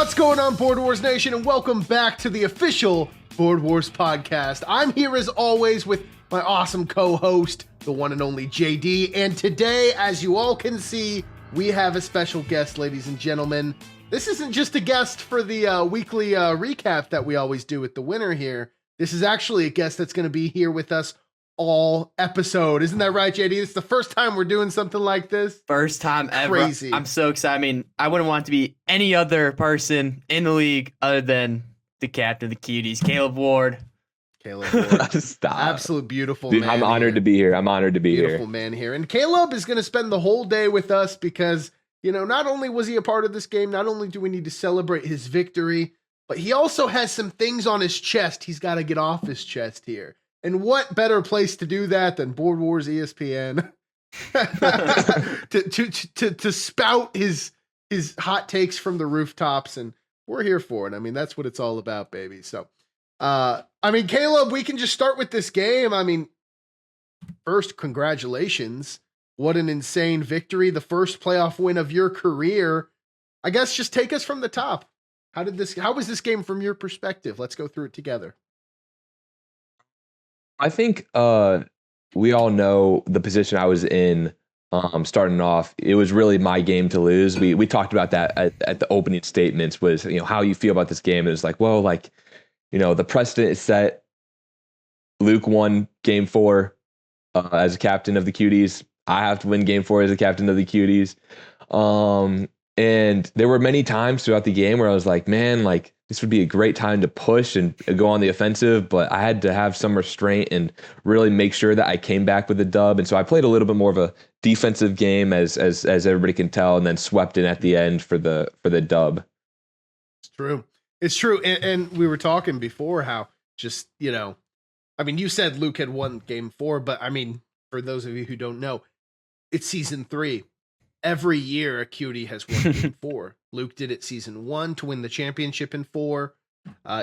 What's going on, Board Wars Nation, and welcome back to the official Board Wars podcast. I'm here as always with my awesome co-host, the one and only JD, and today, as you all can see, we have a special guest, ladies and gentlemen. This isn't just a guest for the weekly recap that we always do with the winner here. This is actually a guest that's going to be here with us all episode. Isn't that right, JD? It's the first time we're doing something like this. First time ever. Crazy. I'm so excited. I mean, I wouldn't want it to be any other person in the league other than the captain of the Cuties, Caleb Ward. Caleb Ward. Stop. Absolute beautiful Dude, man. I'm honored to be here. I'm honored to be Beautiful here. man here. And Caleb is going to spend the whole day with us because, you know, not only was he a part of this game, not only do we need to celebrate his victory, but he also has some things on his chest he's got to get off his chest here. And what better place to do that than Board Wars ESPN to spout his hot takes from the rooftops, and we're here for it. I mean, that's what it's all about, baby. So, I mean, Caleb, we can just start with this game. I mean, first, congratulations. What an insane victory. The first playoff win of your career. I guess just take us from the top. How was this game from your perspective? Let's go through it together. I think we all know the position I was in starting off. It was really my game to lose. We talked about that at the opening statements, was, you know, how you feel about this game. It was like, well, like, you know, the precedent is set. Luke won game 4 as a captain of the Cuties. I have to win game 4 as a captain of the Cuties. And there were many times throughout the game where I was like, man, like, this would be a great time to push and go on the offensive, but I had to have some restraint and really make sure that I came back with a dub. And so I played a little bit more of a defensive game, as everybody can tell, and then swept in at the end for the dub. It's true. It's true. And we were talking before how just, you know, I mean, you said Luke had won game 4, but I mean, for those of you who don't know, it's season 3. Every year a cutie has won game 4. Luke did it season 1 to win the championship in 4.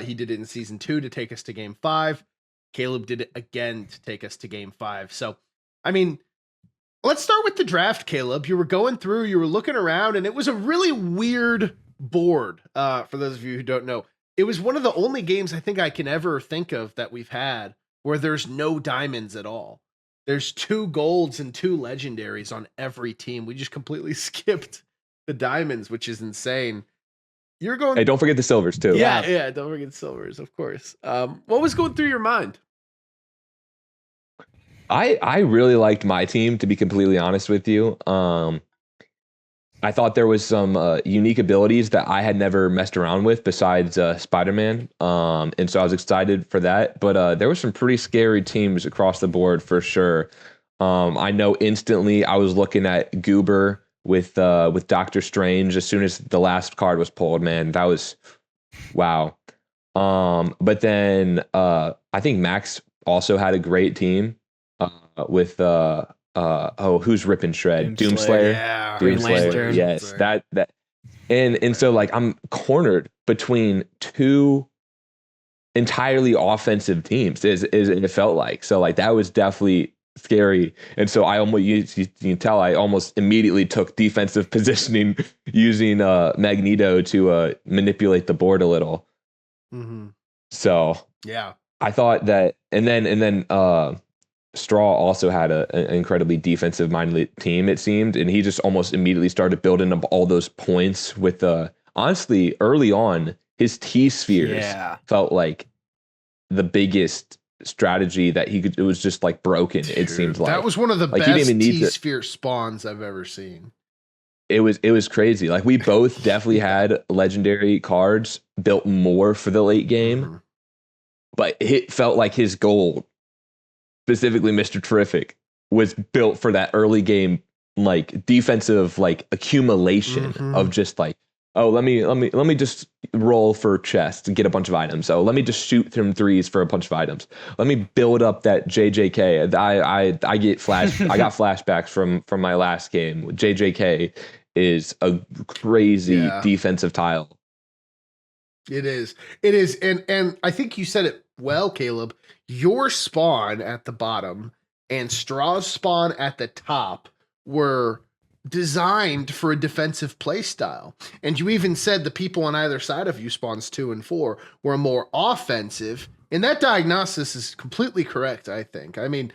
He did it in season 2 to take us to game 5. Caleb did it again to take us to game 5. So, I mean, let's start with the draft, Caleb. You were going through, you were looking around, and it was a really weird board. For those of you who don't know, it was one of the only games I think I can ever think of that we've had where there's no diamonds at all. There's 2 golds and 2 legendaries on every team. We just completely skipped the diamonds, which is insane. You're going. Hey, don't forget the silvers too. Yeah. Don't forget silvers, of course. What was going through your mind? I really liked my team, to be completely honest with you. I thought there was some unique abilities that I had never messed around with besides Spider-Man. And so I was excited for that. But there were some pretty scary teams across the board for sure. I know instantly I was looking at Goober with Doctor Strange as soon as the last card was pulled. Man, that was wow. But then I think Max also had a great team with who's Rip and Shred? Doomslayer. Yeah, Doomslayer. Yes, that and so like I'm cornered between 2 entirely offensive teams. Is it felt like. So like that was definitely scary. And so I almost you can tell I almost immediately took defensive positioning using Magneto to manipulate the board a little. Mm-hmm. So yeah, I thought that, and then Straw also had an incredibly defensive-minded team, it seemed, and he just almost immediately started building up all those points with honestly, early on, his T-spheres felt like the biggest strategy that he could. It was just like broken. Dude, it seemed like that was one of the like best T-sphere spawns I've ever seen. It was crazy. Like we both definitely had legendary cards built more for the late game, but it felt like his gold, specifically Mr. Terrific, was built for that early game, like defensive, like accumulation of just like, oh, let me just roll for chest and get a bunch of items. Oh, let me just shoot from threes for a bunch of items. Let me build up that JJK. I got flashbacks from my last game. JJK is a crazy defensive tile. It is. And I think you said it well, Caleb. Your spawn at the bottom and Straw's spawn at the top were designed for a defensive play style. And you even said the people on either side of you, spawns 2 and 4, were more offensive. And that diagnosis is completely correct, I think. I mean,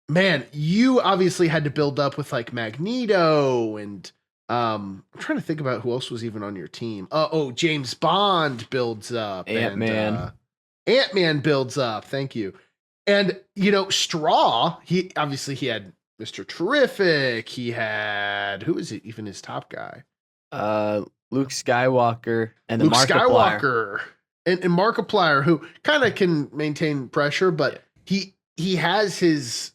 man, you obviously had to build up with like Magneto and I'm trying to think about who else was even on your team. James Bond builds up. Ant-Man. And Ant-Man builds up. Thank you. And, Straw, he had Mr. Terrific. He had, who is it, even his top guy? Luke Skywalker and the Luke Markiplier. Skywalker and Markiplier, who kind of can maintain pressure, but he has his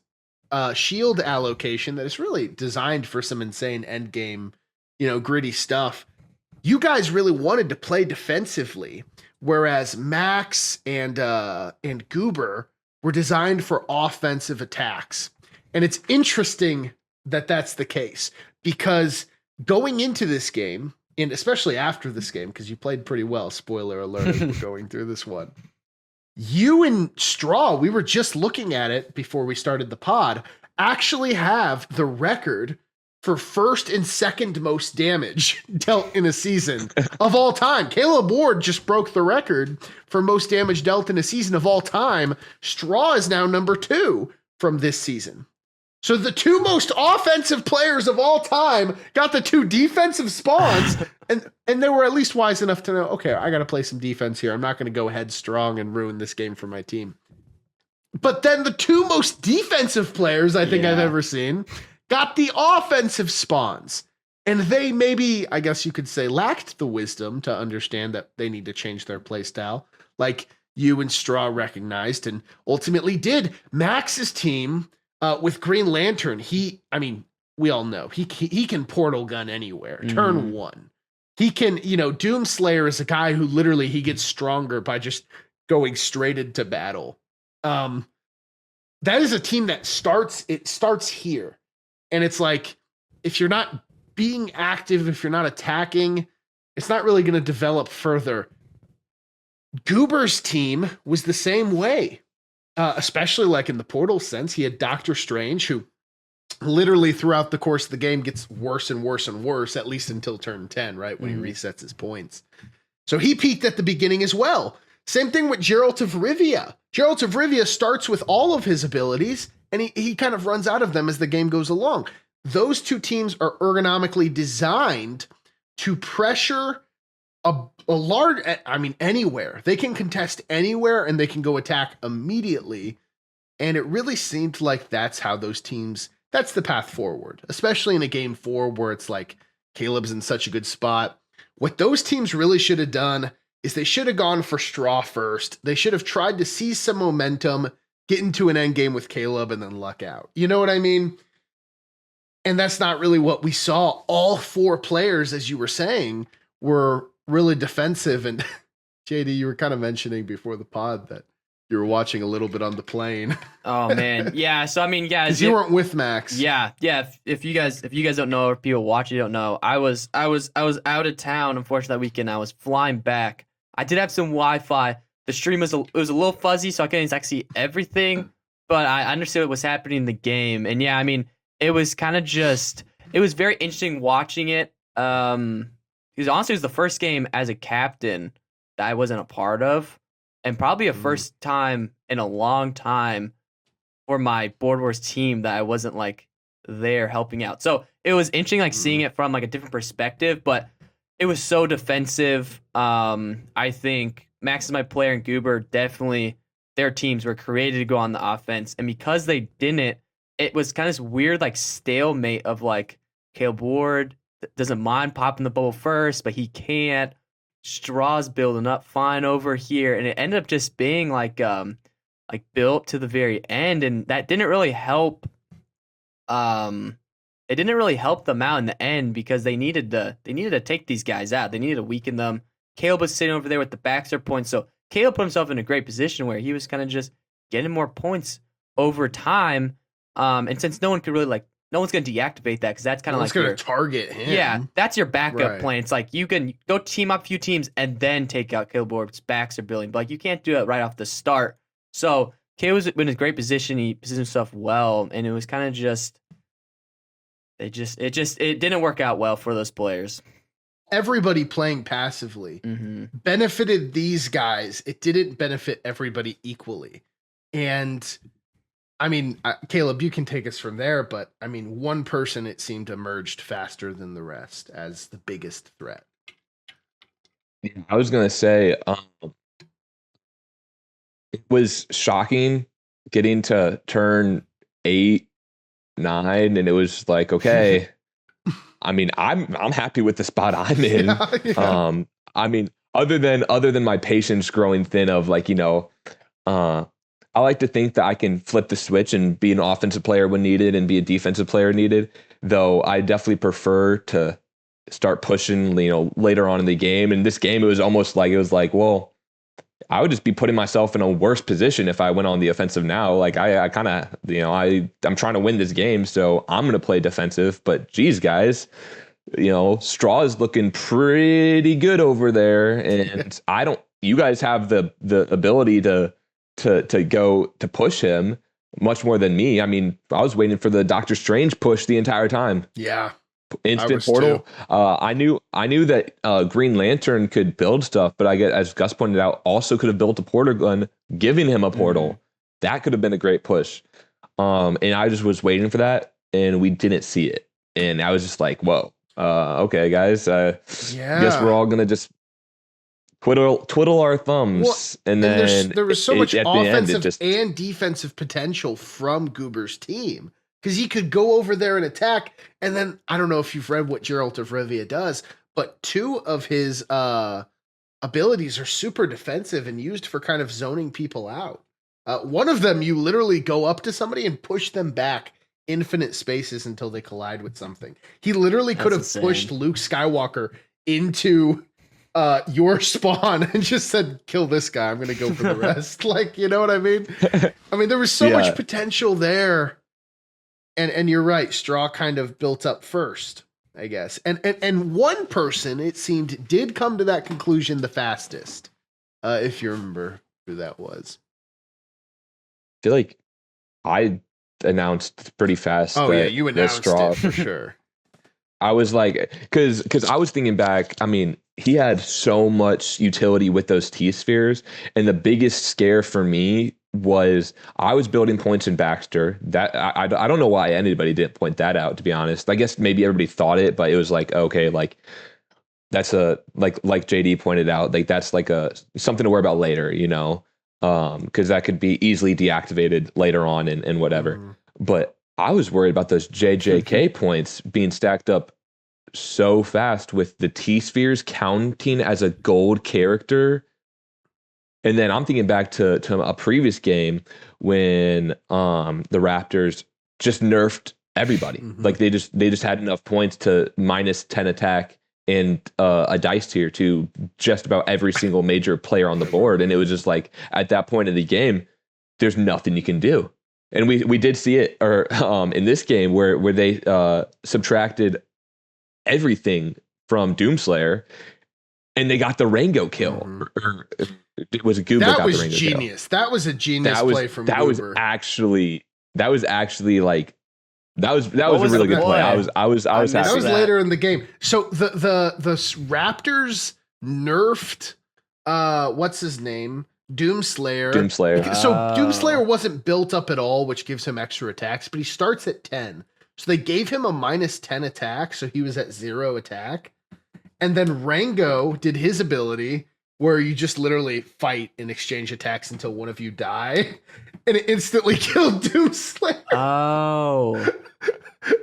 shield allocation that is really designed for some insane end game, gritty stuff. You guys really wanted to play defensively, whereas Max and Goober were designed for offensive attacks. And it's interesting that that's the case, because going into this game, and especially after this game, because you played pretty well, spoiler alert, as we're going through this one, you and Straw, we were just looking at it before we started the pod, actually have the record for first and second most damage dealt in a season of all time. Caleb Ward just broke the record for most damage dealt in a season of all time. Straw is now number 2 from this season. So the 2 most offensive players of all time got the 2 defensive spawns, and they were at least wise enough to know, okay, I got to play some defense here. I'm not going to go headstrong and ruin this game for my team. But then the 2 most defensive players I think I've ever seen got the offensive spawns. And they maybe, I guess you could say, lacked the wisdom to understand that they need to change their play style, like you and Straw recognized and ultimately did. Max's team, with Green Lantern, we all know he can portal gun anywhere. Turn 1. He can, Doomslayer is a guy who literally he gets stronger by just going straight into battle. That is a team that starts here. And it's like, if you're not being active, if you're not attacking, it's not really going to develop further. Goober's team was the same way. Especially like in the portal sense, he had Doctor Strange, who literally throughout the course of the game gets worse and worse and worse, at least until turn 10, right? When he resets his points. So he peaked at the beginning as well. Same thing with Geralt of Rivia. Geralt of Rivia starts with all of his abilities, and he kind of runs out of them as the game goes along. Those 2 teams are ergonomically designed to pressure a large, anywhere. They can contest anywhere and they can go attack immediately. And it really seemed like that's how those teams, that's the path forward, especially in a game 4 where it's like Caleb's in such a good spot. What those teams really should have done is they should have gone for Straw first. They should have tried to seize some momentum, get into an end game with Caleb, and then luck out. You know what I mean? And that's not really what we saw. All 4 players, as you were saying, were really defensive. And JD, you were kind of mentioning before the pod that you were watching a little bit on the plane. Oh man. Yeah. So, guys, because you weren't with Max. Yeah. If you guys don't know, or people watching don't know, I was out of town, unfortunately, that weekend. I was flying back. I did have some Wi-Fi. The stream was a little fuzzy, so I couldn't exactly see everything, but I understood what was happening in the game. And yeah, it was kind of it was very interesting watching it. Because honestly, it was the first game as a captain that I wasn't a part of, and probably a first time in a long time for my Board Wars team that I wasn't like there helping out. So it was interesting, like seeing it from like a different perspective, but it was so defensive. I think Max is my player, and Goober definitely, their teams were created to go on the offense, and because they didn't, it was kind of this weird like stalemate of like Caleb Ward doesn't mind popping the bubble first, but he can't. Straw's building up fine over here, and it ended up just being like built to the very end, and that didn't really help. It didn't really help them out in the end because they needed to take these guys out. They needed to weaken them. Caleb was sitting over there with the Baxter points, so Caleb put himself in a great position where he was kind of just getting more points over time. And since no one could really no one's going to deactivate that because that's kind of like going to target him. Yeah, that's your backup plan. It's like you can go team up a few teams and then take out Caleb Ward's backs or billing, but like you can't do it right off the start. So Caleb was in a great position. He positioned himself well, and it was kind of just it didn't work out well for those players. Everybody playing passively benefited these guys. It didn't benefit everybody equally. And I mean, Caleb, you can take us from there, but I mean, one person, it seemed, emerged faster than the rest as the biggest threat. I was going to say, it was shocking getting to turn 8, 9, and it was like, okay, I mean, I'm happy with the spot I'm in. Yeah. I mean, other than my patience growing thin of like, I like to think that I can flip the switch and be an offensive player when needed and be a defensive player needed, though I definitely prefer to start pushing, later on in the game. In this game, it was almost like, well, I would just be putting myself in a worse position if I went on the offensive now. Like I kind of, I'm trying to win this game, so I'm going to play defensive. But geez, guys, Straw is looking pretty good over there, and you guys have the ability to go to push him much more than me. I mean, I was waiting for the Doctor Strange push the entire time. Yeah. Instant portal. I knew that Green Lantern could build stuff, but I get, as Gus pointed out, also could have built a portal gun, giving him a portal. That could have been a great push. And I just was waiting for that, and we didn't see it. And I was just like, whoa, okay, guys. Guess we're all gonna just twiddle our thumbs, and then there was so much offensive just and defensive potential from Goober's team. Because he could go over there and attack, and then I don't know if you've read what Geralt of Rivia does, but 2 of his abilities are super defensive and used for kind of zoning people out. One of them, you literally go up to somebody and push them back infinite spaces until they collide with something. He literally could have pushed Luke Skywalker into your spawn and just said, kill this guy, I'm going to go for the rest. Like, you know what I mean? I mean, there was so much potential there. And you're right, Straw kind of built up first, I guess. And one person, it seemed, did come to that conclusion the fastest, if you remember who that was. I feel like I announced pretty fast. Oh, yeah, you announced Straw. it for sure. I was like, because I was thinking back, I mean, he had so much utility with those T-spheres, and the biggest scare for me was I was building points in Baxter. That I don't know why anybody didn't point that out, to be honest. I guess maybe everybody thought it, but it was like, okay, like that's a like JD pointed out, like that's like a something to worry about later, because that could be easily deactivated later on and whatever. But I was worried about those JJK points being stacked up so fast with the T-spheres counting as a gold character. And then I'm thinking back to a previous game when the Raptors just nerfed everybody. Like they just had enough points to -10 attack and a dice tier to just about every single major player on the board. And it was just like, at that point in the game, there's nothing you can do. And we did see it in this game where they subtracted everything from Doomslayer, and they got the Rango kill. Or it was a Goober. That got was the Rango genius. Kill. That was a genius play from Goober. That was actually like that was a really good play. I was happy. That was with later in the game. So the Raptors nerfed what's his name? Doomslayer. So Doomslayer wasn't built up at all, which gives him extra attacks, but he starts at 10. So they gave him a -10 attack, so he was at 0 attack. And then Rango did his ability where you just literally fight and exchange attacks until one of you die, and it instantly killed Doomslayer. Oh.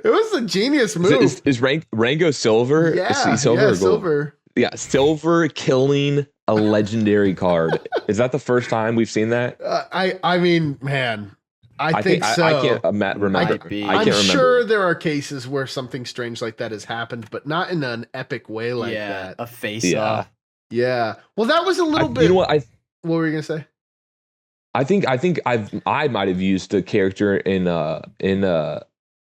It was a genius move. Is Rango silver? Yeah, is he silver or gold? silver. Yeah, silver killing a legendary card. Is that the first time we've seen that? I mean, man, I think so. I can't remember. I can't remember. Sure there are cases where something strange like that has happened, but not in an epic way like that. A face-off. Yeah. Well, that was a little bit. You know what? What were you gonna say? I think I might have used a character in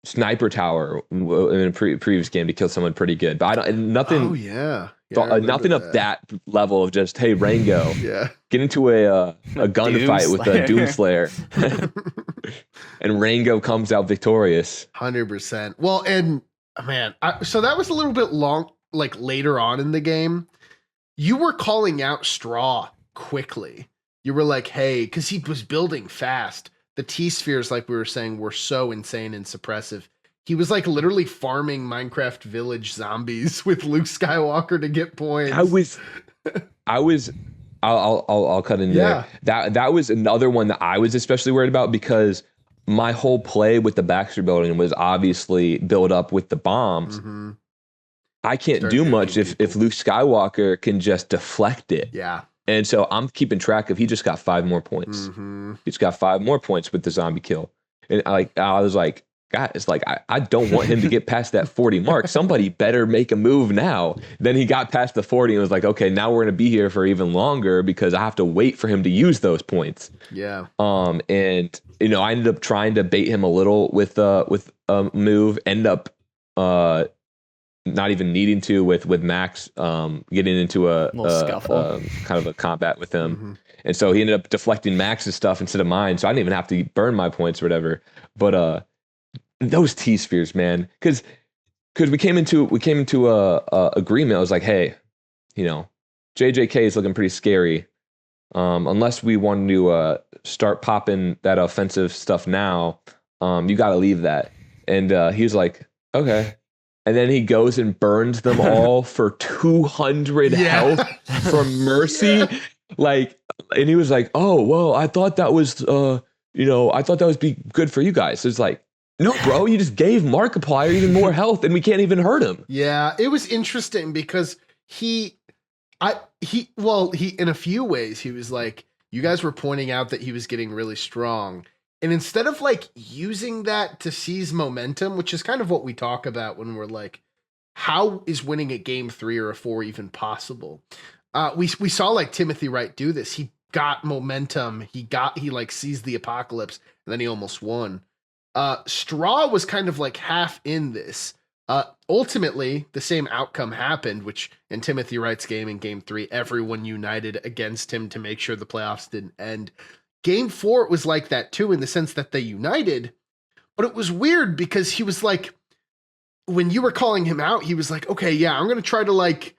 Sniper Tower in a previous game to kill someone pretty good, but I don't nothing. Oh yeah. Nothing up that level of just, hey, Rango, get into a gunfight with a Doomslayer, and Rango comes out victorious. 100%. Well, and Man, so that was a little bit long, like later on in the game. You were calling out Straw quickly. You were like, hey, because he was building fast. The T spheres, like we were saying, were so insane and suppressive. He was like literally farming Minecraft Village zombies with Luke Skywalker to get points. I was. I'll cut in Yeah. there. That was another one that I was especially worried about because my whole play with the Baxter building was obviously built up with the bombs. Mm-hmm. I can't Start do much nuking if people. Luke Skywalker can just deflect it. Yeah. And so I'm keeping track of he just got 5 more points. Mm-hmm. He's got 5 more points with the zombie kill. And I was like, guys, like I don't want him to get past that 40 mark. Somebody better make a move now. Then he got past the 40 and was like, okay, now we're gonna be here for even longer because I have to wait for him to use those points. Yeah. And you know, I ended up trying to bait him a little with a move, end up not even needing to with Max getting into a Little scuffle. kind of a combat with him. Mhm. And so he ended up deflecting Max's stuff instead of mine. So I didn't even have to burn my points or whatever. But those T spheres, man, because we came into a agreement. I was like, hey, you know, JJK is looking pretty scary. Unless we want to start popping that offensive stuff now, you got to leave that. And he was like, okay. And then he goes and burns them all for 200 Yeah. health from Mercy. Like, and he was like, oh, well, I thought that was, I thought that would be good for you guys. It's like, no, bro, you just gave Markiplier even more health and we can't even hurt him. Yeah, it was interesting because he in a few ways, he was like, you guys were pointing out that he was getting really strong. And instead of like using that to seize momentum, which is kind of what we talk about when we're like, how is winning a game 3 or a 4 even possible? We saw like Timothy Wright do this. He got momentum. He like seized the apocalypse and then he almost won. Straw was kind of like half in this. Ultimately, the same outcome happened, which in Timothy Wright's game in game 3, everyone united against him to make sure the playoffs didn't end. Game 4 was like that too, in the sense that they united, but it was weird because he was like, when you were calling him out, he was like, okay, yeah, I'm going to try to like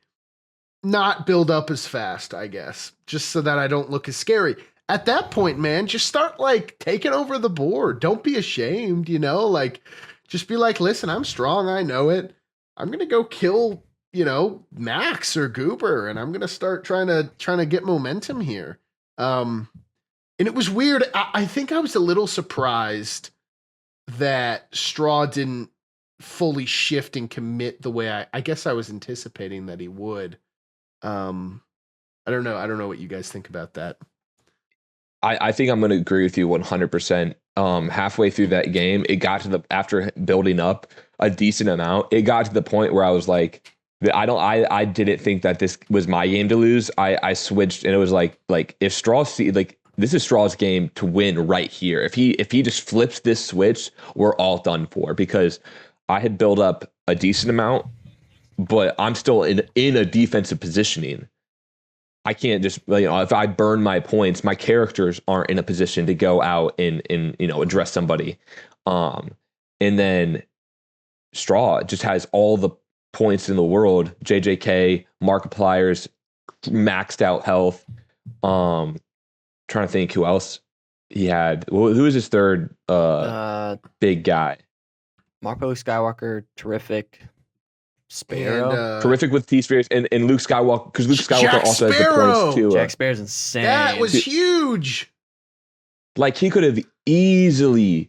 not build up as fast, I guess, just so that I don't look as scary. At that point, man, just start like taking over the board. Don't be ashamed, you know, like just be like, listen, I'm strong. I know it. I'm going to go kill, Max or Goober, and I'm going to start trying to get momentum here. And it was weird. I think I was a little surprised that Straw didn't fully shift and commit the way I guess I was anticipating that he would. I don't know. I don't know what you guys think about that. I think I'm going to agree with you 100%. Halfway through that game, it got to after building up a decent amount, it got to the point where I was like, I didn't think that this was my game to lose. I switched and it was like if Straw this is Straw's game to win right here. If he just flips this switch, we're all done for because I had built up a decent amount, but I'm still in a defensive positioning. I can't just, if I burn my points, my characters aren't in a position to go out and address somebody. And then Straw just has all the points in the world. JJK, Markiplier's maxed out health. Trying to think who else he had. Who was his third big guy? Marco Skywalker, terrific. Sparrow. And, terrific with T-Spheres and Luke Skywalker, because Luke Skywalker Jack also has the Sparrow! points too. Jack Sparrow's insane. that was huge. Like he could have easily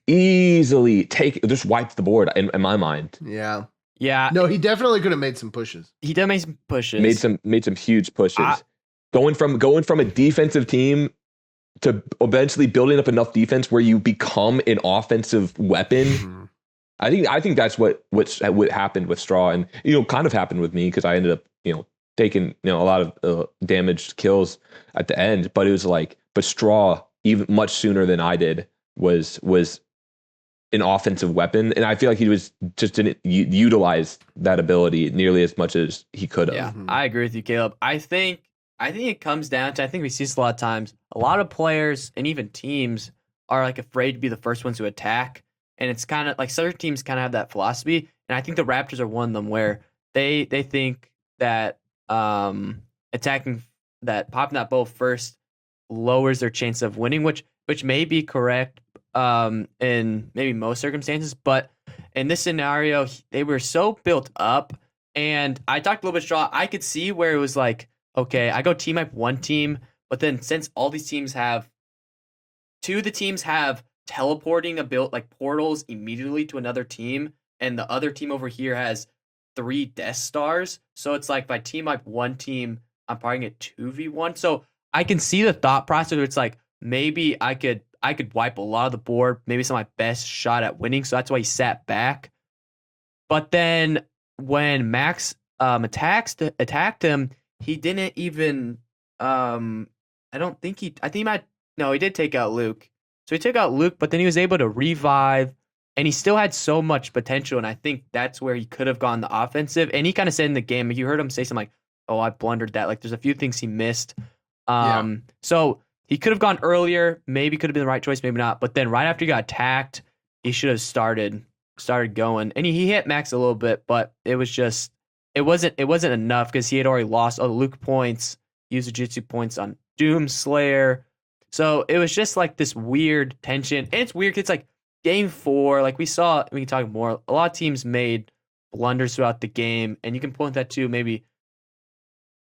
just wiped the board in my mind. Yeah. Yeah, No, he definitely could have made some pushes. he did make some pushes. Made some huge pushes. Going from a defensive team to eventually building up enough defense where you become an offensive weapon. Mhm. I think that's what happened with Straw, and kind of happened with me because I ended up taking a lot of damaged kills at the end. But it was like, but Straw even much sooner than I did was an offensive weapon, and I feel like he didn't utilize that ability nearly as much as he could have. Yeah, Mhm. I agree with you, Caleb. I think it comes down to, I think we see this a lot of times. A lot of players and even teams are like afraid to be the first ones to attack. And it's kind of like certain teams kind of have that philosophy. and I think the Raptors are one of them where they think that popping that ball first lowers their chance of winning, which may be correct in maybe most circumstances, but in this scenario, they were so built up. And I talked a little bit straw. I could see where it was like, okay, I go team up one team, but then since all these teams have two of the teams have teleporting like portals immediately to another team, and the other team over here has 3 Death Stars. So it's like if I team up one team, I'm probably get 2v1. So I can see the thought process where it's like maybe I could wipe a lot of the board, maybe it's my best shot at winning. So that's why he sat back. But then when Max attacked him, he didn't even I think he might, no, he did take out Luke. So he took out Luke, but then he was able to revive, and he still had so much potential, and I think that's where he could have gone the offensive. And he kind of said in the game, you heard him say something like, oh, I blundered that. Like there's a few things he missed. So he could have gone earlier, maybe could have been the right choice, maybe not. But then right after he got attacked, he should have started going. And he hit Max a little bit, but it wasn't enough because he had already lost all the Luke points, used the Jitsu points on Doomslayer. So it was just like this weird tension. And it's weird 'cause it's like game 4, like we can talk more. A lot of teams made blunders throughout the game, and you can point that to maybe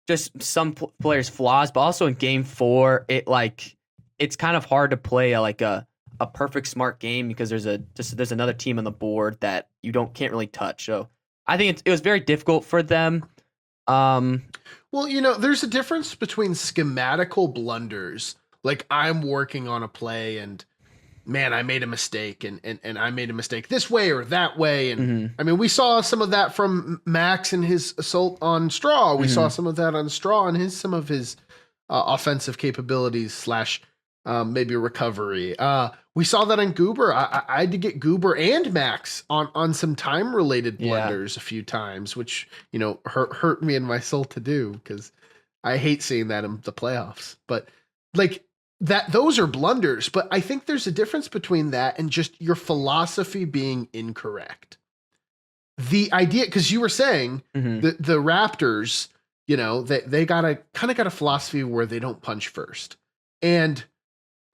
just some players' flaws, but also in game 4, it's kind of hard to play a perfect smart game because there's another team on the board that you can't really touch. So I think it was very difficult for them. Well, there's a difference between schematical blunders. Like I'm working on a play and man, I made a mistake and I made a mistake this way or that way. And I mean, we saw some of that from Max and his assault on Straw. We saw some of that on Straw and some of his offensive capabilities / maybe recovery. We saw that in Goober. I had to get Goober and Max on some time related blunders a few times, which, hurt me in my soul to do because I hate seeing that in the playoffs. But like those are blunders. But I think there's a difference between that and just your philosophy being incorrect. The idea, because you were saying the Raptors, they got a philosophy where they don't punch first. And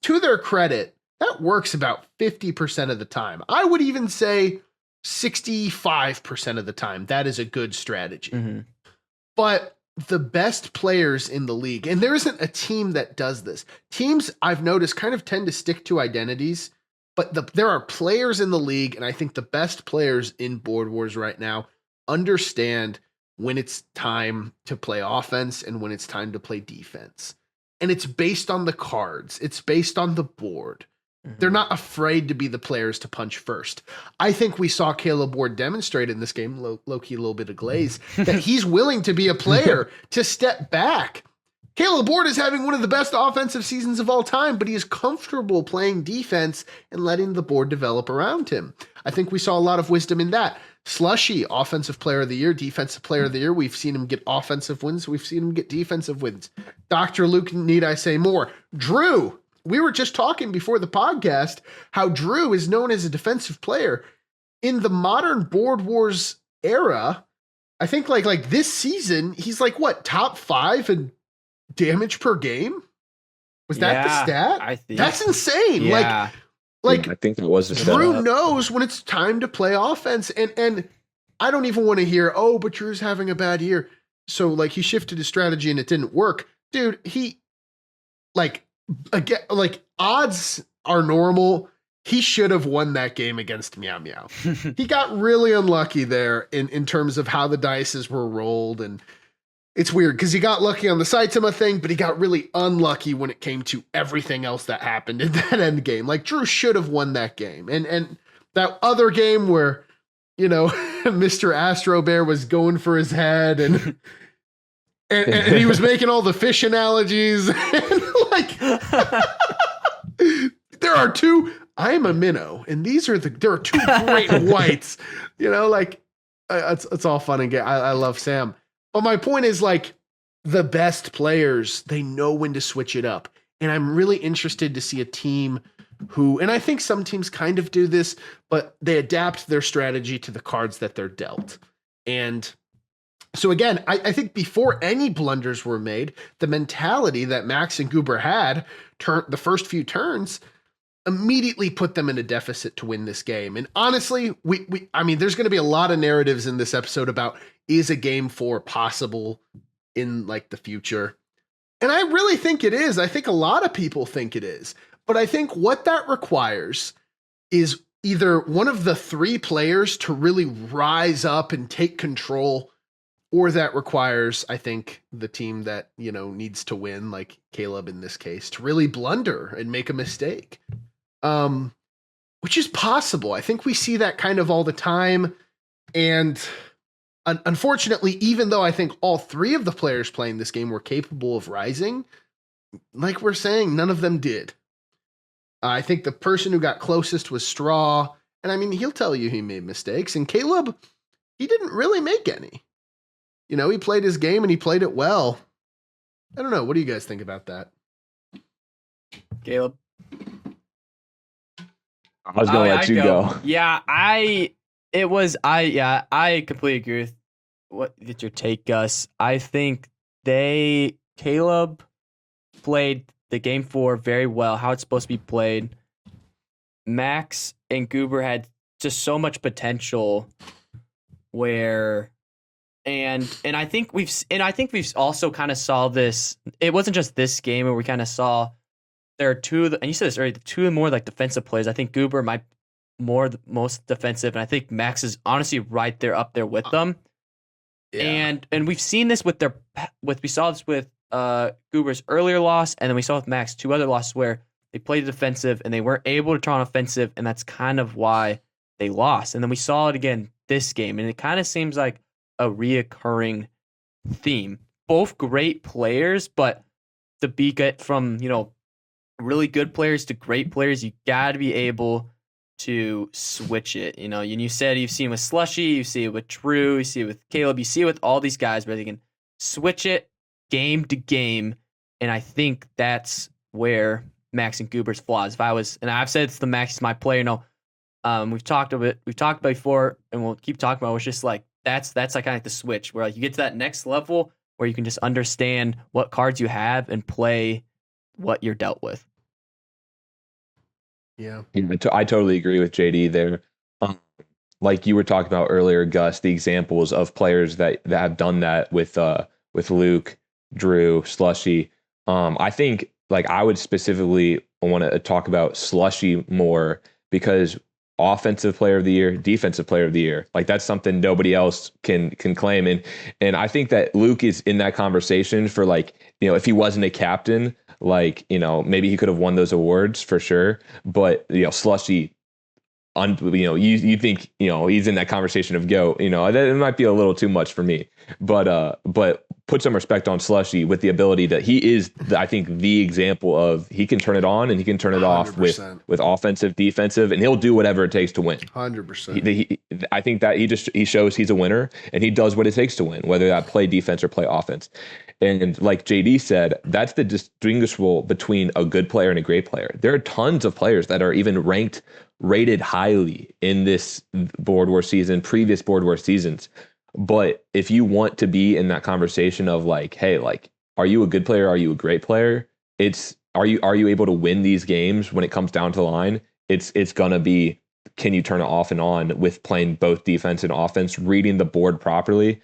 to their credit, that works about 50% of the time. I would even say 65% of the time. That is a good strategy. But the best players in the league, and there isn't a team that does this. Teams, I've noticed, kind of tend to stick to identities, but there are players in the league, and I think the best players in Board Wars right now understand when it's time to play offense and when it's time to play defense. And it's based on the cards. It's based on the board. They're not afraid to be the players to punch first. I think we saw Caleb Ward demonstrate in this game, low-key a little bit of glaze, that he's willing to be a player to step back. Caleb Ward is having one of the best offensive seasons of all time, but he is comfortable playing defense and letting the board develop around him. I think we saw a lot of wisdom in that. Slushy, offensive player of the year, defensive player of the year. We've seen him get offensive wins. We've seen him get defensive wins. Dr. Luke, need I say more? Drew, we were just talking before the podcast how Drew is known as a defensive player. In the modern Board Wars era, I think like this season, he's like what, top 5 in damage per game? Was that the stat? I think that's insane. Yeah. Like I think that was the Drew knows when it's time to play offense, and I don't even want to hear, oh, but Drew's having a bad year. So like he shifted his strategy and it didn't work. Dude, he again, like odds are normal. He should have won that game against Meow Meow. He got really unlucky there in terms of how the dices were rolled. And it's weird because he got lucky on the Saitama thing, but he got really unlucky when it came to everything else that happened in that end game. Like Drew should have won that game. And that other game where, Mr. Astro Bear was going for his head and he was making all the fish analogies. And there are two. I'm a minnow, and there are 2 great whites. It's all fun and good. I love Sam, but my point is the best players, they know when to switch it up, and I'm really interested to see a team who, and I think some teams kind of do this, but they adapt their strategy to the cards that they're dealt. And so again, I think before any blunders were made, the mentality that Max and Goober had the first few turns immediately put them in a deficit to win this game. And honestly, I mean, there's going to be a lot of narratives in this episode about, is a game 4 possible in like the future? And I really think it is. I think a lot of people think it is. But I think what that requires is either one of the 3 players to really rise up and take control, or that requires, I think, the team that, you know, needs to win, like Caleb in this case, to really blunder and make a mistake. Which is possible. I think we see that kind of all the time. And unfortunately, even though I think all 3 of the players playing this game were capable of rising, like we're saying, none of them did. I think the person who got closest was Straw. And I mean, he'll tell you he made mistakes. And Caleb, he didn't really make any. You know, he played his game and he played it well. I don't know. What do you guys think about that? Caleb. I was going to let you go. Yeah, I completely agree with your take, Gus. I think Caleb played the game 4 very well, how it's supposed to be played. Max and Goober had just so much potential and I think we've also kind of saw this. It wasn't just this game where we kind of saw there are 2, and you said this earlier, the 2 more like defensive players. I think Goober might the most defensive, and I think Max is honestly right there up there with them. Yeah. And we've seen this we saw this with Goober's earlier loss, and then we saw with Max 2 other losses where they played defensive and they weren't able to turn on offensive, and that's kind of why they lost. And then we saw it again this game, and it kind of seems like a reoccurring theme. Both great players, but to get from, you know, really good players to great players, you got to be able to switch it. You know, and you said you've seen with Slushy, you see it with Drew, you see it with Caleb, you see it with all these guys where they can switch it game to game. And I think that's where Max and Goober's flaws. And I've said it's Max is my player. No, we've talked about before, and we'll keep talking about it. It's just like that's like kind of like the switch where like you get to that next level where you can just understand what cards you have and play what you're dealt with. Yeah, I totally agree with JD there. Like you were talking about earlier, Gus, the examples of players that have done that with Luke, Drew, Slushy. I think like I would specifically want to talk about Slushy more because offensive player of the year, defensive player of the year, like that's something nobody else can claim. And I think that Luke is in that conversation for like, you know, if he wasn't a captain, like, you know, maybe he could have won those awards for sure. But, you know, Slushy, you know, you think, you know, he's in that conversation of GOAT, you know, that it might be a little too much for me, but put some respect on Slushy with the ability that he is, I think, the example of he can turn it on and he can turn it 100%. Off with offensive, defensive, and he'll do whatever it takes to win. 100%. I think that he shows he's a winner and he does what it takes to win, whether that play defense or play offense. And like JD said, that's the distinguishable between a good player and a great player. There are tons of players that are even rated highly in this Board War season, previous Board War seasons. But if you want to be in that conversation of like, hey, like, are you a good player? Are you a great player? Are you able to win these games when it comes down to the line? It's gonna be, can you turn it off and on with playing both defense and offense, reading the board properly?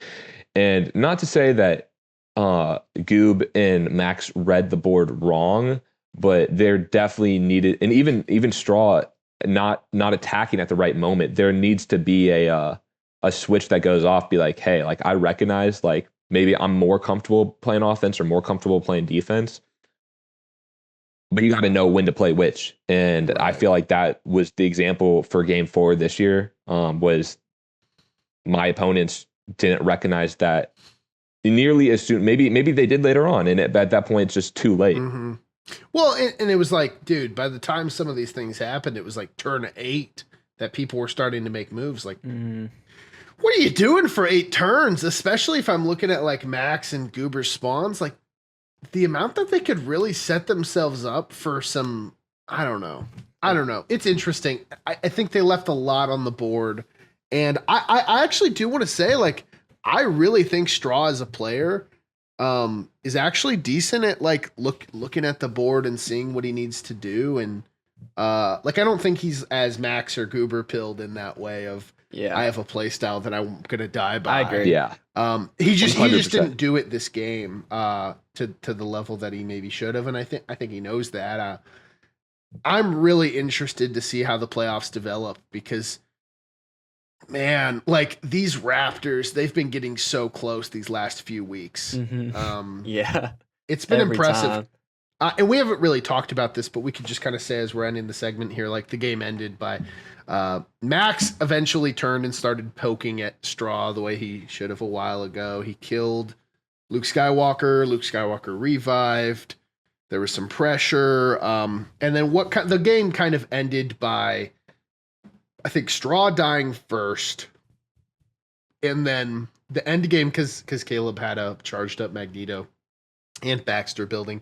And not to say that Goob and Max read the board wrong, but they're definitely needed, and even Straw not attacking at the right moment. There needs to be a switch that goes off, be like, hey, like I recognize like maybe I'm more comfortable playing offense or more comfortable playing defense, but you got to know when to play which. And right. I feel like that was the example for game 4 this year, was my opponents didn't recognize that nearly as soon. Maybe they did later on, and at that point it's just too late. Mm-hmm. Well, and it was like, dude, by the time some of these things happened, it was like turn 8 that people were starting to make moves. Like, what are you doing for 8 turns? Especially if I'm looking at like Max and Goober's spawns, like the amount that they could really set themselves up for some, I don't know. I don't know. It's interesting. I think they left a lot on the board. And I actually do want to say, like, I really think Straw as a player is actually decent at like looking at the board and seeing what he needs to do. And like, I don't think he's as Max or Goober pilled in that way of Yeah. I have a play style that I'm gonna die by. I agree. Yeah. He just 100%. didn't do it this game to the level that he maybe should have, and I think he knows that. I'm really interested to see how the playoffs develop because, man, like these Raptors, they've been getting so close these last few weeks. Mhm. Yeah. It's been Every impressive. time. And we haven't really talked about this, but we could just kind of say as we're ending the segment here, like the game ended by Max eventually turned and started poking at Straw the way he should have a while ago. He killed Luke Skywalker. Luke Skywalker revived. There was some pressure. And then the game kind of ended by, I think, Straw dying first. And then the end game, because Caleb had a charged up Magneto and Baxter building.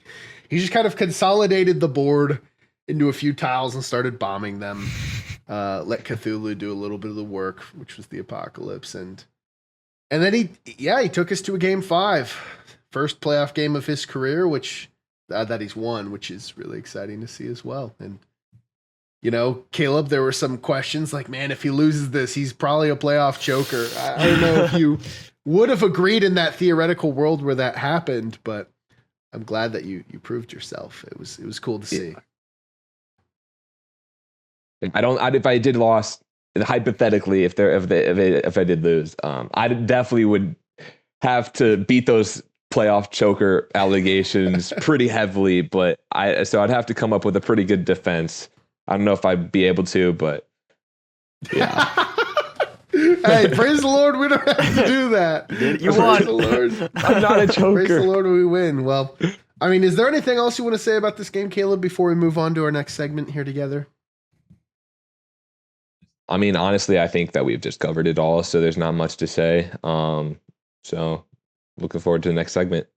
He just kind of consolidated the board into a few tiles and started bombing them. Let Cthulhu do a little bit of the work, which was the apocalypse. And then he took us to a game 5. First playoff game of his career, which that he's won, which is really exciting to see as well. And, you know, Caleb, there were some questions like, man, if he loses this, he's probably a playoff choker. I don't know if you would have agreed in that theoretical world where that happened, but I'm glad that you proved yourself. It was cool to see. If I did lost hypothetically, if I did lose, I definitely would have to beat those playoff choker allegations pretty heavily. But I'd have to come up with a pretty good defense. I don't know if I'd be able to, but yeah. Hey, praise the Lord, we don't have to do that. You Praise won. the Lord. I'm not a choker. Praise the Lord, we win. Well, I mean, is there anything else you want to say about this game, Caleb, before we move on to our next segment here together? I mean, honestly, I think that we've just covered it all, so there's not much to say. So looking forward to the next segment.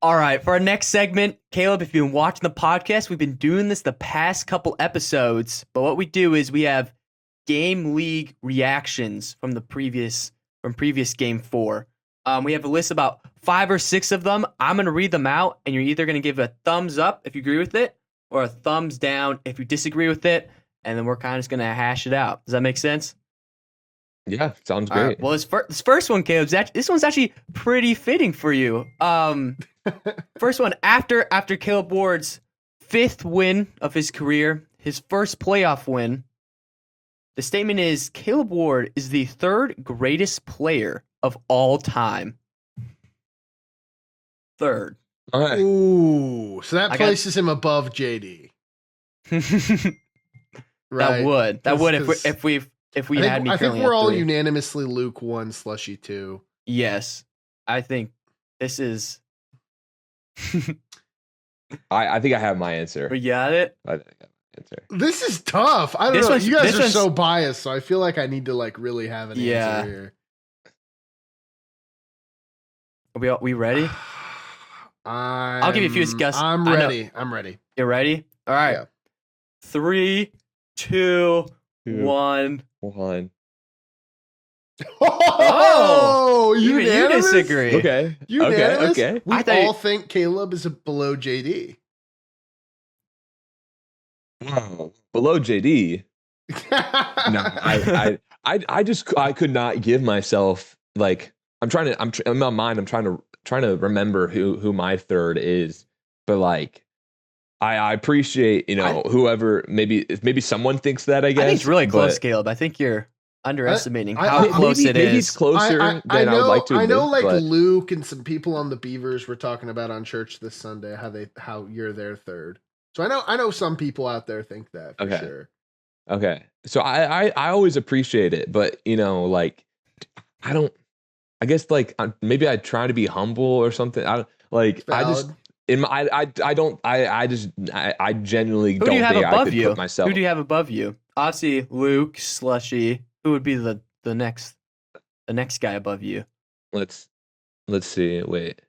All right, for our next segment, Caleb, if you've been watching the podcast, we've been doing this the past couple episodes, but what we do is we have game league reactions from previous game 4. We have a list about 5 or 6 of them. I'm going to read them out, and you're either going to give a thumbs up if you agree with it, or a thumbs down if you disagree with it, and then we're kind of just going to hash it out. Does that make sense? Yeah, sounds All great. right, well, this first one, Caleb, this one's actually pretty fitting for you. First one, after Caleb Ward's 5th win of his career, his first playoff win, the statement is Caleb Ward is the 3rd greatest player of all time. 3rd. All right. Ooh, so that I places him above JD. Right? That would Because if we I had me. think currently we're at all 3. unanimously Luke 1, Slushy 2. Yes, I think this is. I think I have my answer. We got it. I think I have my answer. This is tough. I don't This know. one's- You guys this are one's- so biased, so I feel like I need to like really have an Yeah. answer here. Are we ready? I'll give you a few guesses. I'm I know. ready. I'm ready. You ready? All right. Yeah. 3, 2, 2, 1. 1. Oh, Even you unanimous? disagree. Okay. Unanimous? Okay. We I thought you- all think Caleb is below JD. Wow. Below JD. No, I could not give myself like in my mind I'm trying to remember who my 3rd is, but like I appreciate whoever maybe someone thinks that I guess. I think it's really close, but Caleb. I think you're underestimating I- how I- close maybe, it maybe is. it's closer than I would like to I admit, know, like but Luke and some people on the Beavers were talking about on church this Sunday how you're their 3rd. So I know some people out there think that for Okay. sure. okay. So I always appreciate it, but like I guess like maybe I try to be humble or something. I Valid. I genuinely Who don't do you have think I above could you? put myself. Who do you have above you? Obviously, Luke, Slushy. Who would be the next guy above you? Let's see. Wait.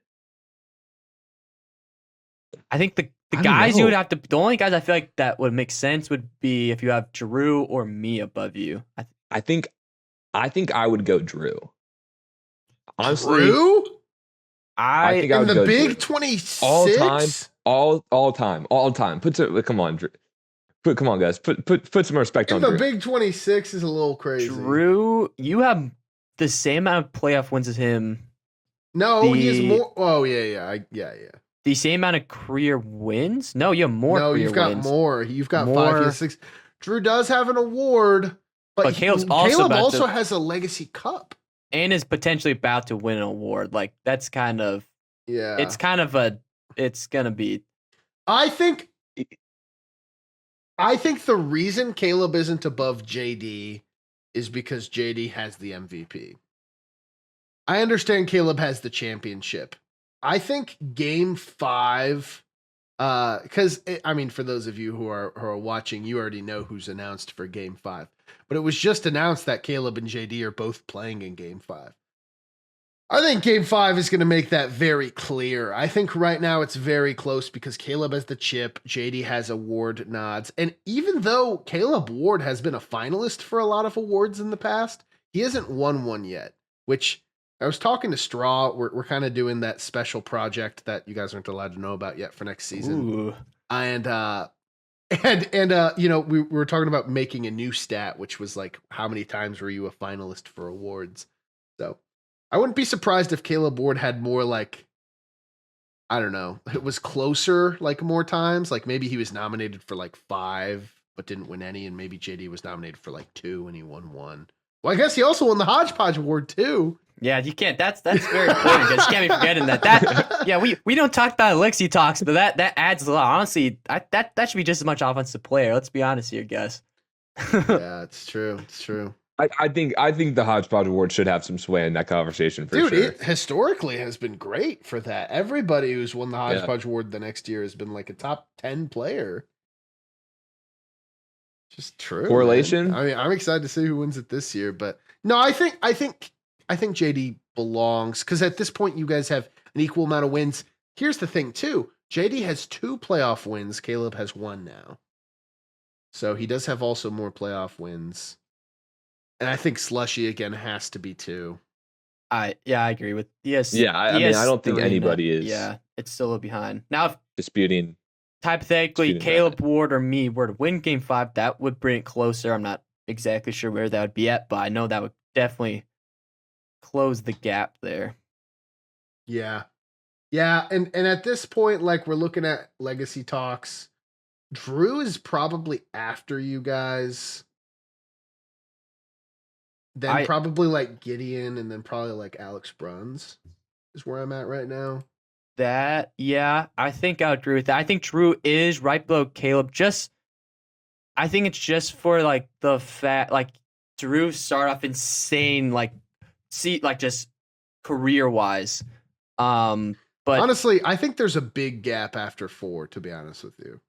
I think The I don't guys you would know. have to. The only guys I feel like that would make sense would be if you have Drew or me above you. I think I would go Drew. Honestly, Drew I think I in would the go Big Drew. 26. All time. Come on, Drew. Come on, guys. Put some respect In on the Drew. Big 26 is a little crazy. Drew, you have the same amount of playoff wins as him. No, he has The- more. Oh yeah. The same amount of career wins? No, you have more No, career you've got wins. more. You've got 5. He More. has 6. Drew does have an award, But Caleb's also about also to- has a Legacy Cup. And is potentially about to win an award. Like, that's kind of. Yeah, It's kind of a. It's going to be. I think the reason Caleb isn't above JD is because JD has the MVP. I understand Caleb has the championship. I think Game 5, because I mean, for those of you who are watching, you already know who's announced for Game 5. But it was just announced that Caleb and JD are both playing in Game 5. I think Game 5 is going to make that very clear. I think right now it's very close because Caleb has the chip, JD has award nods. And even though Caleb Ward has been a finalist for a lot of awards in the past, he hasn't won one yet, which I was talking to Straw. We're kind of doing that special project that you guys aren't allowed to know about yet for next season. Ooh. And you know, we were talking about making a new stat, which was like, how many times were you a finalist for awards? So I wouldn't be surprised if Caleb Ward had more, like, I don't know, it was closer, like, more times. Like, maybe he was nominated for like 5, but didn't win any. And maybe JD was nominated for like 2 and he won 1. Well, I guess he also won the Hodgepodge Award too. Yeah, you can't. That's very important because you can't be forgetting that. Yeah, we don't talk about Elixir talks, but that adds a lot. Honestly, that should be just as much offensive player. Let's be honest here, guys. Yeah, it's true. It's true. I think the Hodgepodge Award should have some sway in that conversation for Dude, sure. it historically has been great for that. Everybody who's won the Hodgepodge Award the next year has been like a top 10 player. Just true. Correlation? Man. I mean, I'm excited to see who wins it this year, but no, I think JD belongs because at this point you guys have an equal amount of wins. Here's the thing too. JD has 2 playoff wins. Caleb has 1 now. So he does have also more playoff wins. And I think Slushy again has to be 2. I agree with yes. Yeah, I mean, I don't think anybody is Yeah, it's still a little behind. Now, if disputing. hypothetically Disputing Caleb Ward or me were to win Game 5, that would bring it closer. I'm not exactly sure where that would be at, but I know that would definitely close the gap there. Yeah. Yeah, and at this point, like, we're looking at legacy talks. Drew is probably after you guys. Then probably like Gideon, and then probably like Alex Bruns is where I'm at right now. I think I would agree with that. I think Drew is right below Caleb. I think it's just for like the fact, like Drew started off insane, like just career wise. But honestly, I think there's a big gap after 4. To be honest with you,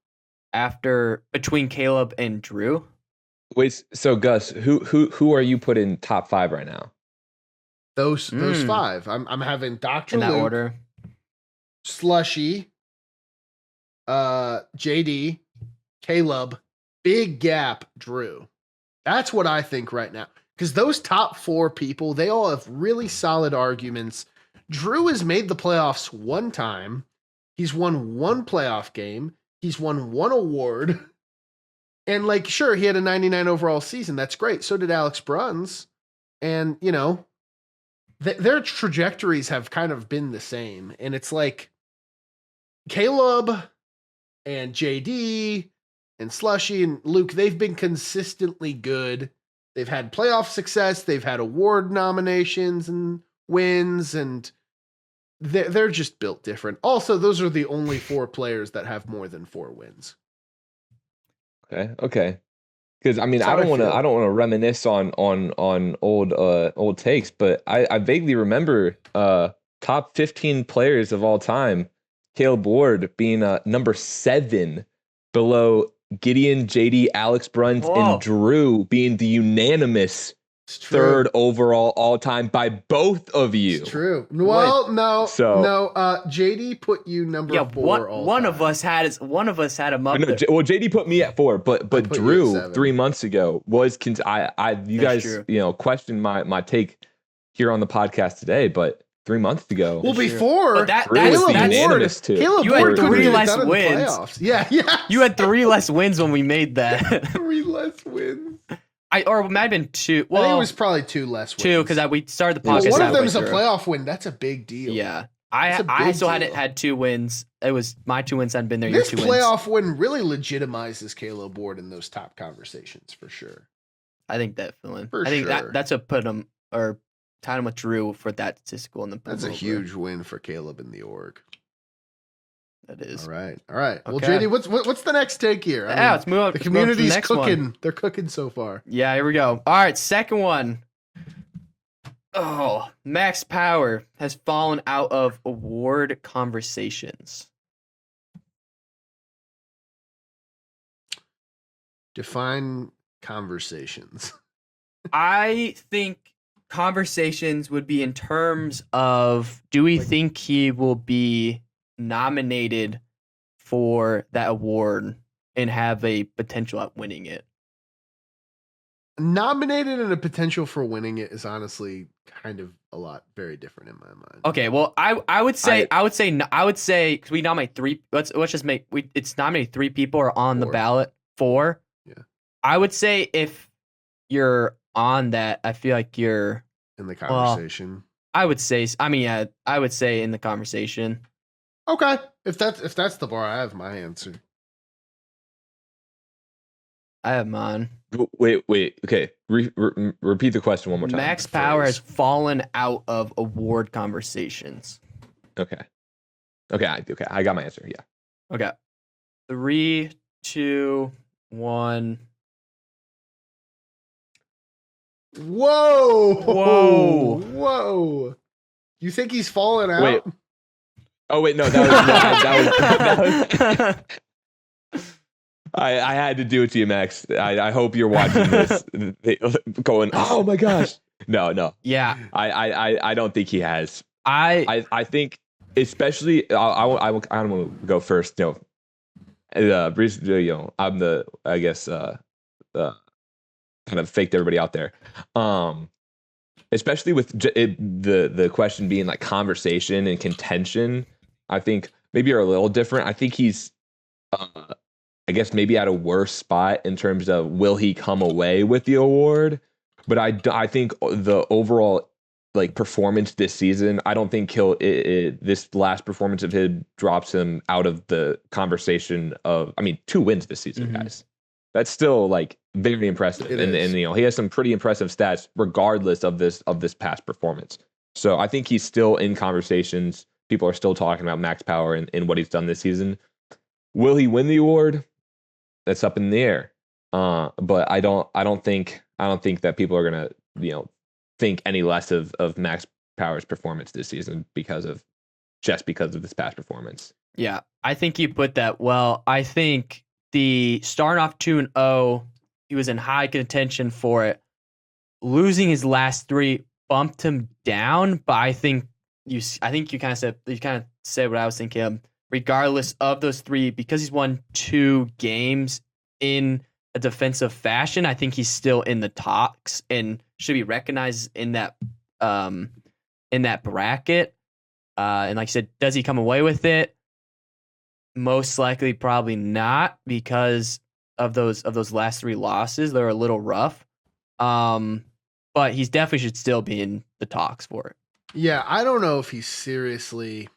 between Caleb and Drew. Wait, so Gus, who are you putting top 5 right now? those 5. I'm having Dr. In that Luke, order. Slushy, JD, Caleb, big gap, Drew. That's what I think right now. Because those top 4 people, they all have really solid arguments. Drew has made the playoffs 1 time. He's won 1 playoff game. He's won 1 award. And, like, sure, he had a 99 overall season. That's great. So did Alex Bruns. And, you know, their trajectories have kind of been the same. And it's like Caleb and JD and Slushy and Luke, they've been consistently good. They've had playoff success. They've had award nominations and wins, and they're just built different. Also, those are the only 4 players that have more than 4 wins. Okay. Because I mean, I don't want to reminisce on old takes, but I vaguely remember top 15 players of all time, Caleb Ward being number 7 below Gideon, JD, Alex Bruns, and Drew being the unanimous It's true. third overall all time by both of you. It's true. Well, no. JD put you number Yeah, 4 all one time. of us had him up No, there. well, JD put me at 4, but put you at Drew 7. 3 months ago was you That's guys true. questioned my take here on the podcast today, but 3 months ago. Well, Sure. before But that- Drew that's- was the that's- unanimous too. Caleb You had Ward couldn't 3 get it less done in the wins. playoffs. Yeah. You had 3 less wins when we made that. 3 less wins. Or it might have been 2. I think Well, it was probably 2 less wins. 2 because we started the Well, podcast. One of halfway them's a through. playoff win. That's a big deal. Yeah, That's a I big still deal. had 2 wins. It was my 2 wins hadn't been there. Your This 2 wins. playoff win really legitimizes Caleb Ward in those top conversations for sure. I think definitely. For I think sure. that's what put him or tied him with Drew for that statistical in the. That's a over. huge win for Caleb in the org. That is. All right. Well, Okay. JD, what's the next take here? I Yeah, mean, let's move on. the let's move on to the community's next cooking. one. They're cooking so far. Yeah, here we go. All right, second one. Oh, Max Power has fallen out of award conversations. Define conversations. I think conversations would be in terms of, do we think he will be nominated for that award and have a potential at winning it? Nominated and a potential for winning it is honestly kind of a lot very different in my mind. Okay, well, I would say because we nominate 3. Let's just make it's nominated 3 people are on the 4. ballot. 4. Yeah. I would say if you're on that, I feel like you're. In the conversation. I would say. I mean, yeah, I would say in the conversation. Okay. If that's the bar, I have my answer. I have mine. Wait. Okay, repeat the question one more time. Max Power has fallen out of award conversations. Okay. I got my answer. Yeah. Okay. 3, 2, 1. Whoa. You think he's falling out? Wait. Oh wait, no, that was. I had to do it to you, Max. I hope you're watching this, going, oh my gosh. No. Yeah. I don't think he has. I think, especially, I don't want to go first. Bruce, I'm the, I guess, kind of faked everybody out there. Especially with the question being like conversation and contention, I think maybe are a little different. I think he's, I guess maybe at a worse spot in terms of will he come away with the award. But I think the overall like performance this season, I don't think this last performance of his drops him out of the conversation of. I mean, 2 wins this season, guys. That's still like very impressive, and he has some pretty impressive stats regardless of this past performance. So I think he's still in conversations. People are still talking about Max Power and what he's done this season. Will he win the award? That's up in the air. But I don't think that people are gonna think any less of Max Power's performance this season because of this past performance. Yeah, I think you put that well. I think the starting off 2-0, he was in high contention for it. Losing his last 3 bumped him down, but I think you kind of said what I was thinking. Regardless of those 3, because he's won 2 games in a defensive fashion, I think he's still in the talks and should be recognized in that bracket. And like I said, does he come away with it? Most likely, probably not, because of those last 3 losses. They're a little rough. But he's definitely should still be in the talks for it. Yeah, I don't know if he's seriously.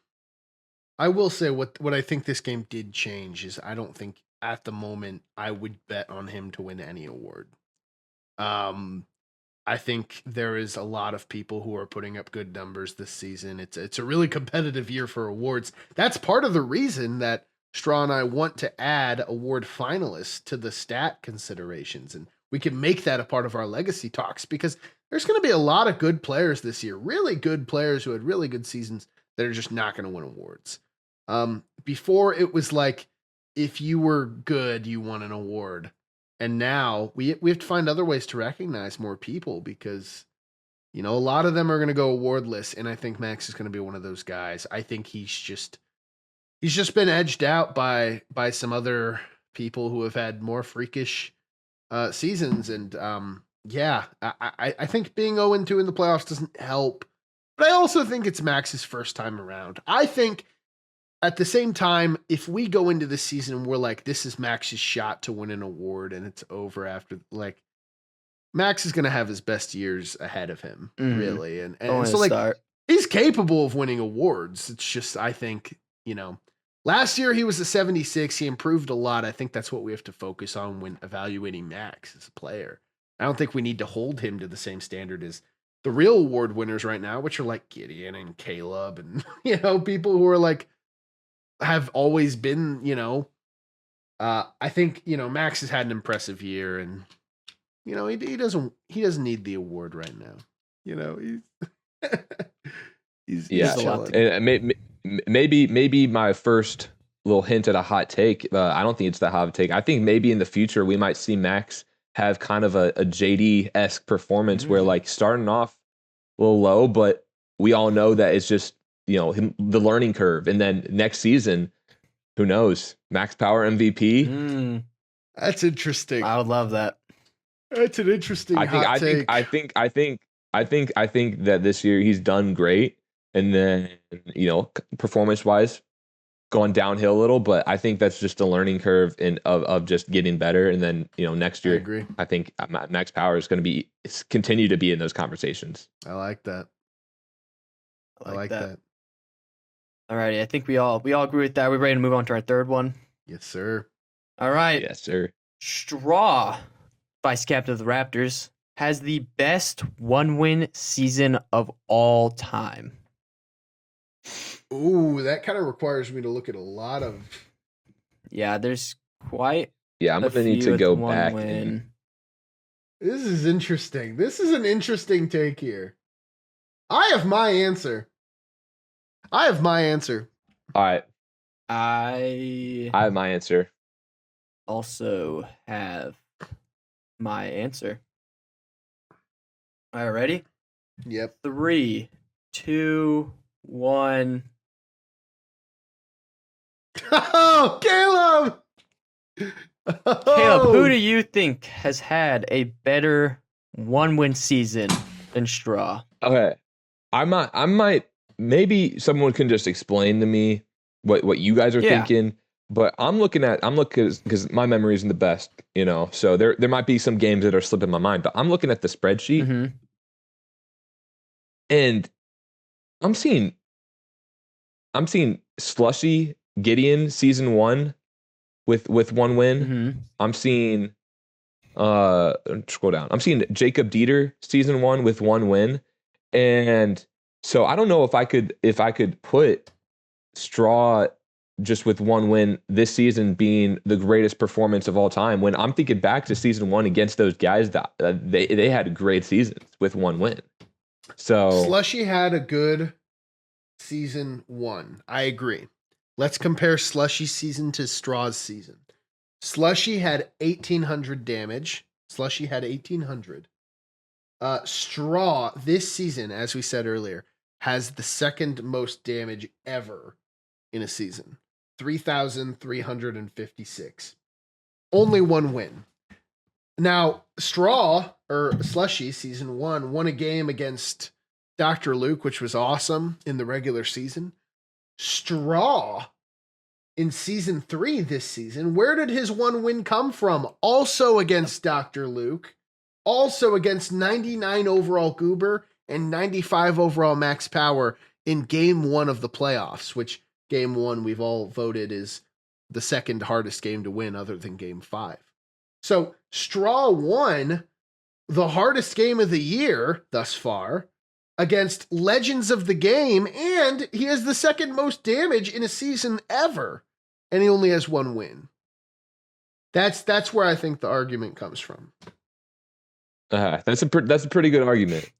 I will say what I think this game did change is I don't think at the moment I would bet on him to win any award. I think there is a lot of people who are putting up good numbers this season. It's a really competitive year for awards. That's part of the reason that Straw and I want to add award finalists to the stat considerations, and we can make that a part of our legacy talks because there's going to be a lot of good players this year, really good players who had really good seasons that are just not going to win awards. Before it was like, if you were good, you won an award. And now we have to find other ways to recognize more people because, you know, a lot of them are going to go awardless. And I think Max is going to be one of those guys. I think he's just been edged out by some other people who have had more freakish seasons. And yeah, I think being 0-2 in the playoffs doesn't help. But I also think it's Max's first time around. I think at the same time, if we go into the season, we're like, this is Max's shot to win an award and it's over after, like, Max is going to have his best years ahead of him, really. And so, like, he's capable of winning awards. It's just, I think, you know, last year he was a 76. He improved a lot. I think that's what we have to focus on when evaluating Max as a player. I don't think we need to hold him to the same standard as the real award winners right now, which are like Gideon and Caleb and, you know, people who are like, have always been, you know, I think, you know, Max has had an impressive year and, you know, he doesn't need the award right now. You know, he's chilling. And maybe my first little hint at a hot take. I don't think it's that hot of a take. I think maybe in the future we might see Max have kind of a JD-esque performance where, like, starting off a little low, but we all know that it's just, you know, the learning curve. And then next season, who knows? Max Power MVP. That's interesting. I would love that. That's an interesting hot take. I think that this year he's done great. And then, you know, performance-wise, going downhill a little, but I think that's just a learning curve of just getting better. And then, you know, next year, I agree. I think Max Power is going to continue to be in those conversations. I like that. I like that. Alrighty, I think we all agree with that. We're ready to move on to our third one. Yes, sir. All right. Yes, sir. Straw, vice captain of the Raptors, has the best 1-win season of all time. Ooh, that kind of requires me to look at a lot of. Yeah, there's quite. Yeah, I'm gonna need to go back. This is interesting. This is an interesting take here. I have my answer. All right. I have my answer. Also have my answer. All right, ready? Yep. 3, 2, 1. Oh, Caleb! Caleb, who do you think has had a better 1-win season than Straw? Okay. I might maybe someone can just explain to me what you guys are thinking. But I'm looking because my memory isn't the best, you know. So there might be some games that are slipping my mind. But I'm looking at the spreadsheet, and I'm seeing Slushy Gideon season 1 with 1 win. I'm seeing scroll down. I'm seeing Jacob Dieter season 1 with 1 win, and so I don't know if I could put Straw just with 1 win this season being the greatest performance of all time. When I'm thinking back to season 1 against those guys, that they had great seasons with 1 win. So Slushy had a good season 1. I agree. Let's compare Slushy's season to Straw's season. Slushy had 1,800 damage. Slushy had 1,800. Straw this season, as we said earlier, has the second most damage ever in a season. 3,356. Only 1 win. Now, Straw, or Slushy, season 1, won a game against Dr. Luke, which was awesome in the regular season. Straw, in season 3 this season, where did his 1 win come from? Also against Dr. Luke. Also against 99 overall Goober and 95 overall Max Power in game 1 of the playoffs, which game 1 we've all voted is the second hardest game to win other than game 5. So Straw won the hardest game of the year thus far against legends of the game, and he has the second most damage in a season ever, and he only has 1 win. That's where I think the argument comes from. That's a pretty good argument.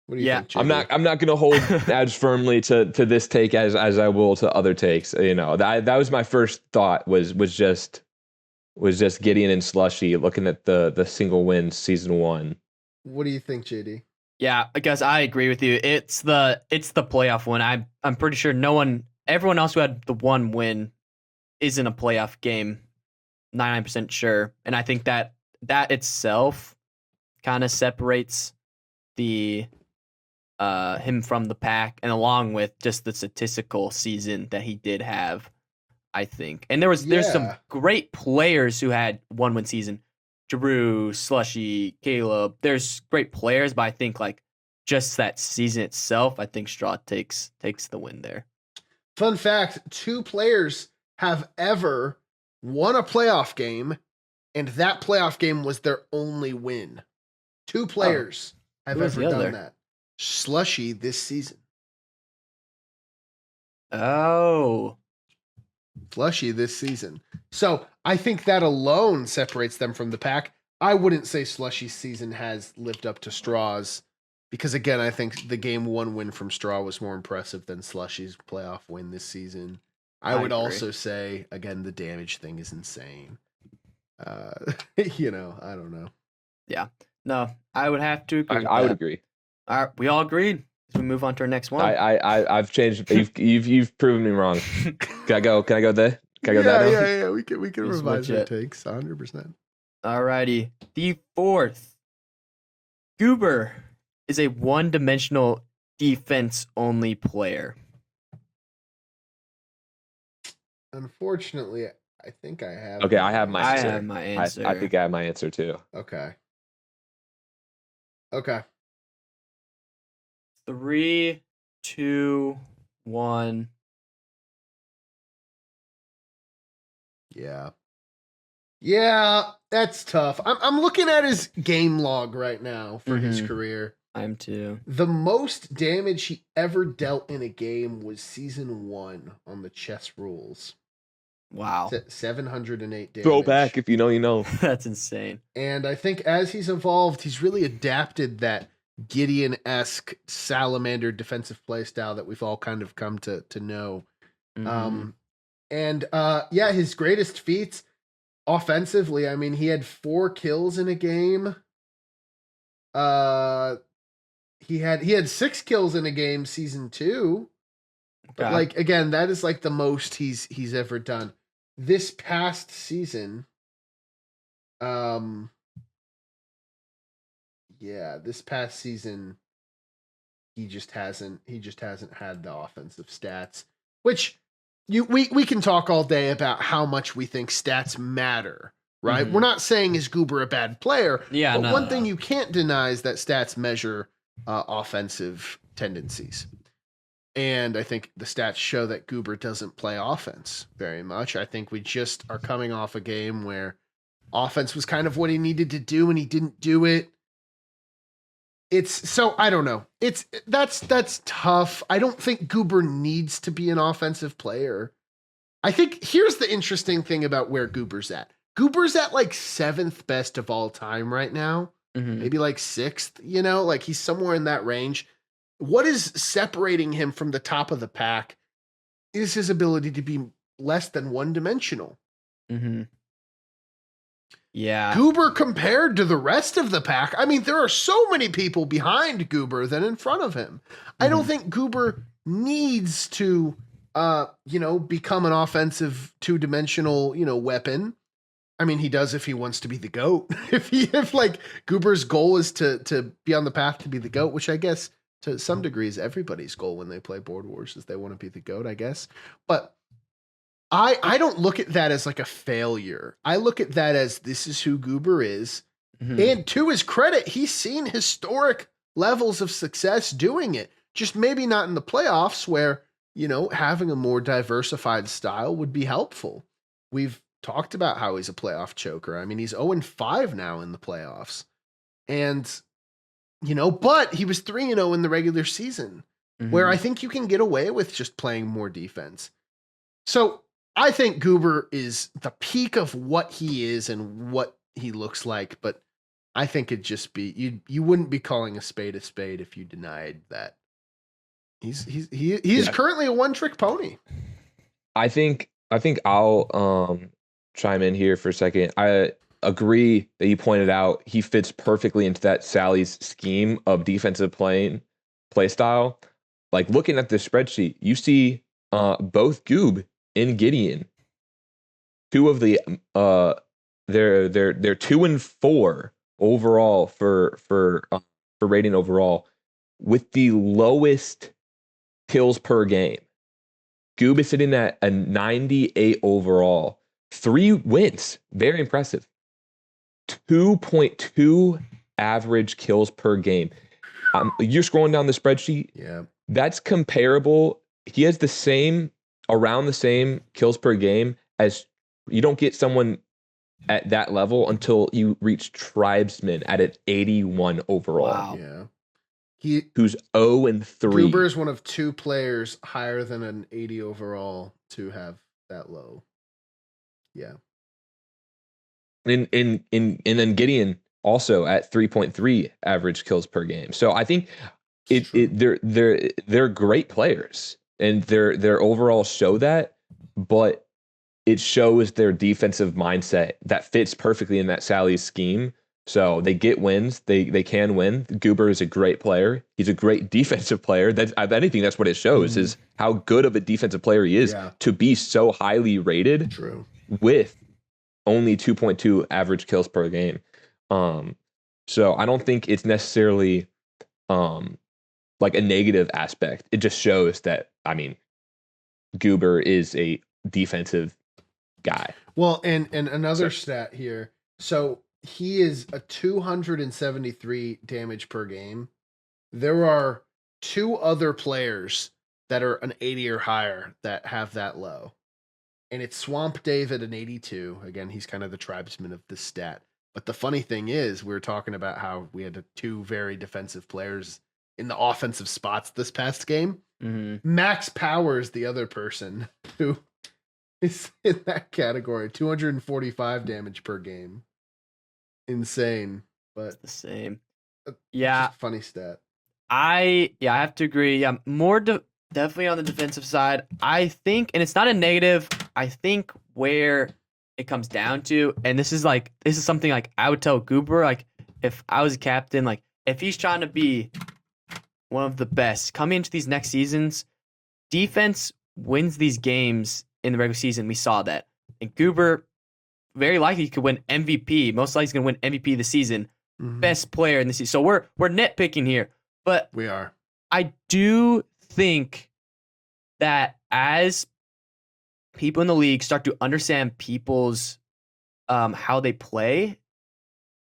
What do you think, I'm not going to hold as firmly to this take as I will to other takes. You know, that was my first thought was just was just Gideon and Slushy looking at the single wins season 1. What do you think, JD? Yeah, I guess I agree with you. It's the playoff win. I'm pretty sure everyone else who had the one win is in a playoff game. 99% sure, and I think that itself kind of separates the him from the pack, and along with just the statistical season that he did have, I think. And there's some great players who had one win season. Drew, Slushy, Caleb. There's great players, but I think like just that season itself, I think Straw takes the win there. Fun fact, 2 players have ever won a playoff game, and that playoff game was their only win. 2 players have ever done that. Slushy this season. Oh. Slushy this season. So I think that alone separates them from the pack. I wouldn't say Slushy's season has lived up to Straw's, because again, I think the game 1 win from Straw was more impressive than Slushy's playoff win this season. I would agree. also say, again, the damage thing is insane. I don't know. Yeah. No, I would have to agree. I would agree. All right, we all agreed. We move on to our next one. I've changed. You've proven me wrong. Can I go? Can I go there? Can I go there? Yeah. We can revise our takes 100%. Alrighty. The 4th, Goober is a one-dimensional defense-only player. Unfortunately, I think I have. Okay, I have my answer. I have my answer. I think I have my answer too. Okay. 3, 2, 1. Yeah, that's tough. I'm looking at his game log right now for his career. I'm too. The most damage he ever dealt in a game was season 1 on the chess rules. Wow. 708 damage. Throwback, if you know, you know. That's insane. And I think as he's evolved, he's really adapted that Gideon-esque salamander defensive play style that we've all kind of come to know. His greatest feats offensively, I mean, he had 4 kills in a game. He had 6 kills in a game season 2. But like, again, that is like the most he's ever done. This past season, he just hasn't had the offensive stats, which we can talk all day about how much we think stats matter, right? We're not saying is Goober a bad player. Yeah, but one thing you can't deny is that stats measure offensive tendencies. And I think the stats show that Goober doesn't play offense very much. I think we just are coming off a game where offense was kind of what he needed to do and he didn't do it. I don't know. That's tough. I don't think Goober needs to be an offensive player. I think here's the interesting thing about where Goober's at. Goober's at like 7th best of all time right now. Maybe like 6th, like he's somewhere in that range. What is separating him from the top of the pack is his ability to be less than one-dimensional. Yeah. Goober compared to the rest of the pack, I mean, there are so many people behind Goober than in front of him. I don't think Goober needs to, become an offensive 2-dimensional, weapon. I mean, he does if he wants to be the GOAT. if like Goober's goal is to be on the path to be the GOAT, which I guess to some degree is everybody's goal when they play Board Wars, is they want to be the GOAT, I guess. But I don't look at that as like a failure. I look at that as this is who Goober is. And to his credit, he's seen historic levels of success doing it. Just maybe not in the playoffs where, having a more diversified style would be helpful. We've talked about how he's a playoff choker. I mean, he's 0-5 now in the playoffs. And but he was 3-0 in the regular season, where I think you can get away with just playing more defense. So I think Goober is the peak of what he is and what he looks like, but I think it'd just be you wouldn't be calling a spade if you denied that. He's currently a one-trick pony. I think I'll chime in here for a second. I agree that you pointed out he fits perfectly into that Sally's scheme of defensive play style. Like looking at the spreadsheet, you see both Goob and Gideon. Two of the they're 2 and 4 overall for rating overall, with the lowest kills per game. Goob is sitting at a 98 overall. 3 wins. Very impressive. 2.2 average kills per game. You're scrolling down the spreadsheet. Yeah. That's comparable. He has around the same kills per game as you don't get someone at that level until you reach Tribesman at an 81 overall. Wow. Yeah. Who's 0 and 3. Goober is one of 2 players higher than an 80 overall to have that low. Yeah. And then Gideon also at 3.3 average kills per game. So I think they're great players, and their overall show that, but it shows their defensive mindset that fits perfectly in that Sally's scheme. So they get wins. They can win. Goober is a great player. He's a great defensive player. That's, if anything, that's what it shows is how good of a defensive player he is to be so highly rated. True. With only 2.2 average kills per game. So I don't think it's necessarily like a negative aspect. It just shows that, I mean, Goober is a defensive guy. Well, and another stat here. So he is a 273 damage per game. There are 2 other players that are an 80 or higher that have that low. And it's Swamp David, an 82. Again, he's kind of the tribesman of this stat. But the funny thing is, we were talking about how we had 2 very defensive players in the offensive spots this past game. Mm-hmm. Max Power is the other person who is in that category. 245 damage per game. Insane. But The same. yeah, funny stat. I have to agree. Yeah, more definitely on the defensive side. I think, and it's not a negative. I think where it comes down to, and this is something like I would tell Goober, like if I was a captain, like if he's trying to be one of the best coming into these next seasons, defense wins these games in the regular season. We saw that, and Goober very likely could win MVP. Most likely he's gonna win MVP this season. Mm-hmm. Best player in the season. So we're nitpicking here, but We are. I do think that as people in the league start to understand people's how they play,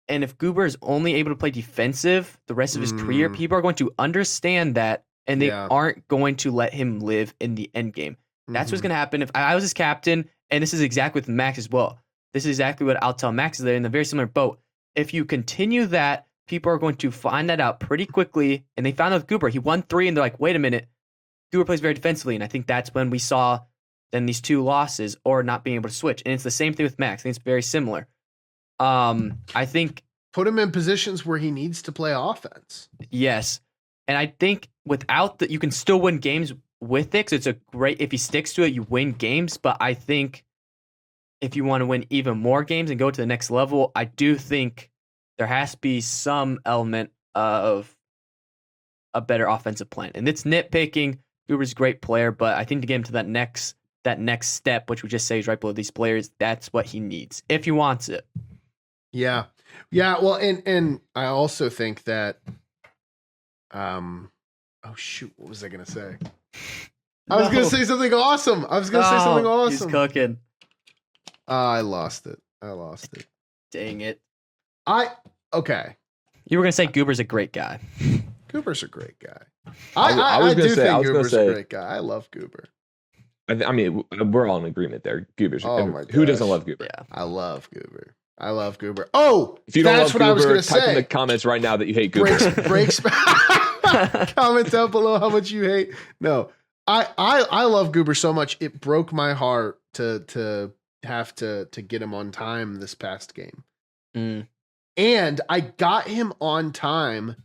and if Goober is only able to play defensive the rest of his career, people are going to understand that, and they aren't going to let him live in the end game. That's what's going to happen if I was his captain, and this is exactly with Max as well. This is exactly what I'll tell Max. They're in a very similar boat. If you continue that, people are going to find that out pretty quickly, and they found out with Goober. He won 3, and they're like, wait a minute, Goober plays very defensively, and I think that's when we saw then these 2 losses or not being able to switch. And it's the same thing with Max. I think it's very similar. I think put him in positions where he needs to play offense. Yes. And I think without that, you can still win games with it. 'Cause it's a great, if he sticks to it, you win games. But I think if you want to win even more games and go to the next level, I do think there has to be some element of a better offensive plan. And it's nitpicking. Goober's a great player, but I think to get him to that next step, which we just say is right below these players, that's what he needs if he wants it. Yeah. Yeah. Well, and I also think that, oh shoot, what was I going to say? I was going to say something awesome. He's cooking. I lost it. Dang it. Okay. You were going to say Goober's a great guy. Goober's a great guy. I do think Goober's a great guy. I love Goober. I mean, we're all in agreement there. Goober's. Oh my who doesn't gosh. love Goober? Yeah. I love Goober. Oh, If you don't that's love what I was Goober, going to type in the say. comments right now that you hate Goober. Breaks. Comment down below how much you hate. No, I love Goober so much. It broke my heart to have to get him on time this past game. And I got him on time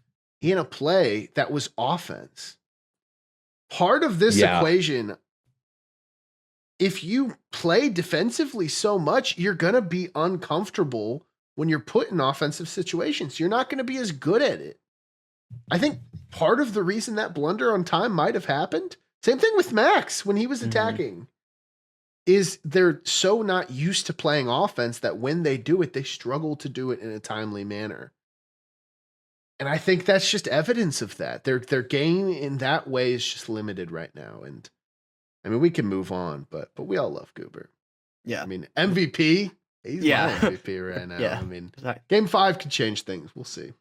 in a play that was offense. Part of this equation if you play defensively so much, you're going to be uncomfortable when you're put in offensive situations. You're not going to be as good at it. I think part of the reason that blunder on time might have happened, same thing with Max when he was attacking, is they're so not used to playing offense that when they do it, they struggle to do it in a timely manner. And I think that's just evidence of that. Their game in that way is just limited right now. And I mean, we can move on, but we all love Goober. Yeah. I mean, MVP, he's my MVP right now. Yeah. I mean, game 5 could change things. We'll see.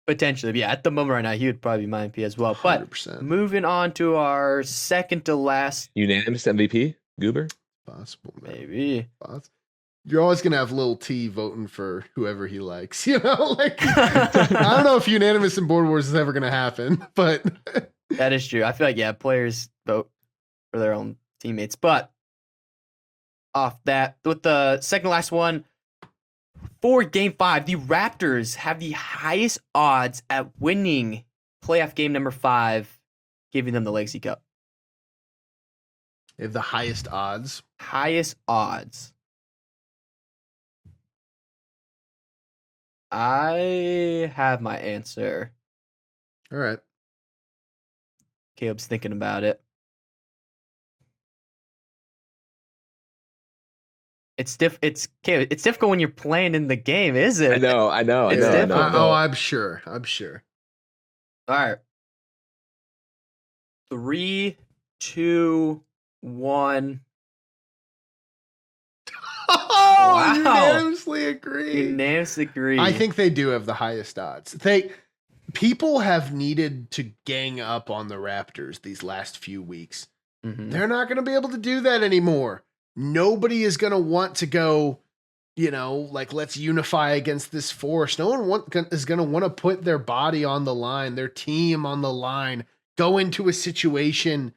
Potentially, yeah. At the moment right now, he would probably be my MVP as well. 100%. But moving on to our second to last. Unanimous MVP, Goober? Possible, man. Maybe. You're always gonna have Lil T voting for whoever he likes, you know. Like, I don't know if unanimous in Board Wars is ever gonna happen, but that is true. I feel like players vote for their own teammates. But off that, with the second to last one for Game 5, the Raptors have the highest odds at winning playoff game number 5, giving them the Legacy Cup. they have the highest odds. Highest odds. I have my answer. All right. Caleb's thinking about it. It's difficult when you're playing in the game, is it? I know. It's different. I'm sure. All right. 3, 2, 1. Oh, Wow. unanimously agree. Unanimous agree. I think they do have the highest odds. People have needed to gang up on the Raptors these last few weeks. Mhm. They're not going to be able to do that anymore. Nobody is going to want to go, like, let's unify against this force. No one is going to want to put their body on the line, their team on the line, go into a situation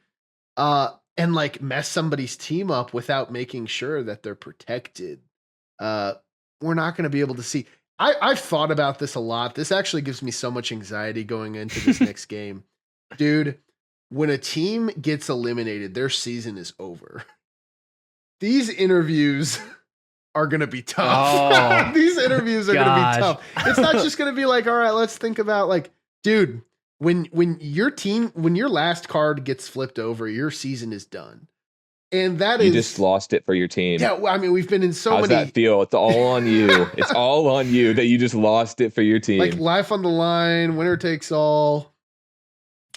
and like mess somebody's team up without making sure that they're protected. We're not going to be able to see. I've thought about this a lot. This actually gives me so much anxiety going into this next game. Dude, when a team gets eliminated, their season is over. These interviews are going to be tough. Oh, These interviews are going to be gosh. tough. It's not just going to be like, all right, let's think about like, dude, when your last card gets flipped over, your season is done. And that You is just lost it for your team. Yeah, I mean, we've been in so How's many that feel? It's all on you. It's all on you that you just lost it for your team. like life on the line, winner takes all.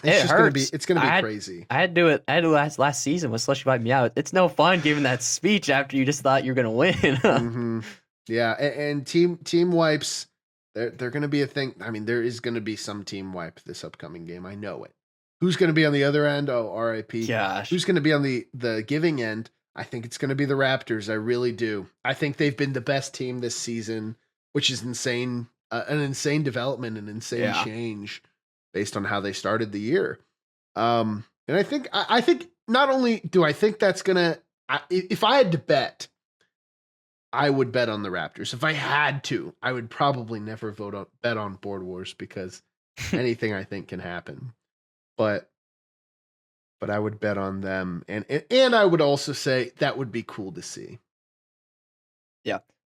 It's It just gonna be hurts. it's gonna be crazy. I had to do it. I had to do it last season when Slushy wiped me out. It's no fun giving that speech after you just thought you were gonna win. Mhm. Yeah, and team wipes, they're gonna be a thing. I mean, there is gonna be some team wipe this upcoming game. I know it. Who's gonna be on the other end? Oh, RIP. Gosh. Who's gonna be on the giving end? I think it's gonna be the Raptors. I really do. I think they've been the best team this season, which is insane. An insane development, an insane change based on how they started the year. And I think not only do I think that's gonna, if I had to bet, I would bet on the Raptors. If I had to, I would probably never bet on Board Wars because anything I think can happen. But I would bet on them, and I would also say that would be cool to see.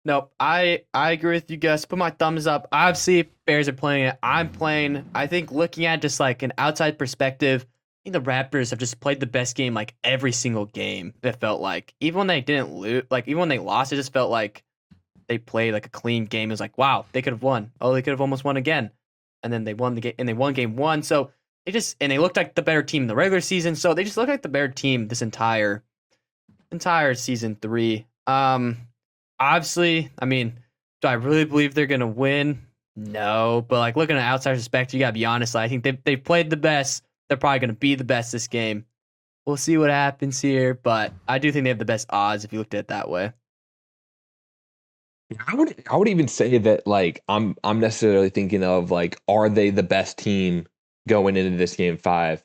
Nope. I agree with you guys. Put my thumbs up. Obviously, Bears are playing it. I'm playing. I think looking at just like an outside perspective, I think the Raptors have just played the best game like every single game. It felt like even when they didn't lose, like even when they lost, it just felt like they played like a clean game. It was like, wow, they could have won. Oh, they could have almost won again, and then they won the game, and they won game 1. So they looked like the better team in the regular season. So they just looked like the better team this entire season 3. Obviously, I mean, do I really believe they're gonna win? No, but like looking at outside perspective, you gotta be honest. I think they played the best. They're probably gonna be the best this game. We'll see what happens here, but I do think they have the best odds if you looked at it that way. I would even say that like I'm necessarily thinking of like, are they the best team going into this game 5?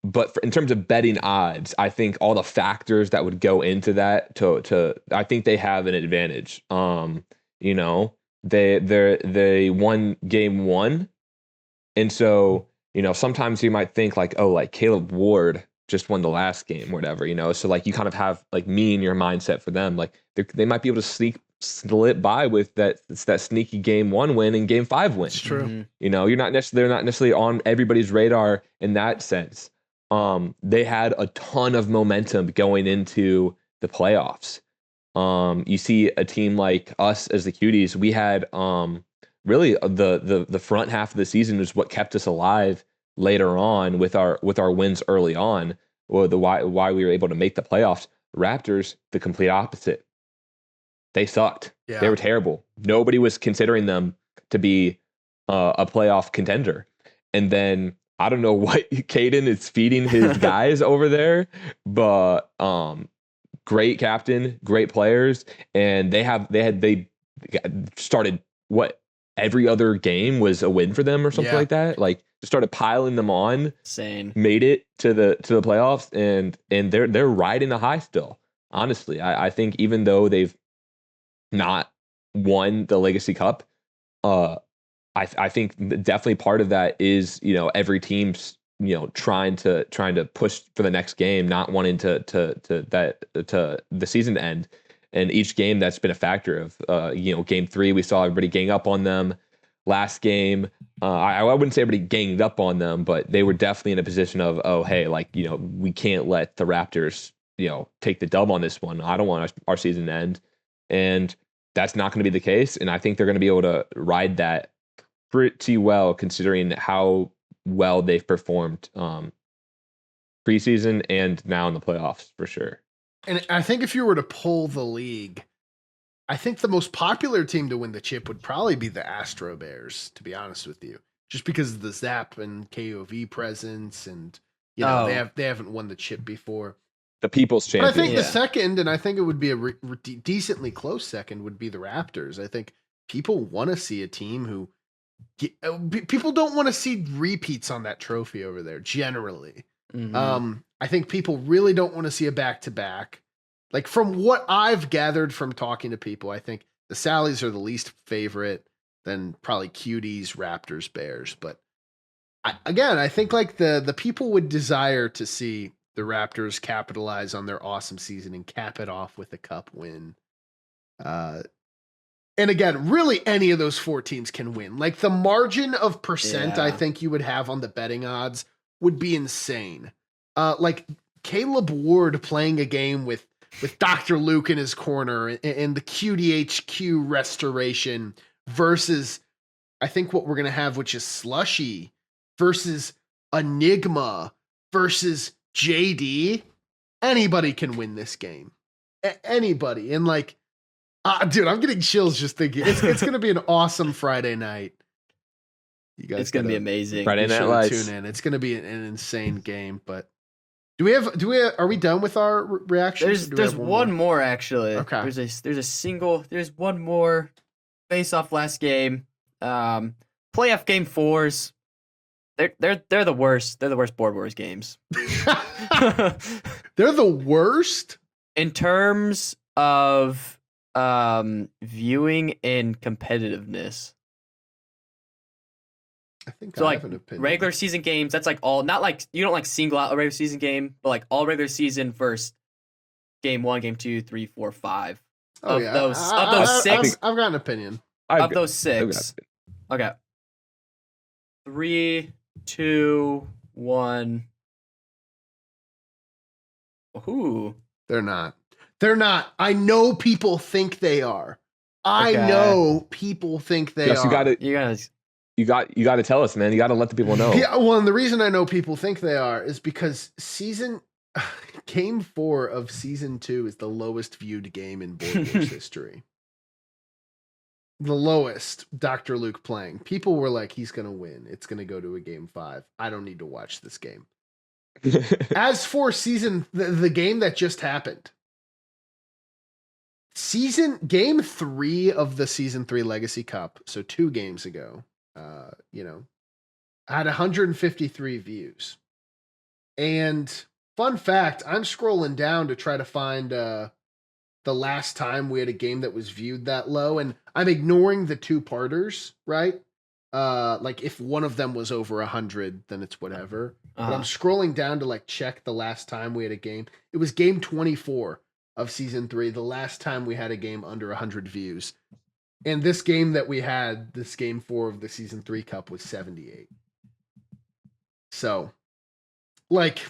But in terms of betting odds, I think all the factors that would go into that I think they have an advantage. They won game 1, and so sometimes you might think like, oh, like Caleb Ward just won the last game, whatever, you know. So like you kind of have like me in your mindset for them. Like they might be able to slip by with that sneaky game 1 win and game 5 win. It's true. Mhm. You know, they're not necessarily on everybody's radar in that sense. They had a ton of momentum going into the playoffs. You see a team like us as the Cuties, we had really the front half of the season is what kept us alive later on with our wins early on, or the why we were able to make the playoffs. Raptors, the complete opposite. They sucked. Yeah. They were terrible. Nobody was considering them to be a playoff contender. And then I don't know what Caden is feeding his guys over there, but great captain, great players, and they started what every other game was a win for them or something like that. Like just started piling them on, Insane. made it to the playoffs, and they're riding the high still. Honestly, I think even though they've not won the Legacy Cup, I think definitely part of that is, you know, every team's, you know, trying to push for the next game, not wanting to the season to end. And each game that's been a factor of, you know, game 3, we saw everybody gang up on them. Last game, I wouldn't say everybody ganged up on them, but they were definitely in a position of, oh, hey, like, you know, we can't let the Raptors, you know, take the dub on this one. I don't want our season to end. And that's not going to be the case. And I think they're going to be able to ride that pretty well, considering how well they've performed preseason and now in the playoffs for sure. And I think if you were to pull the league, I think the most popular team to win the chip would probably be the Astro Bears, to be honest with you, just because of the Zap and KOV presence, and you know they haven't won the chip before. The People's Champion. But I think the second, and I think it would be a decently close second, would be the Raptors. I think people want to see a team who people don't want to see repeats on that trophy over there generally. Mhm. I think people really don't want to see a back-to-back. Like from what I've gathered from talking to people, I think the Sallies are the least favorite, then probably Cuties, Raptors, Bears. But I think like the people would desire to see the Raptors capitalize on their awesome season and cap it off with a cup win. And again, really any of those 4 teams can win. Like the margin of percent I think you would have on the betting odds would be insane. Like Caleb Ward playing a game with Dr. Luke in his corner and the QDHQ restoration versus I think what we're going to have, which is Slushy versus Enigma versus JD. Anybody can win this game. Anybody. And like, dude, I'm getting chills just thinking. It's going to be an awesome Friday night. You guys, it's going to be amazing. Friday Night Lights. Tune in. It's going to be an insane game. But are we done with our reactions? There's one more actually. Okay. There's one more face off last game. Playoff game 4s. They're the worst. They're the worst Board Wars games. They're the worst in terms of viewing and competitiveness. I think so I like have an opinion. Regular season games, that's like all, not like you don't like single out a regular season game, but like all regular season first game 1, game 2, 3, 4, 5. Oh, of yeah. those 6. I've got an opinion. Of those 6. Okay. 3, 2, 1. Ooh. They're not. They're not. I know people think they are. I know people think they are. You got to tell us, man. You got to let the people know. Yeah, well, and the reason I know people think they are is because game 4 of season 2 is the lowest viewed game in Board Wars history. The lowest. Dr. Luke playing. People were like, he's gonna win. It's gonna go to a game 5. I don't need to watch this game. As for the game that just happened, game 3 of the season 3 Legacy Cup, so 2 games ago, had 153 views. And fun fact, I'm scrolling down to try to find the last time we had a game that was viewed that low, and I'm ignoring the 2-parters, right? like if one of them was over 100, then it's whatever. But I'm Uh-huh. scrolling down to like check the last time we had a game. It was game 24 of season 3, the last time we had a game under 100 views. And this game that we had, this game 4 of the season 3 cup, was 78. So, like,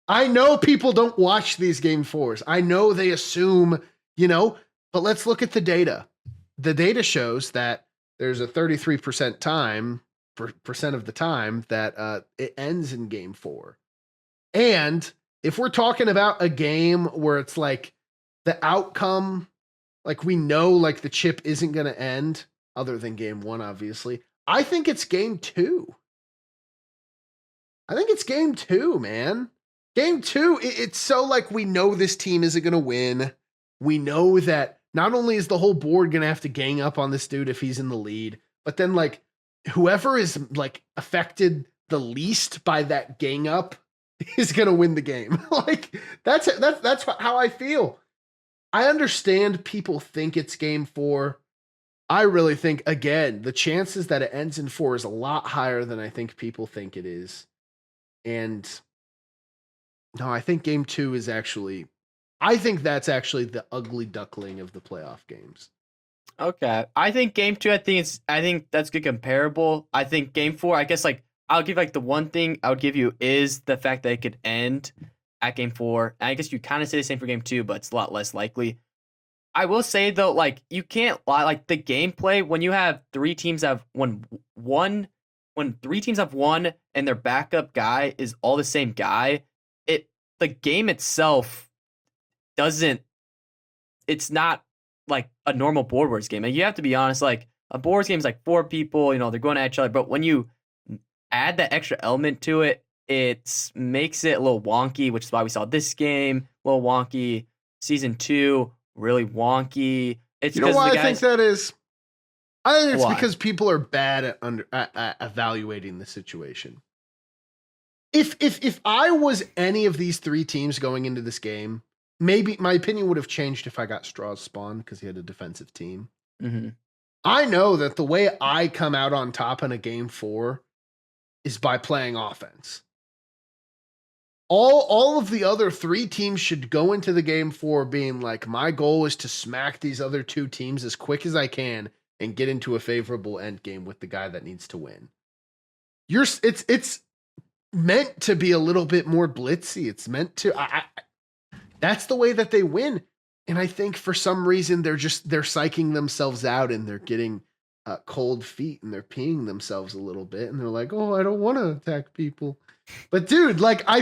I know people don't watch these game 4s. I know they assume, but let's look at the data. The data shows that there's a 33% percent of the time that it ends in game 4. And if we're talking about a game where it's like the outcome, like we know like the chip isn't going to end other than game 1, obviously, I think it's game 2. I think it's game 2, man. Game 2, it's so like we know this team isn't going to win. We know that not only is the whole board going to have to gang up on this dude if he's in the lead, but then like whoever is like affected the least by that gang up is going to win the game. Like that's how I feel. I understand people think it's game 4. I really think, again, the chances that it ends in 4 is a lot higher than I think people think it is. And no, I think game 2 is actually, I think that's actually the ugly duckling of the playoff games. Okay. I think game 2, I think that's good comparable. I think game 4, I guess like I'll give like the one thing I would give you is the fact that it could end at game 4. And I guess you kind of say the same for game 2, but it's a lot less likely. I will say though, like you can't lie, like the gameplay when you have 3 teams have when 3 teams have one and their backup guy is all the same guy, the game itself it's not like a normal Board Wars game. And you have to be honest, like a Board Wars game is like 4 people, they're going at each other. But when you add that extra element to it, it makes it a little wonky, which is why we saw this game a little wonky. Season 2, really wonky. It's you know why I think that is? I think it's Why? because people are bad at evaluating the situation. If I was any of these 3 teams going into this game, maybe my opinion would have changed if I got Straw's spawn because he had a defensive team. Mm-hmm. I know that the way I come out on top in a game 4 is by playing offense. All of the other 3 teams should go into the game 4 being like, my goal is to smack these other 2 teams as quick as I can and get into a favorable end game with the guy that needs to win. It's meant to be a little bit more blitzy. It's meant to. That's the way that they win. And I think for some reason they're psyching themselves out and they're getting cold feet and they're peeing themselves a little bit and they're like, oh, I don't want to attack people. But dude, like I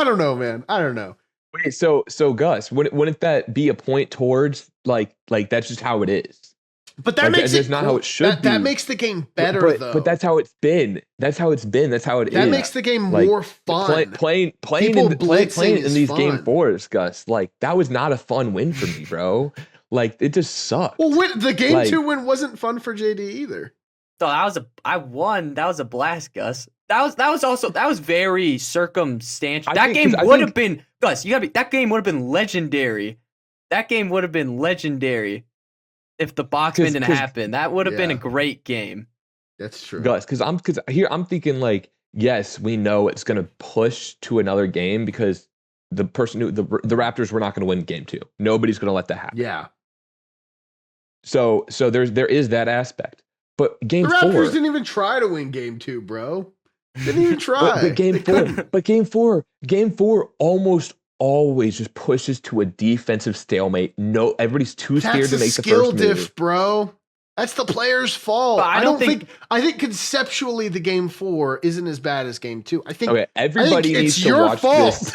don't know, man. I don't know. Wait, so Gus, wouldn't that be a point towards like that's just how it is? But that makes it not how it should be. That makes the game better though. But that's how it's been. That's how it's been. That's how it is. That makes the game more fun. Playing in these game 4s, Gus. Like that was not a fun win for me, bro. Like it just sucked. Well, the game 2 win wasn't fun for JD either. So I won. That was a blast, Gus. That was very circumstantial. That game would have been Gus. That game would have been legendary. That game would have been legendary if the box win didn't happen. That would have been a great game. That's true, Gus. Because I'm thinking like, yes, we know it's gonna push to another game because the Raptors were not gonna win game 2. Nobody's gonna let that happen. Yeah. So there is that aspect. But game 4, the Raptors didn't even try to win game 2, bro. Didn't even try. But game 4 almost always just pushes to a defensive stalemate. No, everybody's too scared to make the first move. Skill diff, bro. That's the player's fault. But I think conceptually the game 4 isn't as bad as game 2. I think everybody needs to watch this.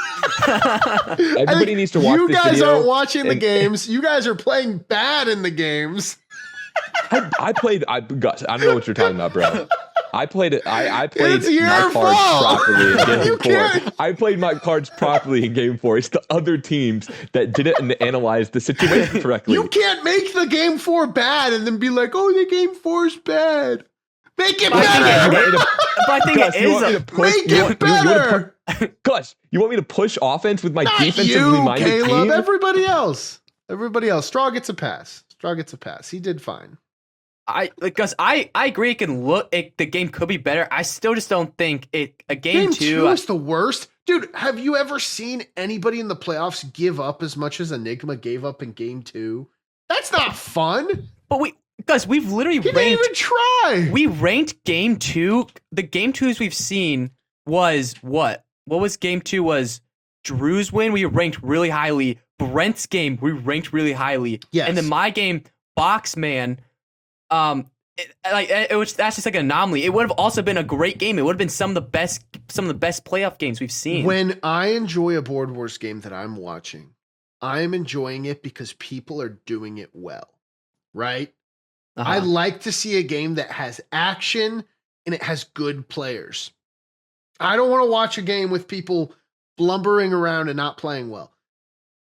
Everybody needs to watch this video. You guys aren't watching the games. You guys are playing bad in the games. Gus, I don't know what you're talking about, bro. I played my cards fault. properly in game 4. I played my cards properly in game 4. It's the other teams that didn't analyze the situation correctly. You can't make the game 4 bad and then be like, oh, the game 4 is bad. Make it better. But I think Gus, it is. Make it better. Gus, you want me to push offense with my Not defensively minded Caleb, team? Everybody else. Straw gets a pass. He did fine. I agree. The game could be better. I still just don't think a game two. Is the worst. Dude, have you ever seen anybody in the playoffs give up as much as Enigma gave up in game 2? That's not fun. But we've literally He didn't even try. We ranked game 2. The game 2s we've seen was what? What was game 2? Was Drew's win? We ranked really highly. Brent's game, we ranked really highly. Yes. And then my game, Boxman, that's just like an anomaly. It would have also been a great game. It would have been some of the best playoff games we've seen. When I enjoy a Board Wars game that I'm watching, I am enjoying it because people are doing it well, right? I like to see a game that has action and it has good players. I don't want to watch a game with people blumbering around and not playing well.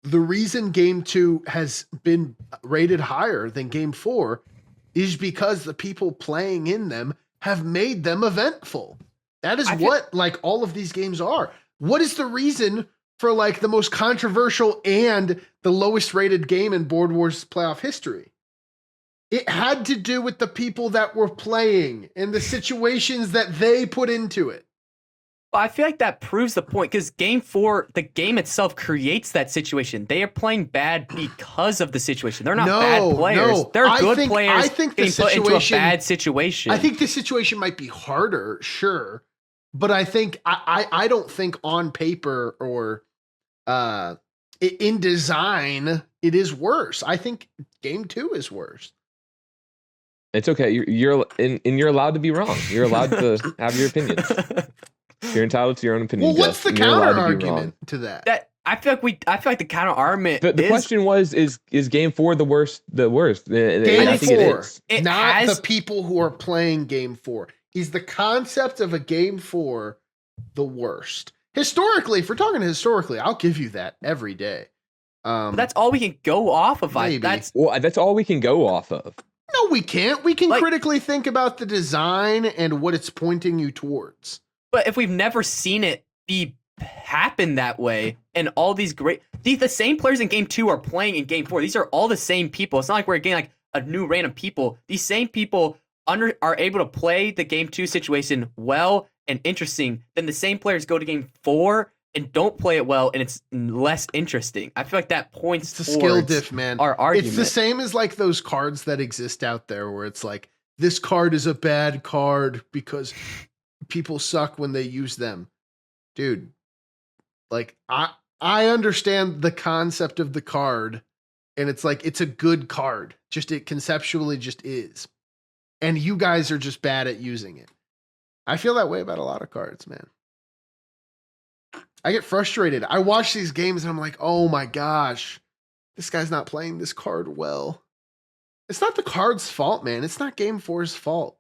The reason game 2 has been rated higher than game 4 is because the people playing in them have made them eventful. That is what like all of these games are. What is the reason for like the most controversial and the lowest rated game in Board Wars playoff history? It had to do with the people that were playing and the situations that they put into it. I feel like that proves the point because game 4, the game itself creates that situation. They are playing bad because of the situation. They're not bad players. They're good players. I think getting put into a bad situation. I think the situation might be harder, sure, but I think I don't think on paper or in design it is worse. I think game 2 is worse. It's okay. You're allowed to be wrong. You're allowed to have your opinions. You're entitled to your own opinion. Well, what's the counter argument to that? I feel like the counter argument. The question was: Is game 4 the worst? The worst. Game I think 4, it is. Not the people who are playing game 4. Is the concept of a game 4 the worst? Historically, if we're talking historically, I'll give you that every day. But that's all we can go off of. Maybe. That's all we can go off of. No, we can't. We can critically think about the design and what it's pointing you towards. But if we've never seen it happen that way, and all these the same players in game 2 are playing in game 4. These are all the same people. It's not like we're getting like a new random people. These same people are able to play the game 2 situation well and interesting. Then the same players go to game 4 and don't play it well, and it's less interesting. I feel like that points to skill diff, man. Our argument. It's the same as like those cards that exist out there where it's like, this card is a bad card because people suck when they use them. Dude, like I understand the concept of the card, and it's like it's a good card. Just it conceptually just is. And you guys are just bad at using it. I feel that way about a lot of cards, man. I get frustrated. I watch these games and I'm like, oh my gosh, this guy's not playing this card well. It's not the card's fault, man. It's not game 4's fault.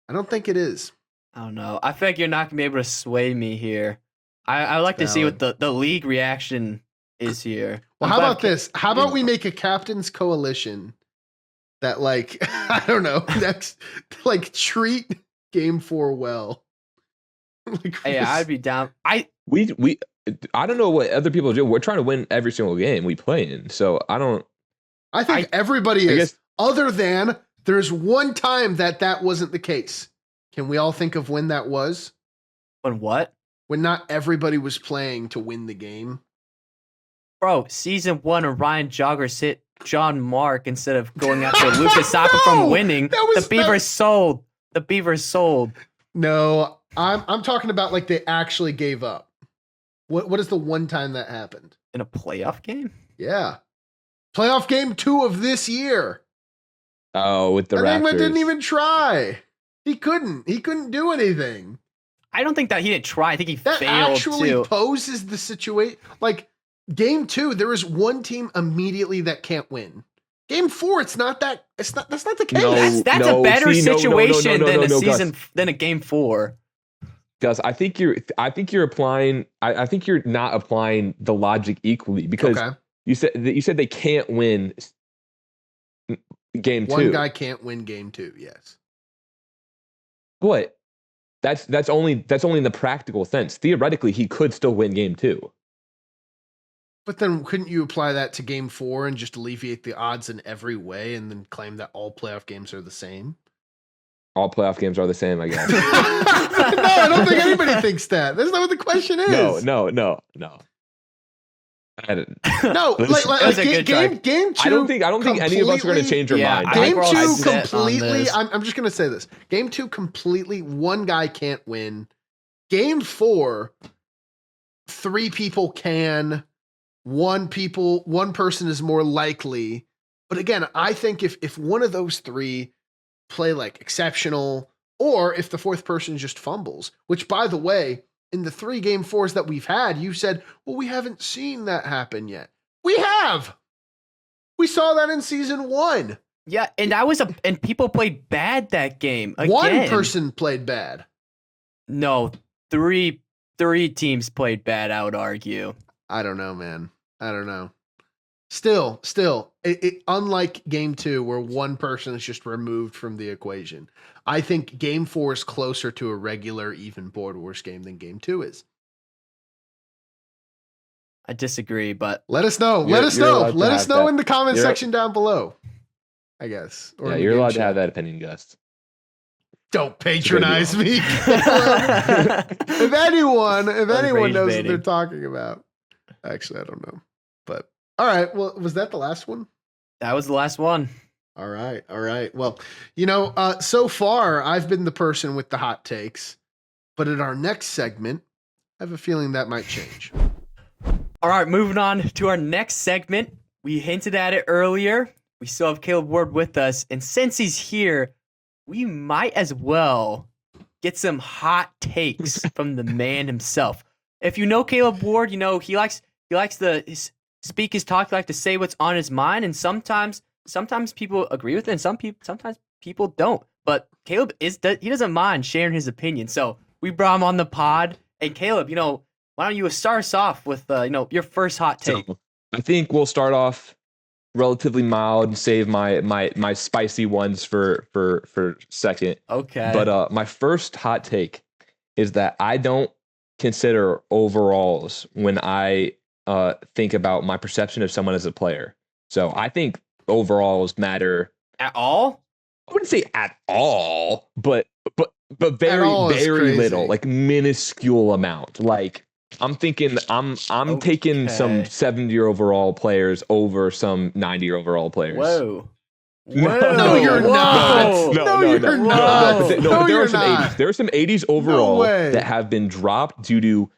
I don't think it is. I don't know. I feel like you're not gonna be able to sway me here. I would like to see what the league reaction is here. Well, how about this? How about we make a captain's coalition that like I don't know, that's like treat game 4 well. Like, yeah, I'd be down. I don't know what other people do. We're trying to win every single game we play in. So I think everybody is. Other than there's one time that wasn't the case. Can we all think of when that was? When what? When not everybody was playing to win the game. Bro, season 1 of Ryan Joggers hit John Mark instead of going after Lucas Sapa from winning. The Beavers sold. The Beavers sold. No, I'm talking about like they actually gave up. What is the one time that happened? In a playoff game? Yeah. Playoff game 2 of this year. Oh, with the Raptors. Enigma didn't even try. He couldn't do anything. I don't think that he didn't try. I think he failed That actually poses the situation. Like game 2, there is one team immediately that can't win. Game 4, that's not the case. No, that's a better situation than a game 4. Gus, I think you're applying. I think you're not applying the logic equally because you said they can't win game 2. One guy can't win game 2. Yes. What? That's only in the practical sense. Theoretically, he could still win game 2. But then couldn't you apply that to game 4 and just alleviate the odds in every way and then claim that all playoff games are the same? All playoff games are the same, I guess. No, I don't think anybody thinks that. That's not what the question is. No. No, That's a good try. game 2. I don't think any of us are going to change our Yeah, mind. I think Game we're all 2 set on completely. this. I'm just gonna say this. Game 2 completely. One guy can't win. Game 4, 3 people can. One person is more likely. But again, I think if one of those 3 play like exceptional, or if the 4th person just fumbles, which by the way, in the 3 game 4s that we've had, you said, well, we haven't seen that happen yet. We have. We saw that in season 1. Yeah, and and people played bad that game. Again. One person played bad. No, three teams played bad, I would argue. I don't know, man. I don't know. Still, unlike game 2, where one person is just removed from the equation, I think game 4 is closer to a regular, even Board Wars game than game 2 is. I disagree, but Let us know. You're Let us allowed to know have that. in the comment You're- section down below, I guess. Or Yeah, in the you're game allowed to chat. have that opinion, Gus. Don't patronize me. if That's anyone rage knows what baiting. they're talking about. Actually, I don't know. But all right. Well, was that the last one? was the last one. All right. Well, so far I've been the person with the hot takes, but in our next segment, I have a feeling that might change. All right, moving on to our next segment. We hinted at it earlier. We still have Caleb Ward with us, and since he's here, we might as well get some hot takes from the man himself. If you know Caleb Ward, you know he likes to speak his talk. He likes to say what's on his mind, and sometimes people agree with it, and sometimes people don't. But Caleb he doesn't mind sharing his opinion. So we brought him on the pod. And Caleb, why don't you start us off with your first hot take? So, I think we'll start off relatively mild and save my spicy ones for second. Okay. But my first hot take is that I don't consider overalls when I think about my perception of someone as a player. So I think overalls matter. At all? I wouldn't say at all, but At very all is very crazy. little, like minuscule amount. Like I'm thinking I'm taking some Okay. 70-year overall players over some 90-year overall players. Whoa. No, No, you're Whoa. not. No, No, you're no, not. but No, there you're are some not. 80s. There are some 80s overall way. that have been dropped due to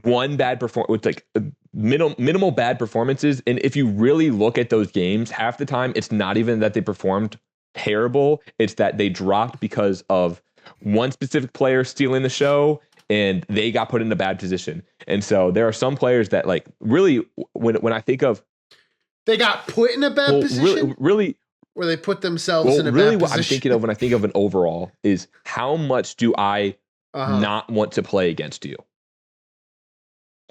one bad performance, with like minimal bad performances. And if you really look at those games, half the time it's not even that they performed terrible. It's that they dropped because of one specific player stealing the show and they got put in a bad position. And so there are some players that like really when I think of They got put in a bad position, really or they put themselves in a really bad what I'm position. thinking of when I think of an overall is how much do I Uh-huh. not want to play against you?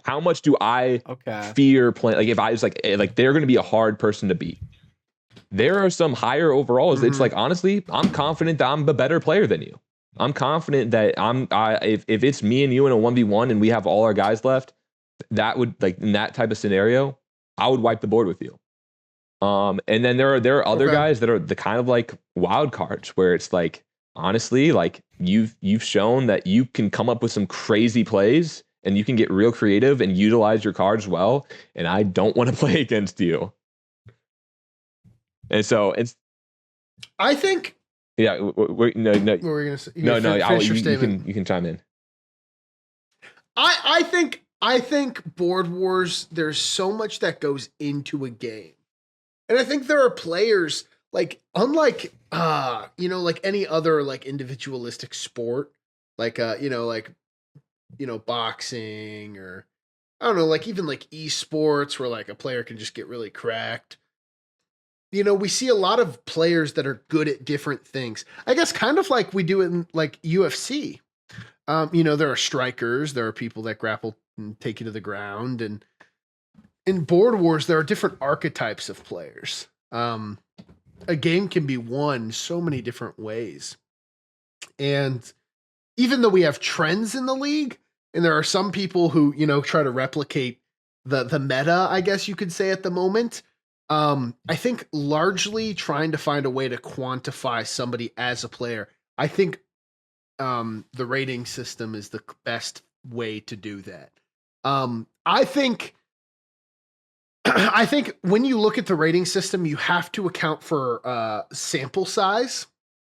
How much do I Okay. fear playing? Like if I was like they're going to be a hard person to beat. There are some higher overalls. It's Mhm. like honestly, I'm confident that I'm a better player than you. I'm confident that if it's me and you in a 1v1 and we have all our guys left, that would like in that type of scenario, I would wipe the board with you. And then there are other Okay. guys that are the kind of like wild cards where it's like honestly, like you've shown that you can come up with some crazy plays and you can get real creative and utilize your cards well. And I don't want to play against you. And so it's I think. yeah. No, What were you gonna say? You no. gonna finish your You statement. can chime in. I think Board Wars, there's so much that goes into a game. And I think there are players like unlike like any other like individualistic sport, like boxing or I don't know, like even like esports where like a player can just get really cracked. We see a lot of players that are good at different things. I guess kind of like we do in like UFC. There are strikers, there are people that grapple and take you to the ground, and in Board Wars there are different archetypes of players. A game can be won so many different ways. And even though we have trends in the league, and there are some people who, try to replicate the meta, I guess you could say at the moment. I think largely trying to find a way to quantify somebody as a player. I think the rating system is the best way to do that. I think I think when you look at the rating system, you have to account for sample size,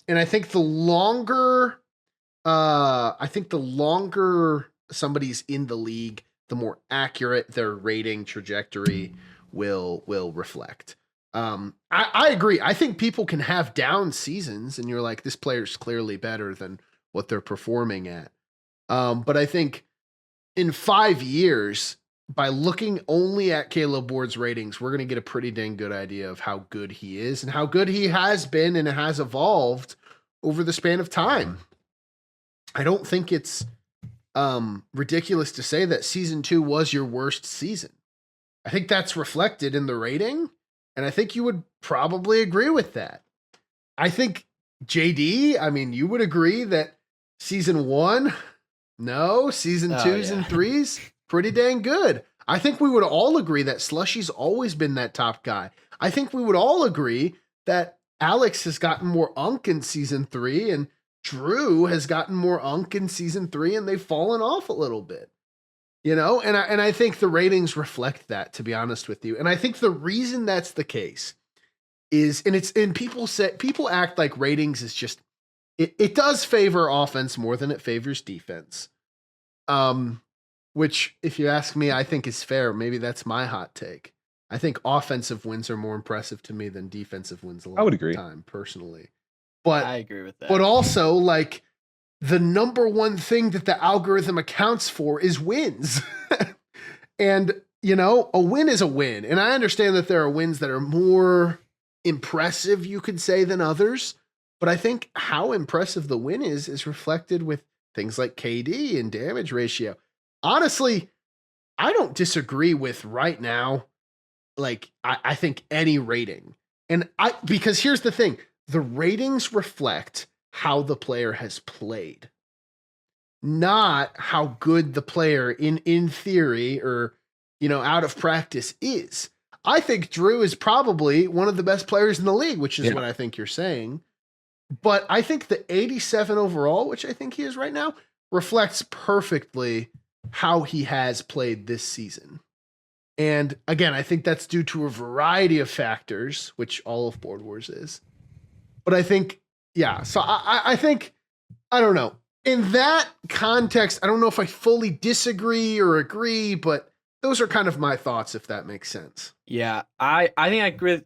and I think the longer somebody's in the league, the more accurate their rating trajectory will reflect. I agree. I think people can have down seasons, and you're like, this player's clearly better than what they're performing at. But I think in 5 years, by looking only at Caleb Ward's ratings, we're going to get a pretty dang good idea of how good he is and how good he has been and has evolved over the span of time. I don't think it's ridiculous to say that season 2 was your worst season. I think that's reflected in the rating, and I think you would probably agree with that. I think JD, I mean, you would agree that season 1, season 2s and 3s, pretty dang good. I think we would all agree that Slushy's always been that top guy. I think we would all agree that Alex has gotten more unk in season 3 and Drew has gotten more unk in season 3 and they've fallen off a little bit. You know, and I think the ratings reflect that, to be honest with you. And I think the reason that's the case is, and people act like ratings is just, it does favor offense more than it favors defense. Which, if you ask me, I think is fair. Maybe that's my hot take. I think offensive wins are more impressive to me than defensive wins a lot of the time, personally. But I agree with that. But also, like, the number one thing that the algorithm accounts for is wins. And, you know, a win is a win. And I understand that there are wins that are more impressive, you could say, than others. But I think how impressive the win is reflected with things like KD and damage ratio. Honestly, I don't disagree with right now, like, I think any rating. And because here's the thing, the ratings reflect how the player has played, not how good the player in theory or, you know, out of practice is. I think Drew is probably one of the best players in the league, which is what I think you're saying. But I think the 87 overall, which I think he is right now, reflects perfectly how he has played this season. And again, I think that's due to a variety of factors, which all of Board Wars is. But I think, yeah, so I think, I don't know. In that context, I don't know if I fully disagree or agree, but those are kind of my thoughts, if that makes sense. Yeah, I think I agree with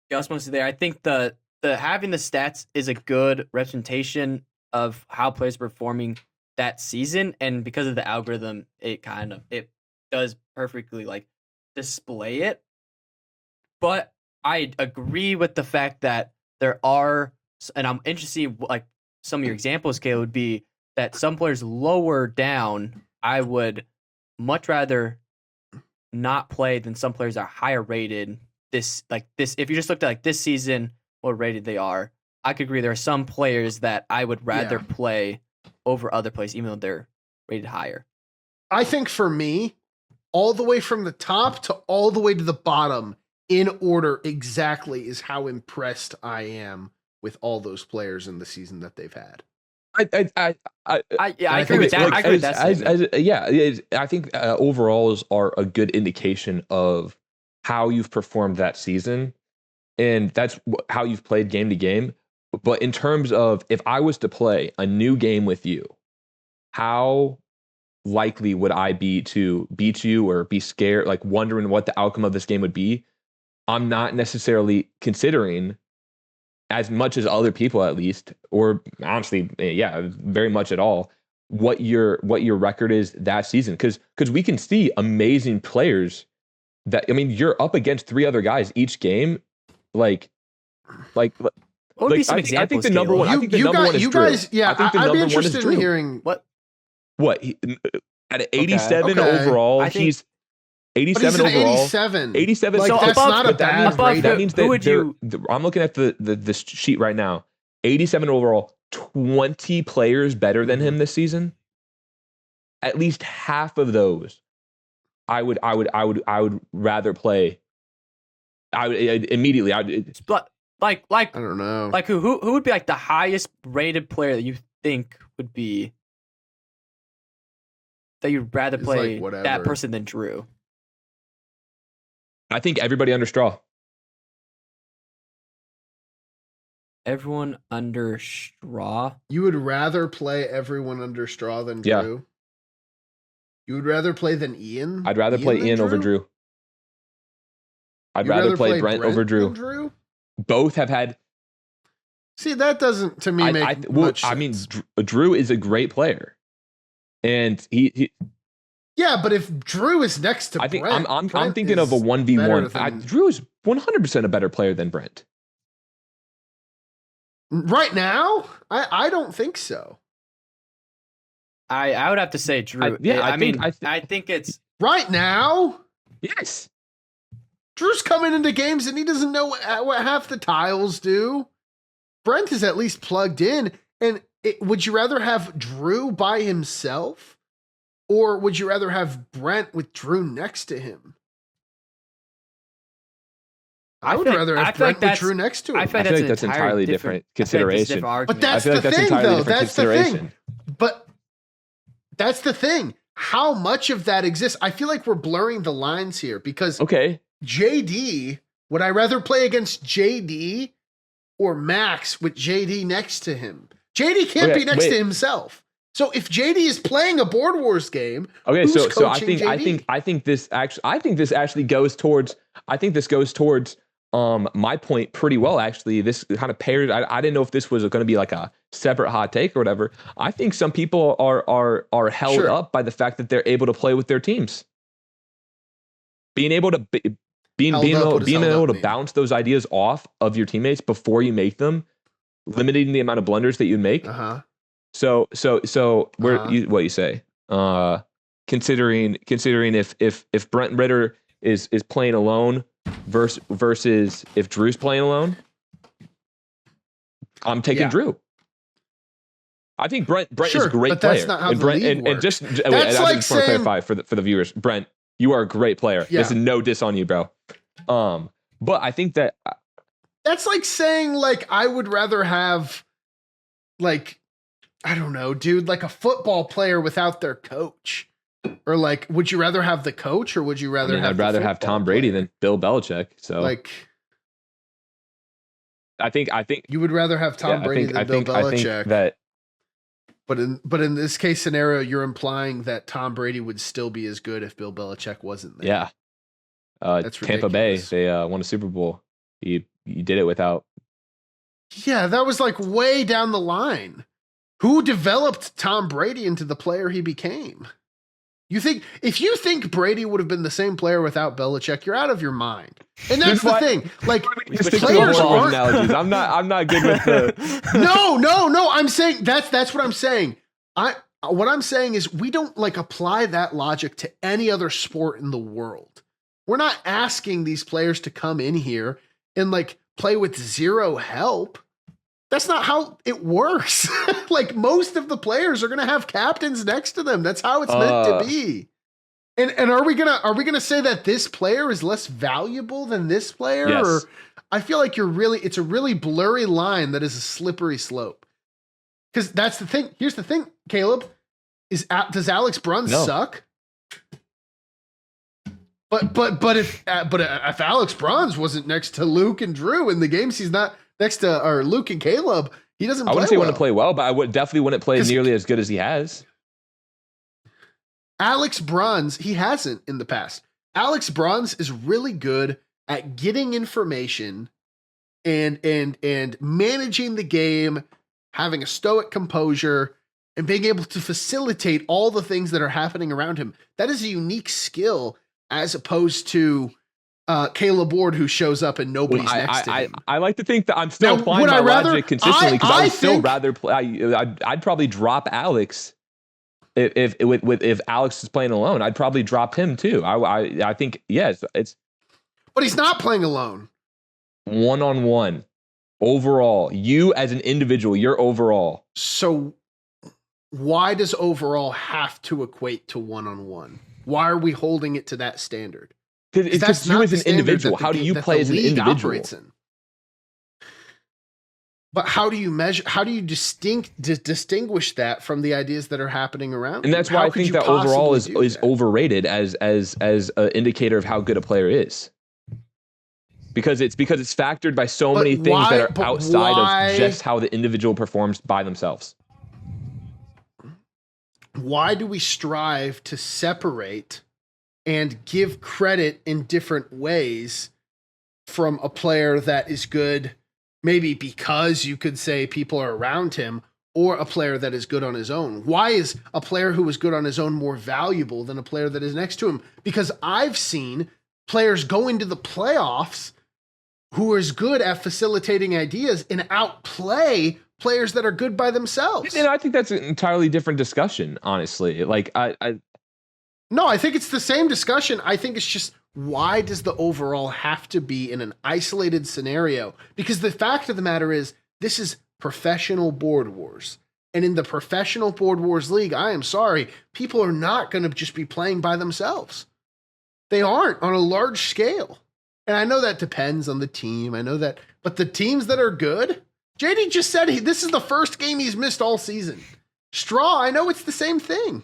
Gus mostly there. I think the having the stats is a good representation of how players are performing that season, and because of the algorithm, it does perfectly like display it. But I agree with the fact that there are, and I'm interested in like some of your examples, Kay, would be that some players lower down, I would much rather not play than some players are higher rated. This, if you just looked at like this season, what rated they are, I could agree there are some players that I would rather play over other players, even though they're rated higher. I think for me, all the way from the top to all the way to the bottom, in order exactly, is how impressed I am with all those players in the season that they've had. I agree with that. Like, I think overalls are a good indication of how you've performed that season, and that's how you've played game to game. But in terms of, if I was to play a new game with you, how likely would I be to beat you or be scared, like wondering what the outcome of this game would be? I'm not necessarily considering, as much as other people at least, or honestly, very much at all, what your record is that season. Because we can see amazing players that, I mean, you're up against 3 other guys each game. What would be some examples? I think the number one. I think the number one is you Drew. guys. Yeah, I'd be interested in hearing what at an 87 overall. He's 87 overall. 87. Like, so that's above, not a bad rating. That means that I'm looking at the sheet right now. 87 overall. 20 players better than him this season. At least half of those I would rather play. I would immediately. But I don't know. like who would be like the highest rated player that you think would be that you'd rather It's play like whatever. that person than Drew? I think everybody under Straw. Everyone under Straw. You would rather play everyone under Straw than Yeah. Drew? You would rather play than Ian? I'd rather play than Ian over Drew. I'd You'd rather play Brent over than Drew. Drew? Both have had. See, that doesn't to me make much sense. I mean, Drew is a great player, and he yeah, but if Drew is next to I think Brent, I'm Brent thinking of a is 1v1. better than- Drew is 100% a better player than Brent. right now. I don't think so. I would have to say Drew. I think it's Right now, Yes. Drew's coming into games and he doesn't know what half the tiles do. Brent is at least plugged in. And would you rather have Drew by himself, or would you rather have Brent with Drew next to him? I would rather have Brent with Drew next to him. I feel like that's entirely different consideration. But that's the thing, though. That's the thing. But that's the thing. How much of that exists? I feel like we're blurring the lines here because Okay. JD, would I rather play against JD or Max with JD next to him? JD can't be next to himself. So if JD is playing a Board Wars game, okay, who's so I coaching JD? think this actually goes towards my point pretty well. Actually, this kind of paired. I didn't know if this was going to be like a separate hot take or whatever. I think some people are held up by the fact that they're able to play with their teams. Being able to bounce those ideas off of your teammates before you make them, limiting the amount of blunders that you make. So what you say? Considering if Brent Ritter is playing alone versus if Drew's playing alone, I'm taking Drew. I think Brent is a great player. That's not how the league works. And just wait, I just want to clarify for the viewers, Brent, you are a great player. Yeah. This is no diss on you, bro. But I think that that's like saying like I would rather have like I don't know, dude, like a football player without their coach. Or like, would you rather have the coach or would you rather have I'd rather have Tom Brady than Bill Belichick. So like I think you would rather have Tom Brady than Bill Belichick. I think that but in this case scenario, you're implying that Tom Brady would still be as good if Bill Belichick wasn't there. Yeah. That's Tampa Bay, ridiculous. they won a Super Bowl. You did it without. Yeah, that was like way down the line. Who developed Tom Brady into the player he became? If you think Brady would have been the same player without Belichick, you're out of your mind. And that's the thing. Like players aren't analogies. I'm not good with the. No. I'm saying that's what I'm saying. What I'm saying is we don't like apply that logic to any other sport in the world. We're not asking these players to come in here and like play with zero help. That's not how it works. Like most of the players are going to have captains next to them. That's how it's meant to be. And are we gonna say that this player is less valuable than this player? Yes. Or I feel like it's a really blurry line that is a slippery slope. Because that's the thing. Here's the thing, Caleb. Does Alex Bruns suck? But if Alex Bruns wasn't next to Luke and Drew in the games, he's not next to or Luke and Caleb. He doesn't. I wouldn't say he wouldn't play well, but I definitely wouldn't play nearly as good as he has. Alex Bruns, he hasn't in the past. Alex Bruns is really good at getting information and managing the game, having a stoic composure, and being able to facilitate all the things that are happening around him. That is a unique skill as opposed to Caleb Ward, who shows up and nobody's next to him. I like to think that I'm still applying my logic consistently because I would still rather play. I'd probably drop Alex if Alex is playing alone. I'd probably drop him too. I think yes, but he's not playing alone. 1-on-1 overall. You as an individual, you're overall. So why does overall have to equate to 1-on-1? Why are we holding it to that standard? Because it's That's just you not as the an standard individual. that the How do game- you that play the as an league individual? operates in. But how do you measure? How do you distinguish that from the ideas that are happening around? And that's you? why How I could think you that overall possibly is do that? overrated as an indicator of how good a player is. Because it's factored by so But many things that why- are but outside why- of just how the individual performs by themselves. Why do we strive to separate and give credit in different ways from a player that is good, maybe because you could say people are around him, or a player that is good on his own? Why is a player who is good on his own more valuable than a player that is next to him? Because I've seen players go into the playoffs who are as good at facilitating ideas and outplay players that are good by themselves. And I think that's an entirely different discussion, honestly. Like No, I think it's the same discussion. I think it's just, why does the overall have to be in an isolated scenario? Because the fact of the matter is, this is professional board wars. And in the professional board wars league, I am sorry, people are not going to just be playing by themselves. They aren't on a large scale. And I know that depends on the team. I know that. But the teams that are good, JD just said this is the first game he's missed all season. Straw, I know it's the same thing.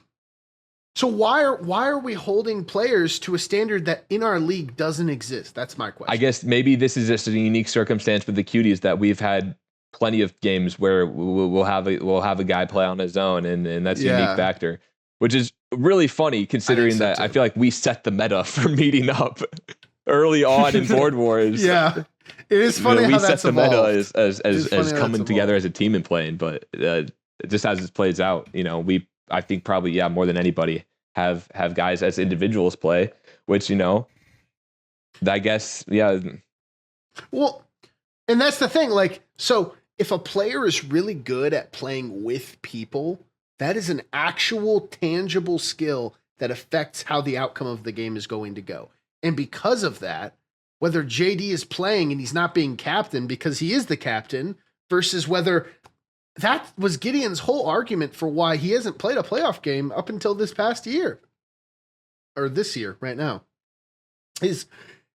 So why are we holding players to a standard that in our league doesn't exist? That's my question. I guess maybe this is just a unique circumstance with the Cuties that we've had plenty of games where we'll have a guy play on his own, and that's a unique factor, which is really funny considering that I feel like we set the meta for meeting up early on in board wars. Yeah, it is funny how that's evolved. We set the meta as coming together as a team and playing, but just as it plays out, I think probably more than anybody have guys as individuals play, which I guess Well, and that's the thing. Like, so if a player is really good at playing with people, that is an actual tangible skill that affects how the outcome of the game is going to go. And because of that, whether JD is playing and he's not being captain because he is the captain, versus whether that was Gideon's whole argument for why he hasn't played a playoff game up until this past year, or this year right now, is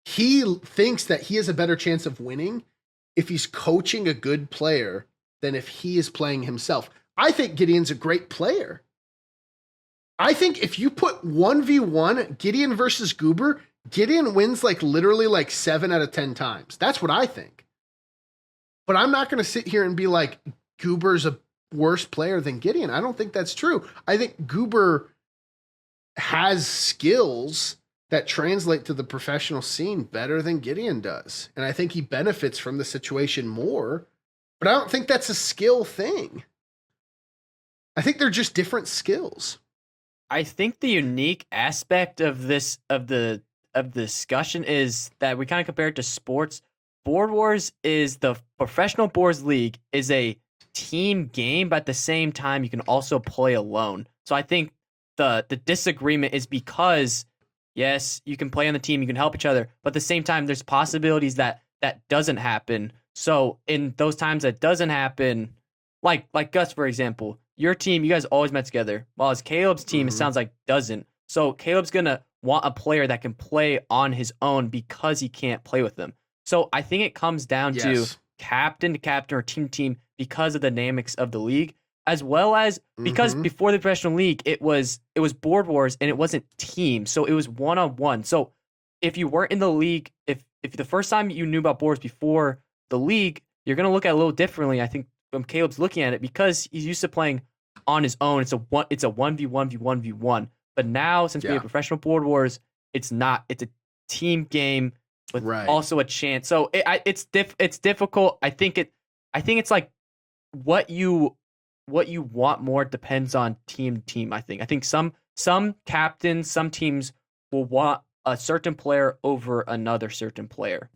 he thinks that he has a better chance of winning if he's coaching a good player than if he is playing himself. I think Gideon's a great player. I think if you put 1v1 Gideon versus Goober, Gideon wins literally 7 out of 10 times. That's what I think. But I'm not going to sit here and be like, Goober's a worse player than Gideon. I don't think that's true. I think Goober has skills that translate to the professional scene better than Gideon does. And I think he benefits from the situation more, but I don't think that's a skill thing. I think they're just different skills. I think the unique aspect of the discussion is that we kind of compare it to sports. Board Wars is the professional boards league is a team game, but at the same time you can also play alone. So I think the disagreement is because yes, you can play on the team, you can help each other, but at the same time there's possibilities that doesn't happen. So in those times that doesn't happen, like Gus for example, your team, you guys always met together, while as Caleb's team, it sounds like doesn't. So Caleb's gonna want a player that can play on his own because he can't play with them. So I think it comes down to captain to captain or team to team because of the dynamics of the league, as well as because before the professional league, it was board wars and it wasn't team, so it was 1-on-1. So if you weren't in the league, if the first time you knew about boards before the league, you're gonna look at it a little differently. I think from Caleb's looking at it because he's used to playing on his own. It's a 1v1v1v1. But now since we have professional board wars, it's not. It's a team game with also a chance. So it's difficult. I think it's like what you want more depends on team to team. I think some captains, some teams will want a certain player over another certain player.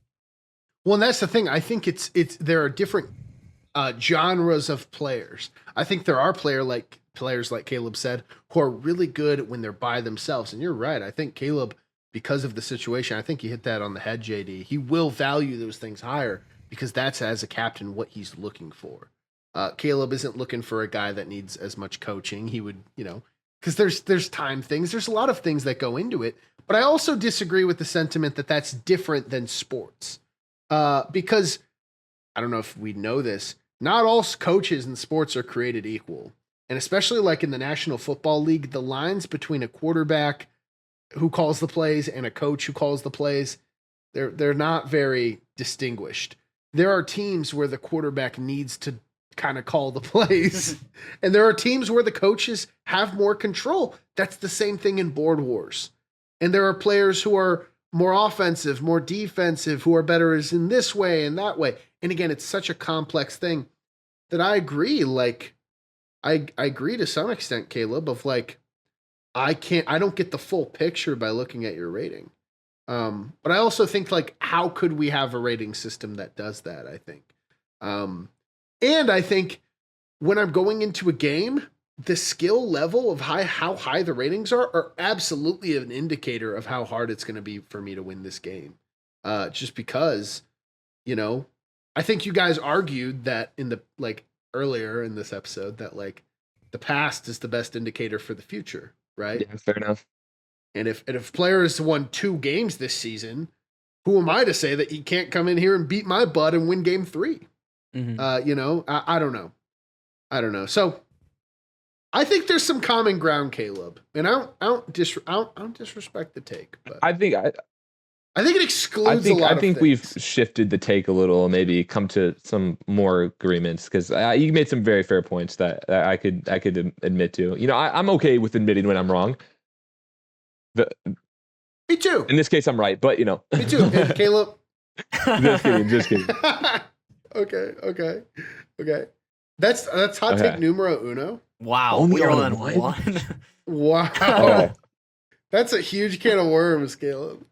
Well, and that's the thing. I think there are different genres of players. I think there are players like Caleb said who are really good when they're by themselves. And you're right. I think Caleb, because of the situation, I think you hit that on the head, JD. He will value those things higher because that's, as a captain, what he's looking for. Caleb isn't looking for a guy that needs as much coaching. He would, because there's time things. There's a lot of things that go into it. But I also disagree with the sentiment that that's different than sports. Because I don't know if we know this, not all coaches in sports are created equal. And especially like in the National Football League, the lines between a quarterback who calls the plays and a coach who calls the plays, they're not very distinguished. There are teams where the quarterback needs to kind of call the plays, and there are teams where the coaches have more control. That's the same thing in Board Wars. And there are players who are more offensive, more defensive, who are better as in this way and that way. And again, it's such a complex thing that I agree. Like, I agree to some extent, Caleb, of like, I don't get the full picture by looking at your rating. But I also think like, how could we have a rating system that does that? I think. And I think when I'm going into a game, the skill level of how high the ratings are absolutely an indicator of how hard it's going to be for me to win this game. Just because, I think you guys argued that in the earlier in this episode that like the past is the best indicator for the future, right? Yeah, fair enough. And if players won 2 games this season, who am I to say that he can't come in here and beat my butt and win game 3? Mhm. I don't know. So I think there's some common ground, Caleb, and I don't disrespect the take, but I think it excludes a lot. I think we've shifted the take a little, and maybe come to some more agreements, because you made some very fair points that I could admit to. I'm okay with admitting when I'm wrong. Me too. In this case, I'm right, but Me too, and Caleb. Just kidding. Okay. That's hot take numero uno. Wow, Only we're on on one? one. Wow. Okay. That's a huge can of worms, Caleb.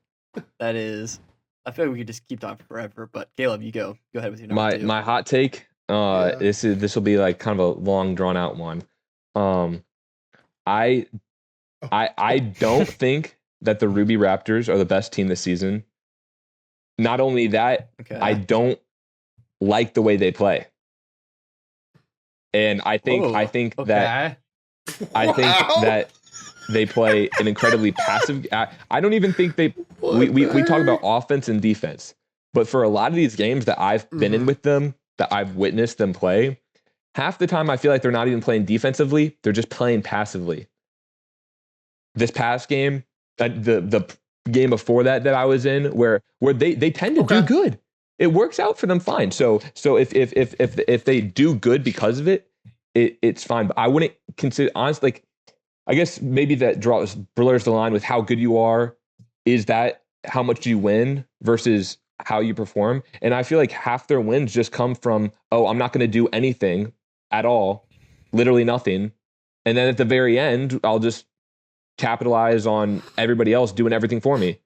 That is. I feel like we could just keep talking forever, but Caleb, you go. Go ahead with your number 2. My hot take. Yeah. This will be like kind of a long drawn out one. I don't think that the Ruby Raptors are the best team this season. Not only that, Okay. I don't like the way they play. And I think okay. that they play an incredibly passive. I don't even think we talk about offense and defense, but for a lot of these games that I've been in with them, that I've witnessed them play, half the time I feel like they're not even playing defensively; they're just playing passively. This past game, the game before that I was in, where they tend to do good. It works out for them fine. So if they do good because of it, it's fine. But I wouldn't consider, honestly, like, I guess maybe that blurs the line with how good you are. Is that how much you win versus how you perform? And I feel like half their wins just come from, I'm not going to do anything at all, literally nothing. And then at the very end, I'll just capitalize on everybody else doing everything for me.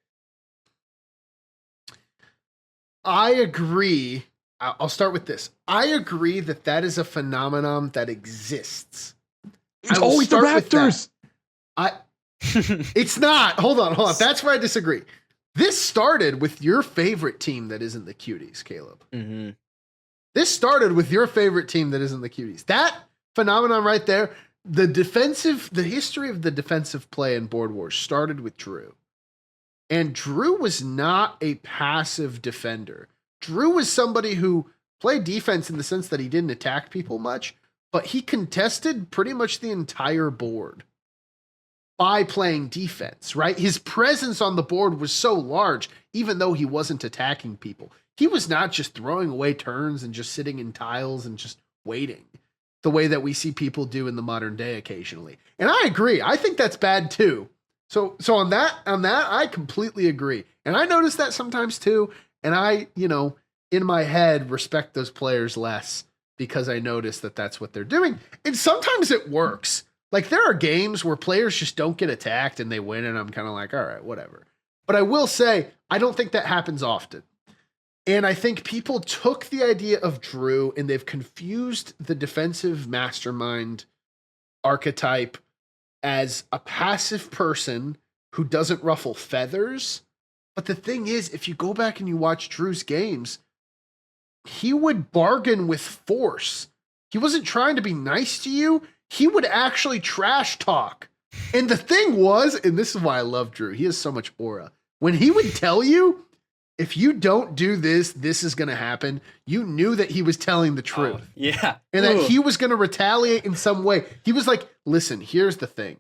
I agree. I'll start with this. I agree that is a phenomenon that exists. It's always the Raptors. It's not. Hold on. That's where I disagree. This started with your favorite team that isn't the Cuties, Caleb. Mm-hmm. This started with your favorite team that isn't the Cuties. That phenomenon right there, the history of the defensive play in Board Wars started with Drew. And Drew was not a passive defender. Drew was somebody who played defense in the sense that he didn't attack people much, but he contested pretty much the entire board by playing defense, right? His presence on the board was so large, even though he wasn't attacking people. He was not just throwing away turns and just sitting in tiles and just waiting the way that we see people do in the modern day occasionally. And I agree. I think that's bad too. So on that, I completely agree. And I notice that sometimes too. And I, in my head, respect those players less because I notice that that's what they're doing. And sometimes it works. Like there are games where players just don't get attacked and they win. And I'm kind of like, all right, whatever. But I will say, I don't think that happens often. And I think people took the idea of Drew and they've confused the defensive mastermind archetype as a passive person who doesn't ruffle feathers. But the thing is, if you go back and you watch Drew's games, he would bargain with force. He wasn't trying to be nice to you. He would actually trash talk And the thing was, and this is why I love Drew, he has so much aura. When he would tell you, if you don't do this, this is going to happen, you knew that he was telling the truth. Oh, yeah. And that Ooh. he was going to retaliate in some way. He was like, listen, here's the thing.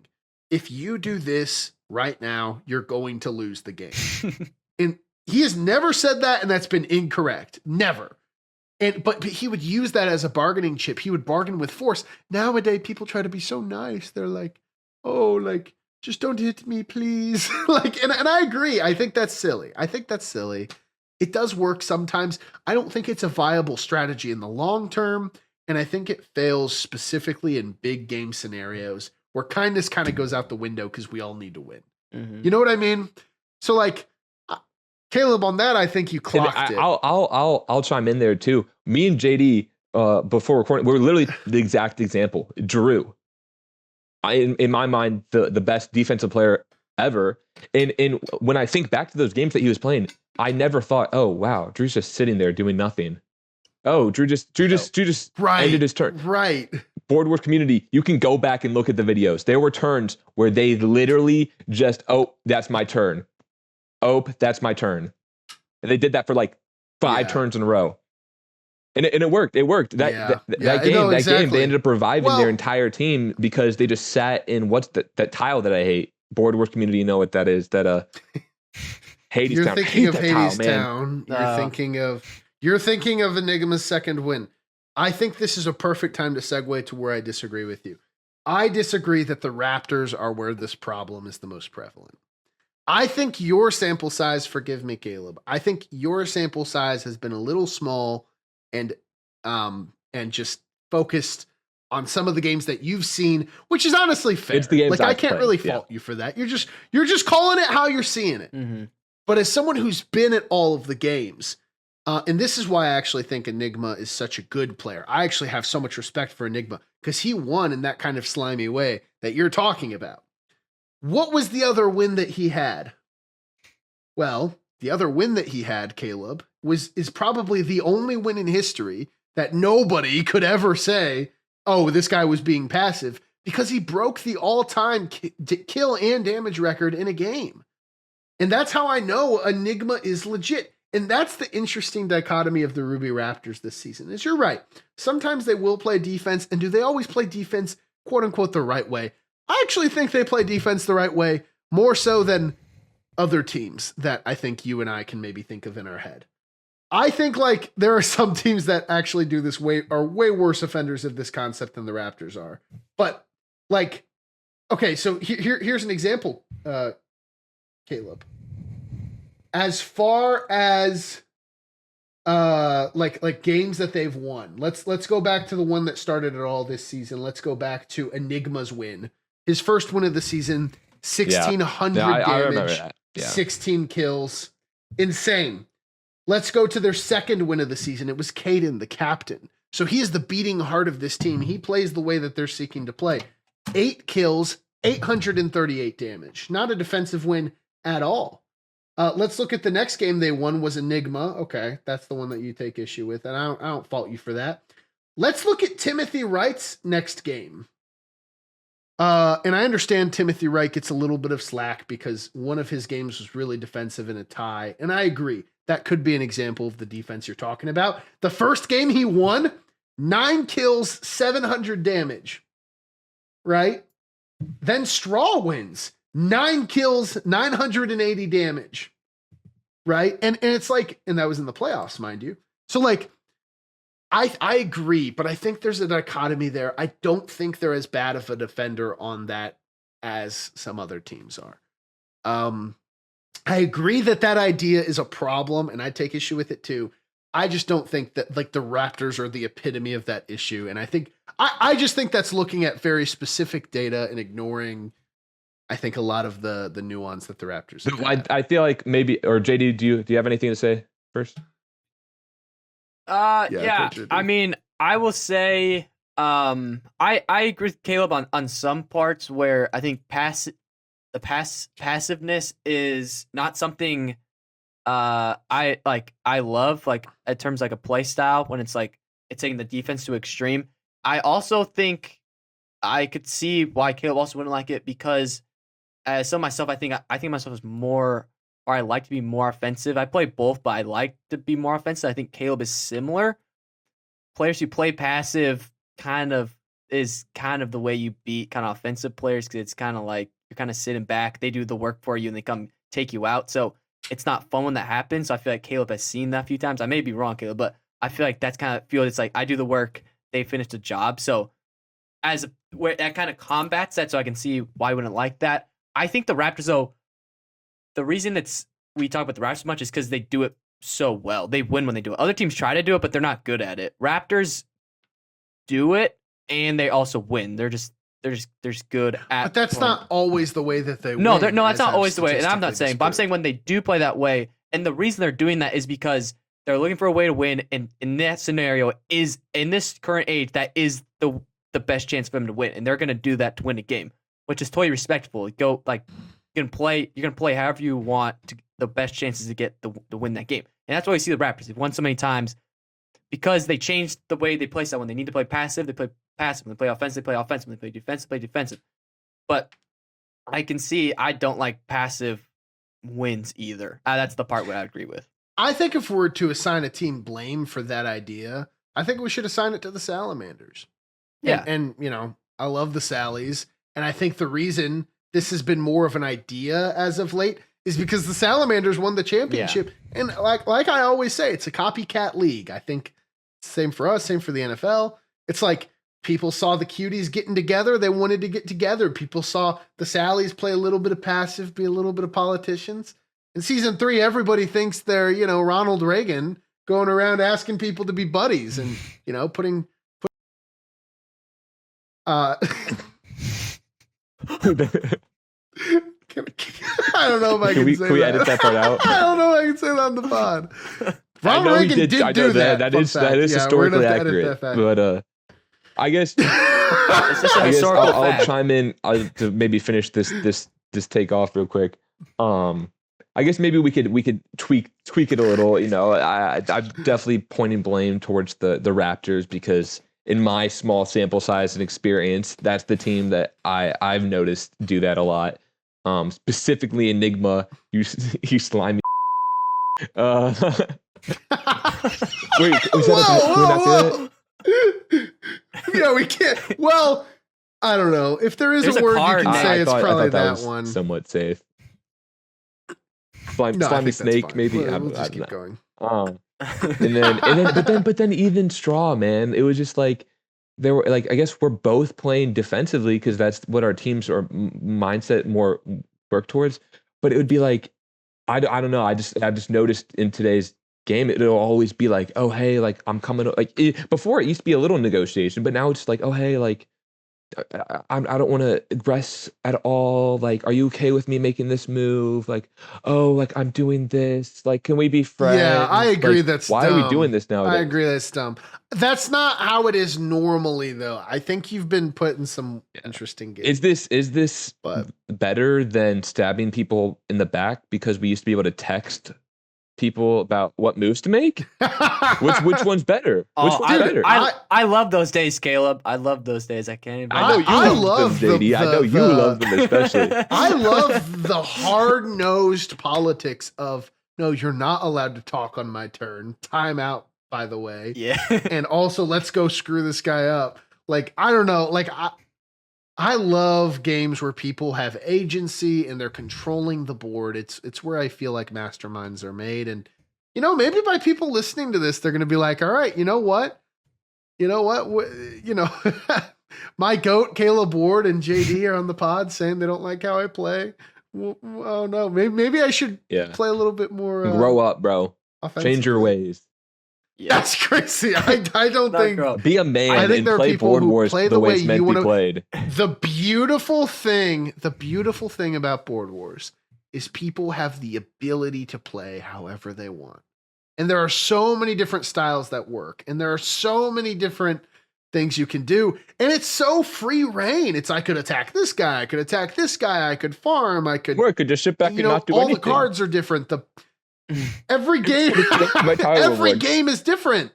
If you do this right now, you're going to lose the game. And he has never said that, and that's been incorrect. Never. But he would use that as a bargaining chip. He would bargain with force. Nowadays, people try to be so nice. They're like, oh, like, just don't hit me, please. And I agree. I think that's silly. It does work sometimes. I don't think it's a viable strategy in the long term. And I think it fails specifically in big game scenarios where kindness kind of goes out the window because we all need to win. Mhm. You know what I mean? So like, Caleb, on that, I think you clocked it. I'll chime in there too. Me and JD before recording, we're literally the exact example. Drew, in my mind, the best defensive player ever. And when I think back to those games that he was playing, I never thought, oh wow, Drew's just sitting there doing nothing. Oh, Drew just Right. ended his turn. Right. Board Wars community, you can go back and look at the videos. There were turns where they literally just, oh, that's my turn. Oh, that's my turn. And they did that for like 5 turns in a row. And it worked. It worked. That game, they ended up reviving their entire team because they just sat in that tile that I hate. Board Wars community, you know what that is. That Hades You're Town. thinking of Hades Town. You're thinking of Enigma's second win. I think this is a perfect time to segue to where I disagree with you. I disagree that the Raptors are where this problem is the most prevalent. I think your sample size, forgive me, Caleb, I think your sample size has been a little small and just focused on some of the games that you've seen, which is honestly fair. It's the games I I've can't played, really fault you for that. You're just calling it how you're seeing it. Mm-hmm. But as someone who's been at all of the games, and this is why I actually think Enigma is such a good player. I actually have so much respect for Enigma because he won in that kind of slimy way that you're talking about. What was the other win that he had? Well, the other win that he had, Caleb, is probably the only win in history that nobody could ever say, oh, this guy was being passive, because he broke the all-time kill and damage record in a game. And that's how I know Enigma is legit. And that's the interesting dichotomy of the Ruby Raptors this season. Is you're right. Sometimes they will play defense, and do they always play defense, quote unquote, the right way? I actually think they play defense the right way, more so than other teams that I think you and I can maybe think of in our head. I think like there are some teams that actually do this are way worse offenders of this concept than the Raptors are. But like, okay, so here's an example, Caleb. As far as like games that they've won, let's go back to the one that started it all this season. Let's go back to Enigma's win. His first win of the season, 1,600 damage, I remember that. Yeah. 16 kills. Insane. Let's go to their second win of the season. It was Caden, the captain. So he is the beating heart of this team. He plays the way that they're seeking to play. 8 kills, 838 damage. Not a defensive win at all. Let's look at the next game they won was Enigma. Okay, that's the one that you take issue with, and I don't fault you for that. Let's look at Timothy Wright's next game. And I understand Timothy Wright gets a little bit of slack because one of his games was really defensive in a tie, and I agree. That could be an example of the defense you're talking about. The first game he won, 9 kills, 700 damage. Right? Then Straw wins. 9 kills, 980 damage. Right? And it's like, and that was in the playoffs, mind you. So like, I agree, but I think there's a dichotomy there. I don't think they're as bad of a defender on that as some other teams are. I agree that idea is a problem, and I take issue with it too. I just don't think that like the Raptors are the epitome of that issue. And I think, I just think that's looking at very specific data and ignoring, I think, a lot of the nuance that the Raptors have. I feel like maybe, or JD, do you have anything to say first? Yeah. I mean, I will say, I agree with Caleb on some parts where I think passiveness is not something I love, like in terms like a play style when it's like it's taking the defense to extreme. I also think I could see why Caleb also wouldn't like it because, as some myself, I think myself is more, or I like to be more offensive. I play both, but I like to be more offensive. I think Caleb is similar. Players who play passive is kind of the way you beat kind of offensive players because it's kind of like you're kind of sitting back. They do the work for you and they come take you out. So it's not fun when that happens. So I feel like Caleb has seen that a few times. I may be wrong, Caleb, but I feel like that's kind of it's like I do the work, they finish the job. So where that kind of combats that, so I can see why I wouldn't like that. I think the Raptors, though, the reason we talk about the Raptors much is because they do it so well. They win when they do it. Other teams try to do it, but they're not good at it. Raptors do it, and they also win. They're just good at. But that's playing. not always the way that they No, win. that's as not I've always the way. And I'm not statistically saying, but I'm disproved. saying when they do play that way, and the reason they're doing that is because they're looking for a way to win. And in that scenario, is in this current age, that is the best chance for them to win, and they're going to do that to win a game, which is totally respectable. Go like you're gonna play however you want to the best chances to get to win that game, and that's why we see the Raptors. They've won so many times because they changed the way they play style. When they need to play passive, they play passive. When they play offensive, they play offensive. When they play defensive, they play defensive. But I can see I don't like passive wins either. That's the part where I agree with. I think if we were to assign a team blame for that idea, I think we should assign it to the Salamanders. Yeah. And you know, I love the Sallies. And I think the reason this has been more of an idea as of late is because the Salamanders won the championship. And like I always say, it's a copycat league. I think same for us, same for the NFL. It's like people saw the Cuties getting together. They wanted to get together. People saw the Sallies play a little bit of passive, be a little bit of politicians. In season 3, everybody thinks they're, Ronald Reagan going around asking people to be buddies and, putting I don't know if I can say can we that. edit that part out? I don't know if I can say that on the pod. Ronald Reagan did I know do that. That fun is fact. that is Yeah, we're historically gonna have to edit accurate. that fact. But I guess It's just a I guess historical I'll fact. chime in to maybe finish this take off real quick. I guess maybe we could tweak it a little. I'm definitely pointing blame towards the Raptors because in my small sample size and experience, that's the team that I've noticed do that a lot. Specifically Enigma, you slimy. Wait, was that Yeah, we can't. Well, I don't know. If there is There's a a word you card can name. say, it's probably that was one. somewhat safe. No, I Slimy think that's snake, fine. maybe. We'll I just don't keep know. going. But then even Straw, man, it was just like there were I guess we're both playing defensively because that's what our teams or mindset more work towards. But it would be like I don't know. I just noticed in today's game it'll always be like, oh hey, like I'm coming. Before it used to be a little negotiation, but now it's like, oh hey, like I don't want to aggress at all. Like, are you okay with me making this move? Like, oh, like I'm doing this. Like, can we be friends? Yeah, I agree. Like, That's why dumb. are we doing this nowadays? I agree. That's dumb. That's not how it is normally, though. I think you've been put in some interesting games. Is this But better than stabbing people in the back because we used to be able to text people about what moves to make? Which one's better? Which one's better? I love those days, Caleb. I love those days. I can't even. I know you I love love them, JD. I know you love them especially. I love the hard-nosed politics of, no, you're not allowed to talk on my turn. Time out, by the way. Yeah. And also, let's go screw this guy up. Like, I don't know. Like, I love games where people have agency and they're controlling the board. It's where I feel like masterminds are made. And, maybe by people listening to this, they're going to be like, all right, you know what? My goat, Caleb Ward and JD are on the pod saying they don't like how I play. Oh no, maybe I should play a little bit more. Grow up, bro. Offensively. Change your ways. Yeah. That's crazy. I don't Not think grow. Be a man I think and there are play people Board who Wars play the the way way it's meant you to be wanna- played. the beautiful thing about Board Wars is people have the ability to play however they want. And there are so many different styles that work. And there are so many different things you can do. And it's so free reign. It's I could attack this guy, I could attack this guy, I could farm, I could Or I could just sit back and not do all anything. the cards are different. Every game My tile every rewards. game is different.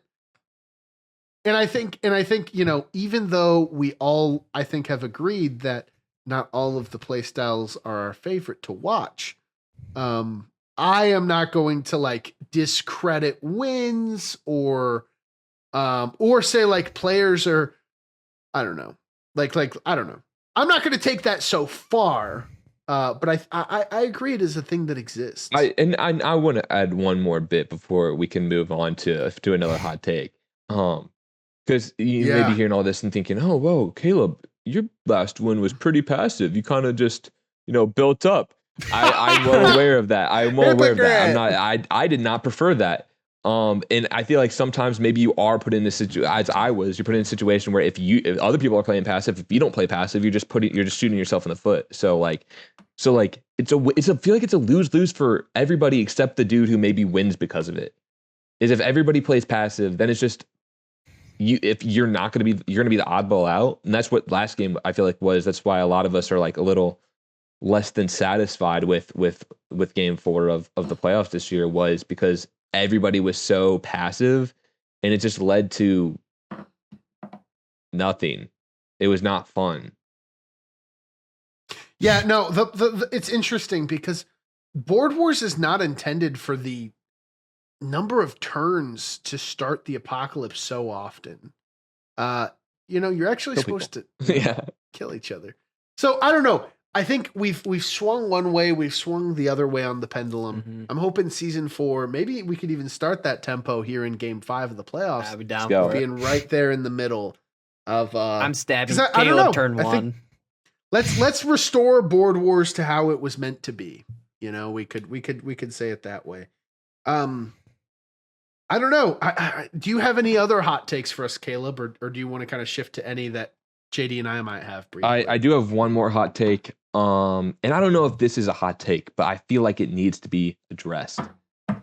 And I think, even though we all, I think, have agreed that not all of the play styles are our favorite to watch, I am not going to like discredit wins or say like players are, I don't know, like I don't know. I'm not going to take that so far, but I agree it is a thing that exists. I want to add one more bit before we can move on to another hot take. Because you may be hearing all this and thinking, oh, whoa, Caleb, your last win was pretty passive. You kind of just, built up. I'm well aware of that. I'm well aware of that. I did not prefer that. And I feel like sometimes maybe you are put in this situation, as I was, you're put in a situation where if other people are playing passive, if you don't play passive, you're just shooting yourself in the foot. So I feel like it's a lose-lose for everybody except the dude who maybe wins because of it. Is if everybody plays passive, then it's just you're going to be the oddball out. And that's what last game I feel like was. That's why a lot of us are like a little less than satisfied with game 4 of the playoffs this year, was because everybody was so passive and it just led to nothing. It was not fun. Yeah, no, the it's interesting because Board Wars is not intended for the number of turns to start the apocalypse so often. You're actually supposed to kill each other. So I don't know. I think we've swung one way, we've swung the other way on the pendulum. Mm-hmm. I'm hoping season 4, maybe we could even start that tempo here in game 5 of the playoffs. I'll be down for being right there in the middle of I'm stabbing I don't know. turn 1. Let's restore Board Wars to how it was meant to be. We could say it that way. I don't know. Do you have any other hot takes for us, Caleb, or do you want to kind of shift to any that JD and I might have briefly? I do have one more hot take. And I don't know if this is a hot take, but I feel like it needs to be addressed.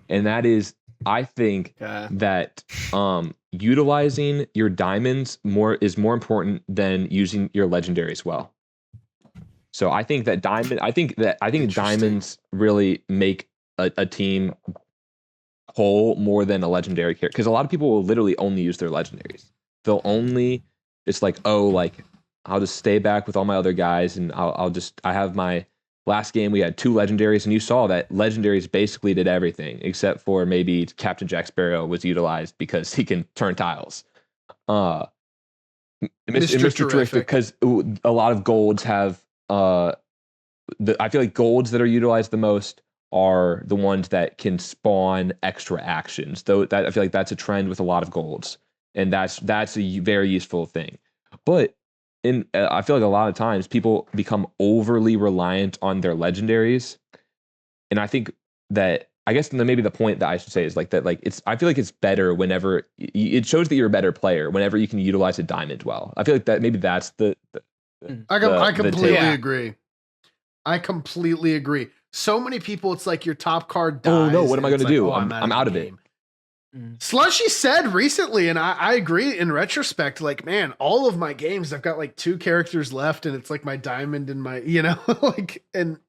And that is, I think that utilizing your diamonds is more important than using your legendaries well. So I think that diamonds really make a team whole more than a legendary character, because a lot of people will literally only use their legendaries. They'll only, it's like, I'll just stay back with all my other guys, and I have my last game. We had 2 legendaries, and you saw that legendaries basically did everything except for maybe Captain Jack Sparrow was utilized because he can turn tiles. Mr. Terrific, because a lot of golds have I feel like golds that are utilized the most are the ones that can spawn extra actions. Though that I feel like that's a trend with a lot of golds, and that's a very useful thing. But I feel like a lot of times people become overly reliant on their legendaries, and I think that, I guess maybe the point that I should say is like that, like I feel like it's better whenever it shows that you're a better player whenever you can utilize a diamond well. I feel like that maybe that's the I completely agree. I completely agree. So many people, it's like your top card dies. Oh no, what am I going to do? I'm out of it. Slushy said recently, and I agree in retrospect, like, man, all of my games, I've got like 2 characters left, and it's like my diamond and my, and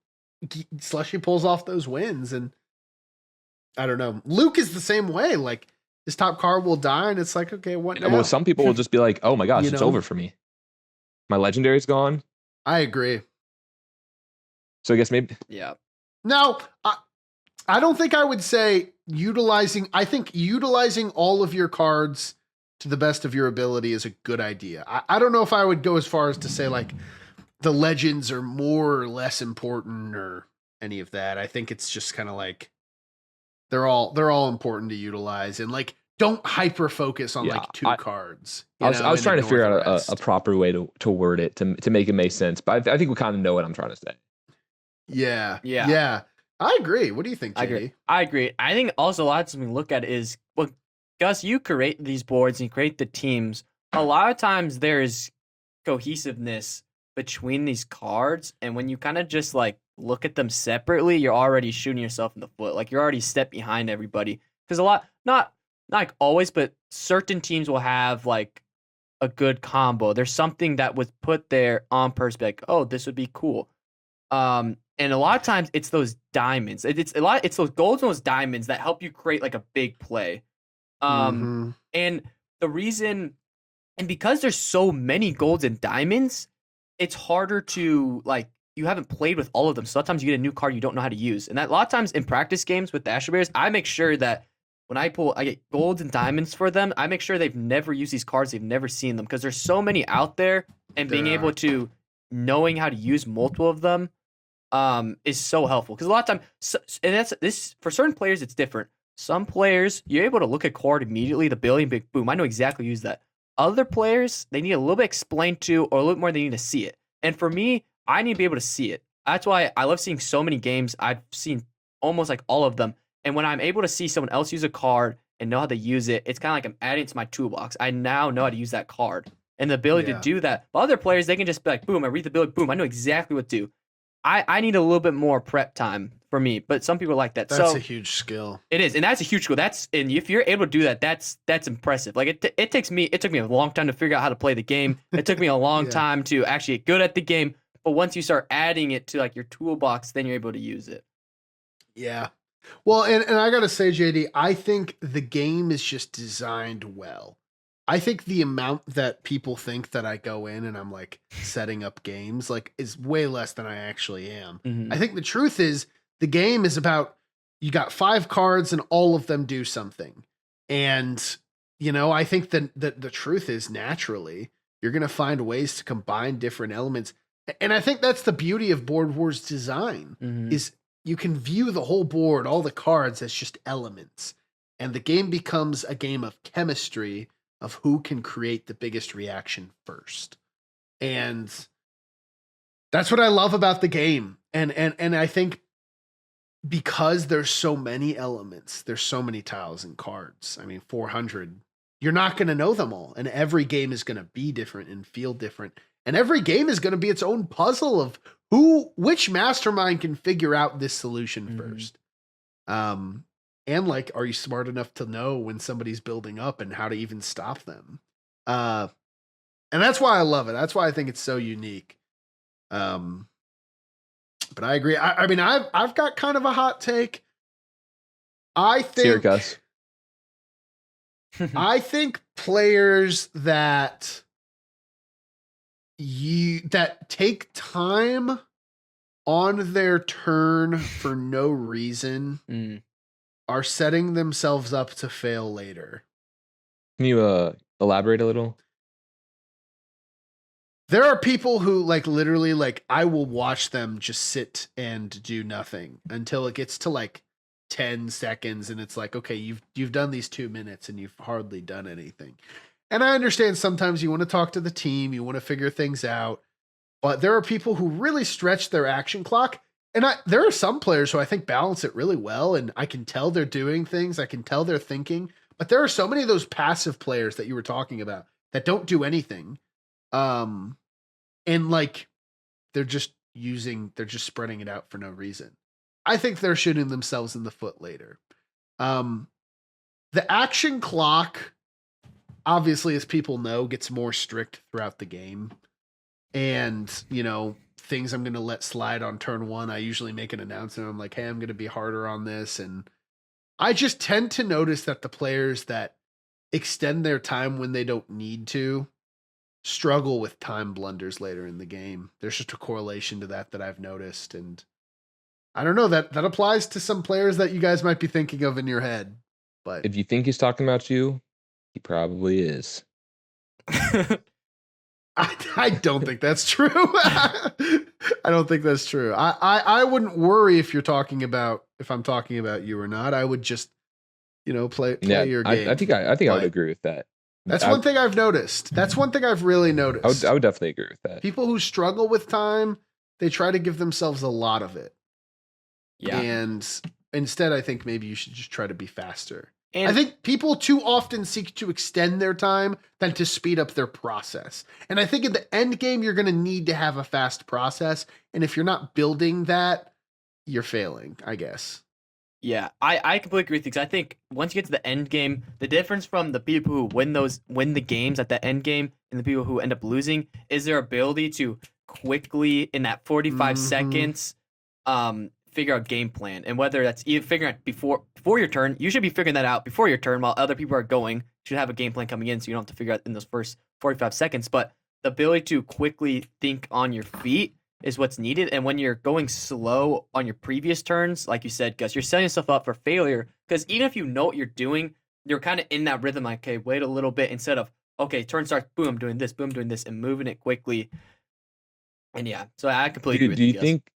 Slushy pulls off those wins. And I don't know. Luke is the same way. Like, his top card will die, and it's like, okay, what now? Well, some people will just be like, oh my gosh, it's over for me. My legendary's gone. I agree. So I guess maybe. Yeah. No, I don't think I would say utilizing all of your cards to the best of your ability is a good idea. I don't know if I would go as far as to say like the legends are more or less important or any of that. I think it's just kind of like they're all important to utilize, and like don't hyper focus on like 2 cards. I was trying to figure out a proper way to word it to make it make sense, but I think we kind of know what I'm trying to say. Yeah. I agree. What do you think, JD? I agree. I think also a lot of times we look at is, well, Gus, you create these boards and you create the teams. A lot of times there's cohesiveness between these cards, and when you kind of just like look at them separately, you're already shooting yourself in the foot. Like you're already a step behind everybody. Because a lot, not like always, but certain teams will have like a good combo. There's something that was put there on purpose, like, oh, this would be cool. And a lot of times it's those diamonds. It's those golds and those diamonds that help you create like a big play. And the reason And because there's so many golds and diamonds, it's harder to like you haven't played with all of them. So sometimes you get a new card you don't know how to use. And that a lot of times in practice games with the Astro Bears, I make sure that when I get golds and diamonds for them, I make sure they've never used these cards, they've never seen them. Because there's so many out there, and being There able are. to knowing how to use multiple of them is so helpful. Because a lot of time, and that's this for certain players, it's different. Some players, you're able to look at card immediately, the ability, and be like, boom, I know exactly how to use that. Other players, they need a little bit explained to, or a little bit more, they need to see it. And for me, I need to be able to see it. That's why I love seeing so many games. I've seen almost like all of them. And when I'm able to see someone else use a card and know how to use it, it's kind of like I'm adding it to my toolbox. I now know how to use that card. And the ability Yeah. to do that. But other players, they can just be like, boom, I read the ability, boom, I know exactly what to do. I need a little bit more prep time for me, but some people like that. That's so a huge skill. it is, and that's a huge goal. And if you're able to do that, that's impressive. Like it took me a long time to figure out how to play the game. It took me a long Yeah. time to actually get good at the game. But once you start adding it to like your toolbox, then you're able to use it. Yeah. Well, and I gotta say, JD, I think the game is just designed well. I think the amount that people think that I go in and I'm like setting up games like is way less than I actually am. Mhm. I think the truth is the game is about you got 5 cards and all of them do something. And I think that the truth is naturally you're going to find ways to combine different elements. And I think that's the beauty of Board Wars design Mhm. is you can view the whole board, all the cards as just elements. And the game becomes a game of chemistry of who can create the biggest reaction first. And that's what I love about the game. And I think because there's so many elements, there's so many tiles and cards. I mean, 400, you're not going to know them all. And every game is going to be different and feel different. And every game is going to be its own puzzle of which mastermind can figure out this solution Mhm. first. And like, are you smart enough to know when somebody's building up and how to even stop them? And that's why I love it. That's why I think it's so unique. But I agree. I mean, I've got kind of a hot take. I Here, think Gus. I think players that take time on their turn for no reason Mm. are setting themselves up to fail later. Can you elaborate a little? There are people who like literally like I will watch them just sit and do nothing until it gets to like 10 seconds and it's like, okay, you've done these 2 minutes and you've hardly done anything. And I understand sometimes you want to talk to the team, you want to figure things out, but there are people who really stretch their action clock. And there are some players who I think balance it really well, and I can tell they're doing things, I can tell they're thinking. But there are so many of those passive players that you were talking about that don't do anything. And like they're just spreading it out for no reason. I think they're shooting themselves in the foot later. The action clock, obviously, as people know, gets more strict throughout the game. And, things I'm going to let slide on turn 1, I usually make an announcement. I'm like, hey, I'm going to be harder on this. And I just tend to notice that the players that extend their time when they don't need to struggle with time blunders later in the game. There's just a correlation to that I've noticed. And I don't know, that applies to some players that you guys might be thinking of in your head. But If you think he's talking about you, he probably is. I don't think that's true. I don't think that's true. I wouldn't worry if I'm talking about you or not. I would just, play your game. I think I would But agree with that. That's one thing I've noticed. That's one thing I've really noticed. I would definitely agree with that. People who struggle with time, they try to give themselves a lot of it. Yeah. And instead, I think maybe you should just try to be faster. And I think people too often seek to extend their time than to speed up their process. And I think in the end game, you're going to need to have a fast process. And if you're not building that, you're failing, I guess. yeah, I completely agree with you. 'Cause I think once you get to the end game, the difference from the people who win the games at the end game and the people who end up losing is their ability to quickly in that 45 Mhm. seconds figure out game plan. And whether that's either figuring out before your turn, you should be figuring that out before your turn while other people are going. should have a game plan coming in, so you don't have to figure out in those first 45 seconds. But the ability to quickly think on your feet is what's needed. And when you're going slow on your previous turns, like you said, Gus, you're setting yourself up for failure. Because even if you know what you're doing, you're kind of in that rhythm, like, okay, wait a little bit, instead of, okay, turn starts, boom, I'm doing this, boom, doing this, and moving it quickly. And yeah, so I completely agree Do you with think?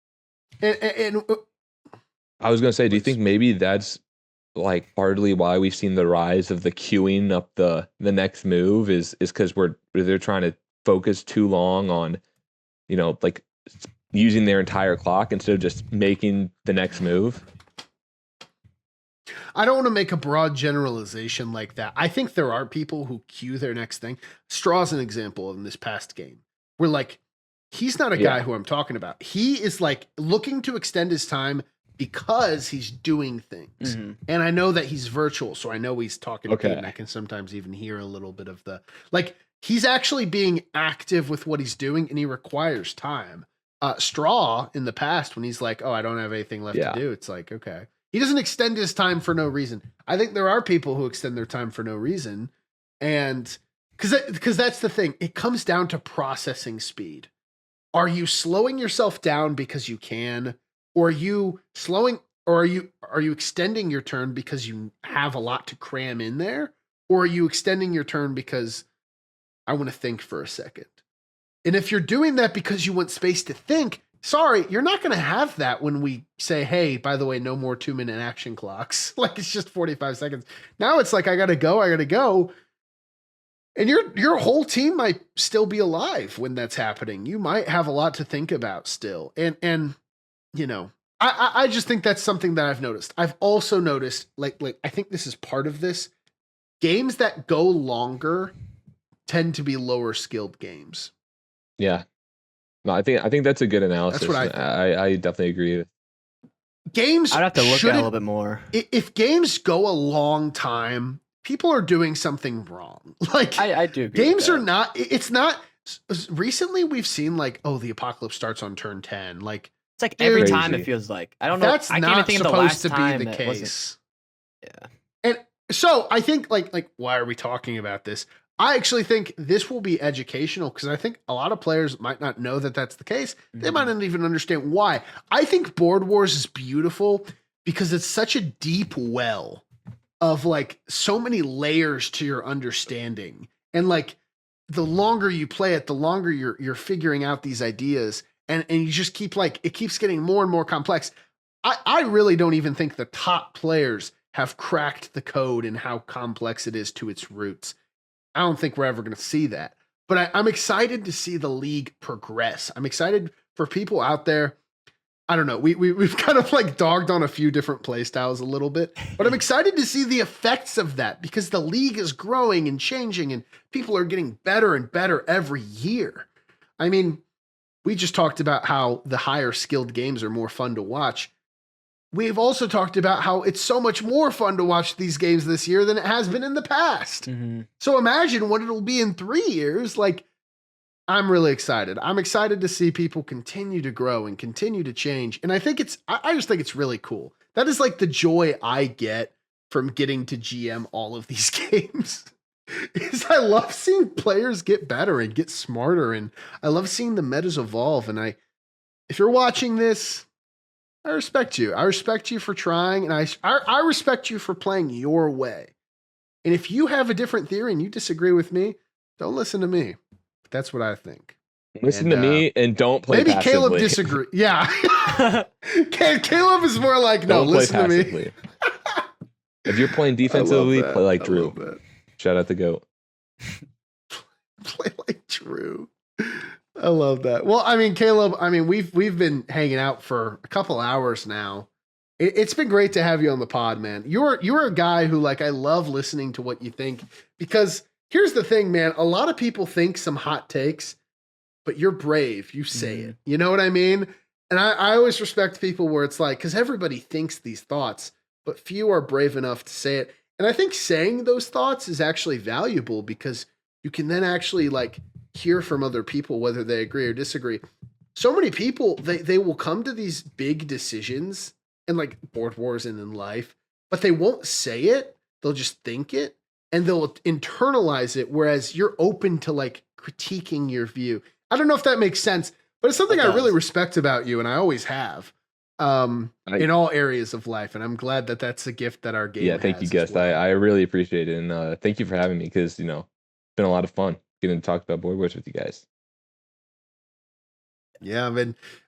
And I was gonna say, do you Please. think maybe that's like partly why we've seen the rise of the queuing up the next move is because they're trying to focus too long on, like using their entire clock instead of just making the next move. I don't want to make a broad generalization like that. I think there are people who cue their next thing. Straw's an example in this past game. Where like he's not a guy who I'm talking about. He is like looking to extend his time because he's doing things. Mm-hmm. And I know that he's virtual, so I know he's talking to Okay. me, and I can sometimes even hear a little bit of the like he's actually being active with what he's doing, and he requires time. Straw in the past, when he's like, "Oh, I don't have anything left Yeah. to do," it's like, okay, he doesn't extend his time for no reason. I think there are people who extend their time for no reason, and because that's the thing, it comes down to processing speed. Are you slowing yourself down because you can, or are you slowing, or are you extending your turn because you have a lot to cram in there, or are you extending your turn because I want to think for a second? And if you're doing that because you want space to think, sorry, you're not going to have that when we say, hey, by the way, no more 2-minute action clocks. Like it's just 45 seconds. Now it's like, I got to go. And your whole team might still be alive when that's happening. You might have a lot to think about still. And I just think that's something that I've noticed. I've also noticed, like I think this is part of this. Games that go longer tend to be lower skilled games. Yeah. No, I think that's a good analysis. what I think. I definitely agree. Games I'd have to look at it a shouldn't- little bit more. If games go a long time, people are doing something wrong. Like I do agree games with are that. not. It's not. Recently, we've seen like, oh, the apocalypse starts on turn 10. Like It's like every Crazy. time it feels like. I don't know. that's I can't even not think of the supposed last to time be the it wasn't. case. Yeah. And so I think like why are we talking about this? I actually think this will be educational because I think a lot of players might not know that that's the case. They might not even understand why. I think Board Wars is beautiful because it's such a deep well of like so many layers to your understanding. And like the longer you play it, the longer you're figuring out these ideas. And you just keep like it keeps getting more and more complex. I really don't even think the top players have cracked the code and how complex it is to its roots. I don't think we're ever going to see that. But I'm excited to see the league progress. I'm excited for people out there. I don't know. We've kind of like dogged on a few different play styles a little bit, but I'm excited to see the effects of that because the league is growing and changing and people are getting better and better every year. I mean, we just talked about how the higher skilled games are more fun to watch. We've also talked about how it's so much more fun to watch these games this year than it has been in the past. Mm-hmm. So imagine what it'll be in 3 years. Like, I'm really excited. I'm excited to see people continue to grow and continue to change. And I think I just think it's really cool. That is like the joy I get from getting to GM all of these games. Is I love seeing players get better and get smarter. And I love seeing the metas evolve. And if you're watching this, I respect you. I respect you for trying, and I respect you for playing your way. And if you have a different theory and you disagree with me, don't listen to me. That's what I think. Listen And, to me and don't play Maybe passively. Caleb disagree. Yeah. Caleb is more like, no, Don't play listen to me. passively. If you're playing I love defensively, that. play like I Drew. love that. Shout out the GOAT. Play like Drew. I love that. Well, I mean, Caleb, we've been hanging out for a couple hours now. It's been great to have you on the pod, man. You're a guy who like I love listening to what you think because here's the thing, man. A lot of people think some hot takes, but you're brave. You say it. You know what I mean? And I always respect people where it's like, because everybody thinks these thoughts, but few are brave enough to say it. And I think saying those thoughts is actually valuable because you can then actually like hear from other people whether they agree or disagree. So many people they will come to these big decisions and like Board Wars and in life, but they won't say it. They'll just think it. and they'll internalize it, whereas you're open to like critiquing your view. I don't know if that makes sense, but it's something It I really does. respect about you, and I always have in all areas of life. And I'm glad that that's a gift that our game Yeah, thank you, has as guest. well. I really appreciate it, and thank you for having me because it's been a lot of fun getting to talk about Board Wars with you guys. Yeah,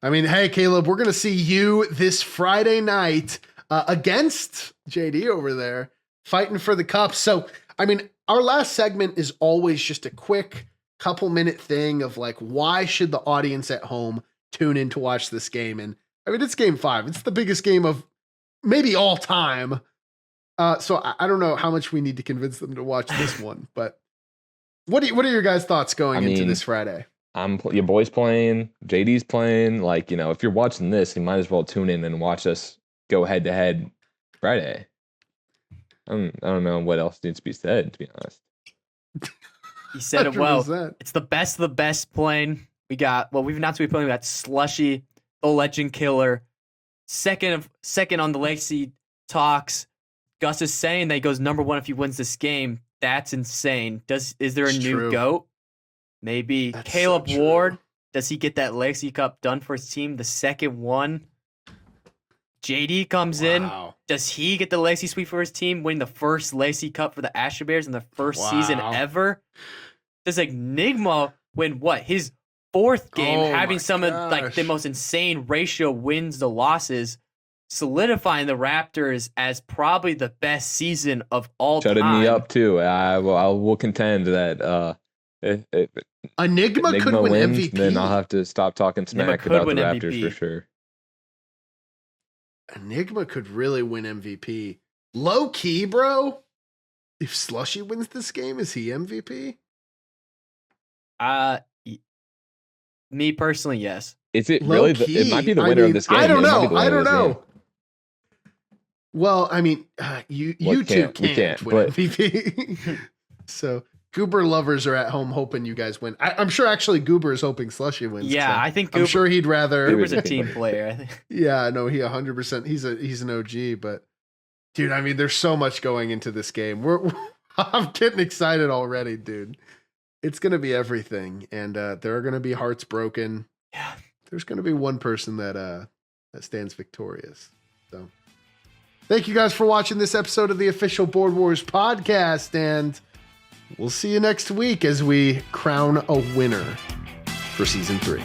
I mean, hey, Caleb, we're gonna see you this Friday night against JD over there, fighting for the cup. So, I mean, our last segment is always just a quick couple-minute thing of like, why should the audience at home tune in to watch this game? And I mean, it's Game 5. It's the biggest game of maybe all time. So I don't know how much we need to convince them to watch this one, but what are your guys' thoughts going into this Friday? Your boy's playing, JD's playing. Like, if you're watching this, you might as well tune in and watch us go head to head Friday. I don't know what else needs to be said, to be honest. He said it well. 100%. It's the best of the best playing. We've announced we're playing. We got Slushy, the Legend Killer. Second on the Legacy talks. Gus is saying that he goes number 1 if he wins this game. That's insane. Is there a It's new true. GOAT? Maybe. That's Caleb so true. Ward, does he get that Legacy Cup done for his team? The second one. JD comes in. Wow. Does he get the Legacy sweep for his team, winning the first Legacy Cup for the Asher Bears in the first season Wow. ever? Does Enigma win his 4th game, Oh having my some of like the gosh. most insane ratio wins to losses, solidifying the Raptors as probably the best season of all Shutting time. me up too. I will contend that if Enigma could Enigma win wins, MVP. then I'll have to stop talking Enigma smack could about the win Raptors MVP. for sure. Enigma could really win MVP. Low key, bro. If Slushy wins this game, is he MVP? Me personally, yes. Is it Low really? key. It might be the winner of this game. I don't It might be know. the winner I of don't this know. game. Well, I mean, you Well, two we can't can't, win but- MVP. So Goober lovers are at home hoping you guys win. I'm sure actually Goober is hoping Slushy wins. Yeah, so I think I'm Goober, sure he'd rather. Goober's a Goober's a team big player. I think. Yeah, no, he 100%. He's an OG, but dude, I mean, there's so much going into this game. I'm getting excited already, dude. It's gonna be everything, and there are gonna be hearts broken. Yeah. There's gonna be one person that stands victorious. So, thank you guys for watching this episode of the official Board Wars podcast, and we'll see you next week as we crown a winner for season 3.